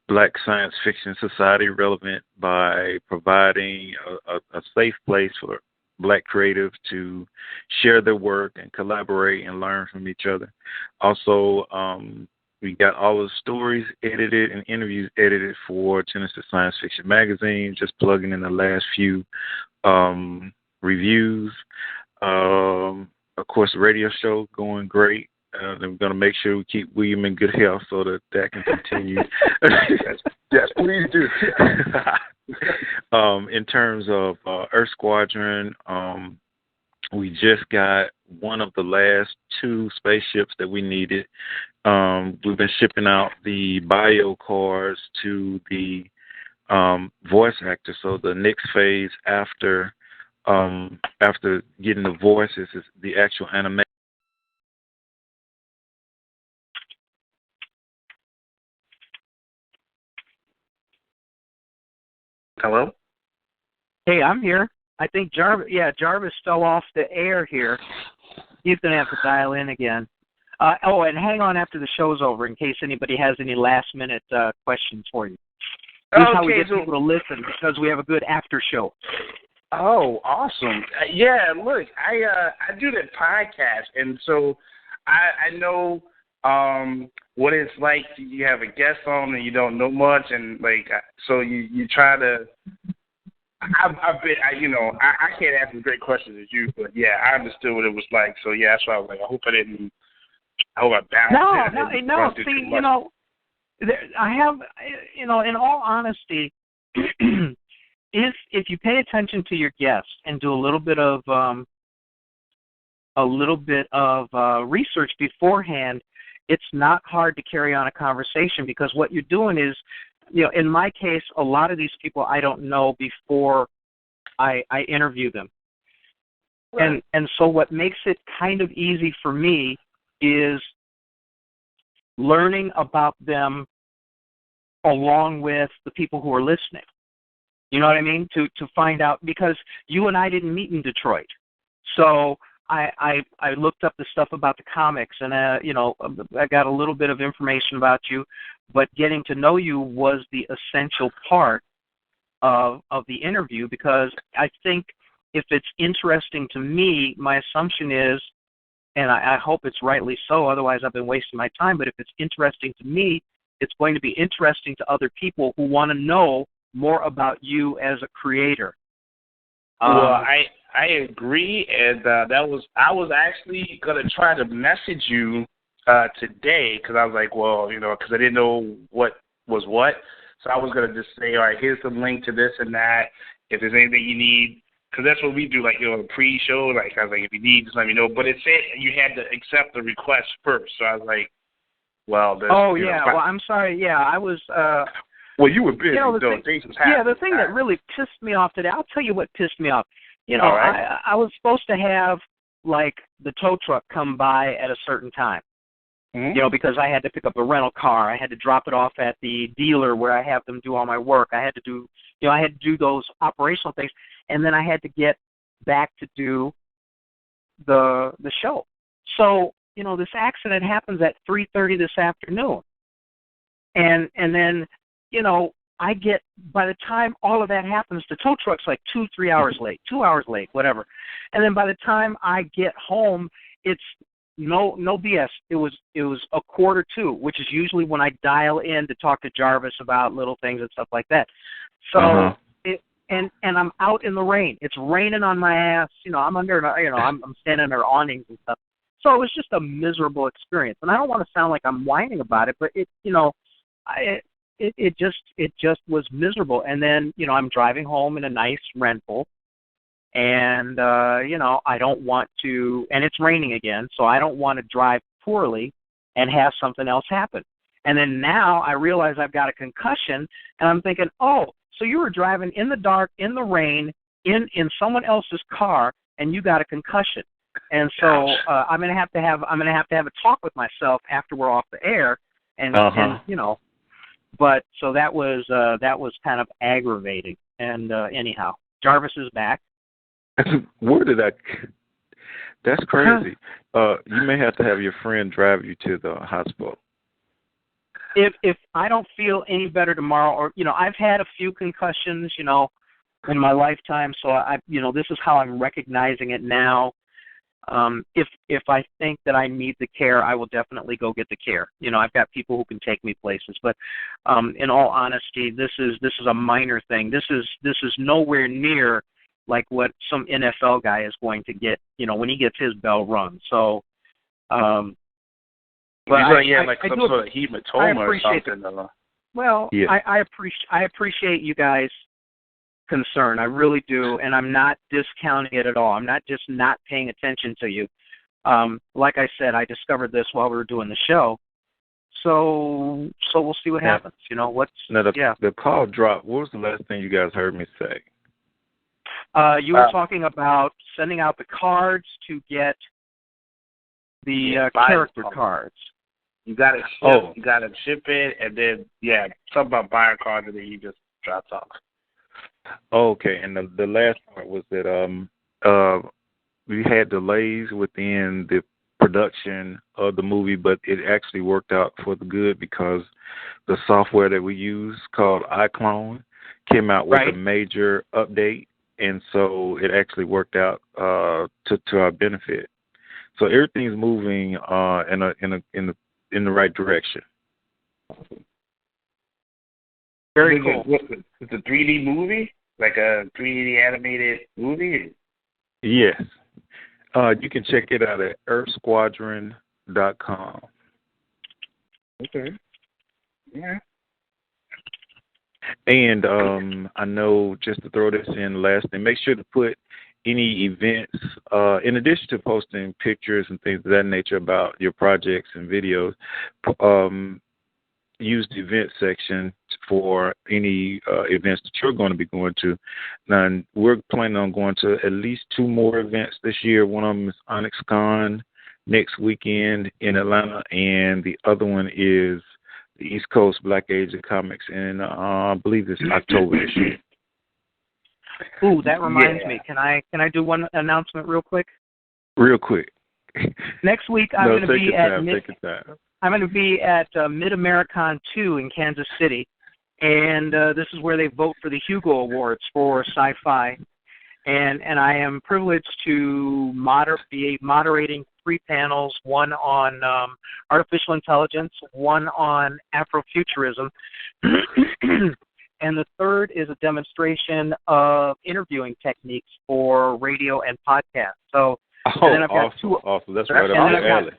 Black Science Fiction Society relevant by providing a safe place for Black creatives to share their work and collaborate and learn from each other. Also, we got all the stories edited and interviews edited for Genesis Science Fiction Magazine, just plugging in the last few reviews. Of course, the radio show going great. We're going to make sure we keep William in good health so that can continue. Yes, please do. In terms of Earth Squadron, we just got one of the last 2 spaceships that we needed. We've been shipping out the bio cards to the voice actor. So the next phase after getting the voices is the actual animation. Hello? Hey, I'm here. I think Jarvis fell off the air here. He's going to have to dial in again. And hang on after the show's over in case anybody has any last-minute questions for you. This is how we get people to listen, because we have a good after show. Oh, awesome. Yeah, look, I do that podcast, and so I know what it's like. You have a guest on and you don't know much, and like, so you try to. I can't ask as great questions as you, but yeah, I understood what it was like. So yeah, that's why I was like, I hope I balanced it. No. See, I have, in all honesty, if you pay attention to your guests and do a little bit of research beforehand, it's not hard to carry on a conversation, because what you're doing is, in my case, a lot of these people I don't know before I interview them. Right. And so what makes it kind of easy for me is learning about them along with the people who are listening. You know what I mean? To find out, because you and I didn't meet in Detroit. So I looked up the stuff about the comics, and I got a little bit of information about you, but getting to know you was the essential part of the interview, because I think if it's interesting to me, my assumption is, and I hope it's rightly so, otherwise I've been wasting my time, but if it's interesting to me, it's going to be interesting to other people who want to know more about you as a creator. Well, I agree, and I was actually going to try to message you today, because I was like, well, because I didn't know what was what, so I was going to just say, all right, here's the link to this and that, if there's anything you need, because that's what we do, like, a pre-show, like, I was like, if you need, just let me know, but it said you had to accept the request first, so I was like, well, well, I'm sorry, I was, well, you were busy, things was happening. Yeah, the thing that really pissed me off today, I'll tell you what pissed me off. Right. I was supposed to have, like, the tow truck come by at a certain time, because I had to pick up a rental car. I had to drop it off at the dealer where I have them do all my work. I had to do, I had to do those operational things, and then I had to get back to do the show. So, this accident happens at 3:30 this afternoon, and then, I get, by the time all of that happens, the tow truck's like 2 hours late, whatever. And then by the time I get home, it's no BS. It was 1:45, which is usually when I dial in to talk to Jarvis about little things and stuff like that. So and I'm out in the rain. It's raining on my ass. I'm under, I'm standing under awnings and stuff. So it was just a miserable experience. And I don't want to sound like I'm whining about it, but it just was miserable. And then, I'm driving home in a nice rental, and, I don't want to, and it's raining again, so I don't want to drive poorly and have something else happen. And then now I realize I've got a concussion, and I'm thinking, oh, so you were driving in the dark, in the rain, in someone else's car, and you got a concussion. And so I'm gonna have to have a talk with myself after we're off the air, and But so that was kind of aggravating. And anyhow, Jarvis is back. Where did that? That's crazy. You may have to have your friend drive you to the hospital. If I don't feel any better tomorrow, or I've had a few concussions, in my lifetime, so this is how I'm recognizing it now. If I think that I need the care, I will definitely go get the care. I've got people who can take me places, but in all honesty, this is a minor thing. This is nowhere near like what some NFL guy is going to get, when he gets his bell rung. So, but like some sort of hematoma or something. Well, yeah. I appreciate you guys' concern. I really do, and I'm not discounting it at all. I'm not just not paying attention to you. Like I said, I discovered this while we were doing the show. So we'll see what happens. The call dropped. What was the last thing you guys heard me say? You were talking about sending out the cards to get the character cards. You got to ship it, and then something about buying cards, and then he just drops off. Okay, and the last part was that we had delays within the production of the movie, but it actually worked out for the good because the software that we use called iClone came out with a Right. major update, and so it actually worked out to our benefit. So everything's moving in the right direction. Very cool. It's a 3D movie, like a 3D animated movie. Yes. You can check it out at earthsquadron.com. Okay. Yeah. And I know, just to throw this in last thing, make sure to put any events, in addition to posting pictures and things of that nature about your projects and videos, use the event section for any events that you're going to be going to. Now, we're planning on going to at least 2 more events this year. One of them is OnyxCon next weekend in Atlanta, and the other one is the East Coast Black Age of Comics, and I believe it's October this year. Ooh, that reminds me. Can I do one announcement real quick? Real quick. Next week I'm going to be at Mid-Americon 2 in Kansas City, and this is where they vote for the Hugo Awards for sci-fi, and I am privileged to be moderating 3 panels, one on artificial intelligence, one on Afrofuturism, and the third is a demonstration of interviewing techniques for radio and podcast. So. Oh, then I've got awesome. That's right up your alley.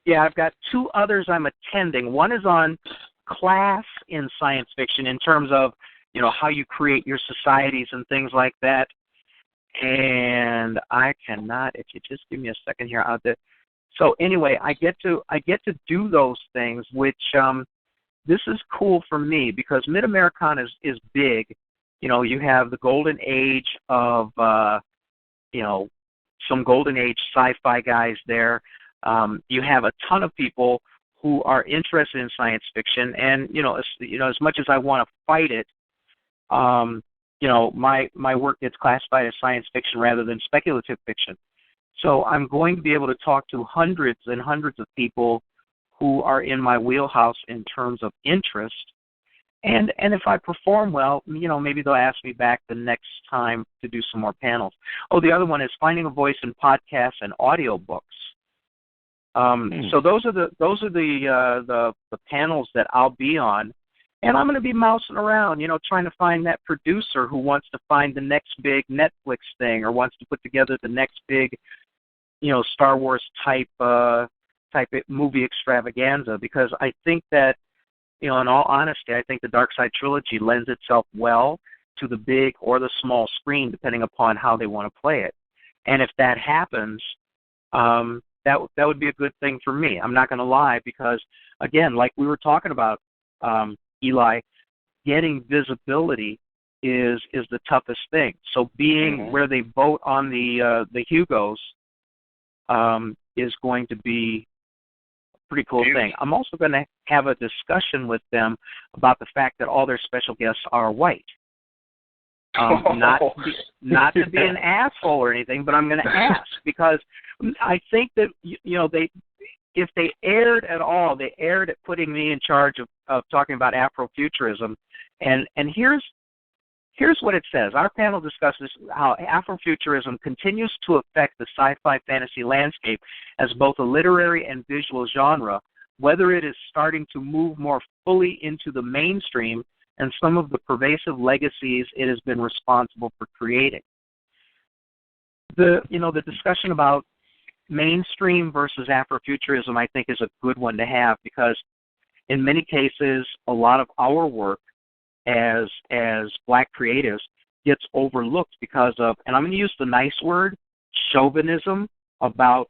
Yeah, I've got 2 others I'm attending. One is on class in science fiction in terms of, how you create your societies and things like that. And I cannot, if you just give me a second here. So anyway, I get to do those things, which this is cool for me because Mid-Americon is big. You have the golden age of, some golden age sci-fi guys there. You have a ton of people who are interested in science fiction, and as much as I want to fight it, my work gets classified as science fiction rather than speculative fiction. So I'm going to be able to talk to hundreds and hundreds of people who are in my wheelhouse in terms of interest. And if I perform well, maybe they'll ask me back the next time to do some more panels. Oh, the other one is finding a voice in podcasts and audiobooks. So those are the panels that I'll be on, and I'm going to be mousing around, trying to find that producer who wants to find the next big Netflix thing or wants to put together the next big, Star Wars type movie extravaganza. Because I think that, in all honesty, I think the Dark Side trilogy lends itself well to the big or the small screen, depending upon how they want to play it. And if that happens, that would be a good thing for me. I'm not going to lie, because, again, like we were talking about, Eli, getting visibility is the toughest thing. So being where they vote on the Hugos is going to be pretty cool thing. I'm also going to have a discussion with them about the fact that all their special guests are white. Not to be an asshole or anything, but I'm going to ask, because I think that if they erred at all, they erred at putting me in charge of talking about Afrofuturism. And here's what it says. Our panel discusses how Afrofuturism continues to affect the sci-fi fantasy landscape as both a literary and visual genre, whether it is starting to move more fully into the mainstream and some of the pervasive legacies it has been responsible for creating. The discussion about mainstream versus Afrofuturism, I think, is a good one to have, because in many cases, a lot of our work as black creatives gets overlooked because of, and I'm going to use the nice word, chauvinism about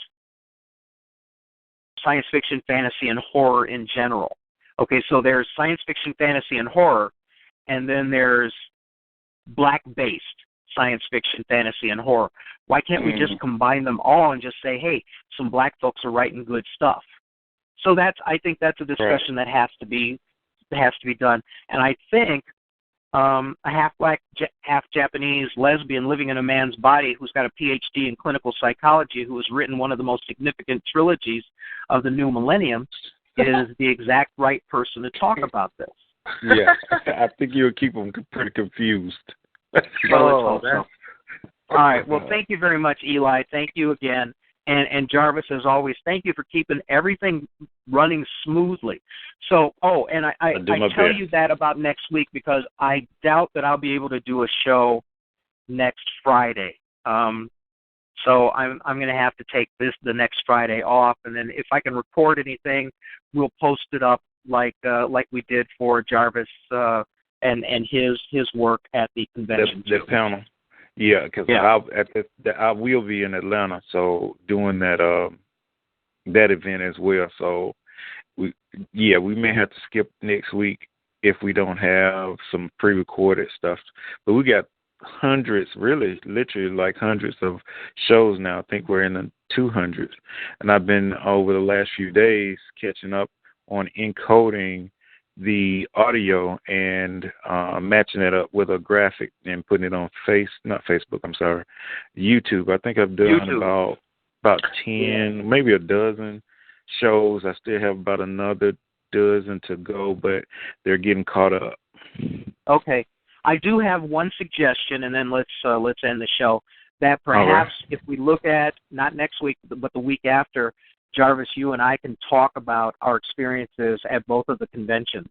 science fiction, fantasy, and horror in general. Okay, so there's science fiction, fantasy, and horror, and then there's black-based science fiction, fantasy, and horror. Why can't we just combine them all and just say, hey, some black folks are writing good stuff? So I think that's a discussion that has to be done. And I think a half-black, half-Japanese lesbian living in a man's body who's got a PhD in clinical psychology, who has written one of the most significant trilogies of the new millennium, is the exact right person to talk about this. Yeah, I think you'll keep them pretty confused. Well, so. All right. Well, thank you very much, Eli. Thank you again. And Jarvis, as always, thank you for keeping everything running smoothly. So, and I tell you that about next week because I doubt that I'll be able to do a show next Friday. So I'm going to have to take the next Friday off, and then if I can record anything, we'll post it up like we did for Jarvis and his work at the convention. The panel. Yeah, because I will be in Atlanta, so doing that event as well. So we may have to skip next week if we don't have some pre-recorded stuff. But we got hundreds, literally like hundreds of shows now. I think we're in the 200s, and I've been over the last few days catching up on encoding the audio and matching it up with a graphic and putting it on YouTube. I think I've done about 10, maybe a dozen shows. I still have about another dozen to go, but they're getting caught up. Okay. I do have one suggestion, and then let's end the show. That perhaps if we look at, not next week, but the week after, Jarvis, you and I can talk about our experiences at both of the conventions.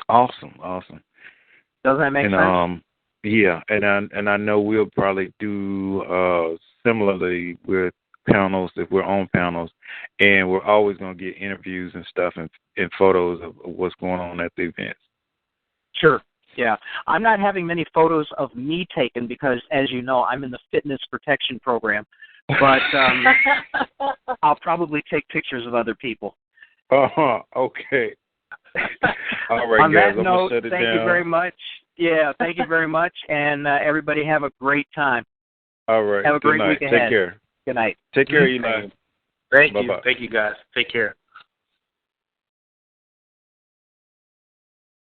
Awesome. Doesn't that make sense? Yeah, and I know we'll probably do similarly with panels if we're on panels, and we're always going to get interviews and stuff and photos of what's going on at the events. Sure. Yeah. I'm not having many photos of me taken because, as you know, I'm in the fitness protection program. But I'll probably take pictures of other people. Okay. All right, on guys. That note, thank you very much. Yeah, thank you very much, and everybody have a great time. All right. Have a great week ahead. Take care. Good night. Take care, Eli. Thank you. Thank you, guys. Take care.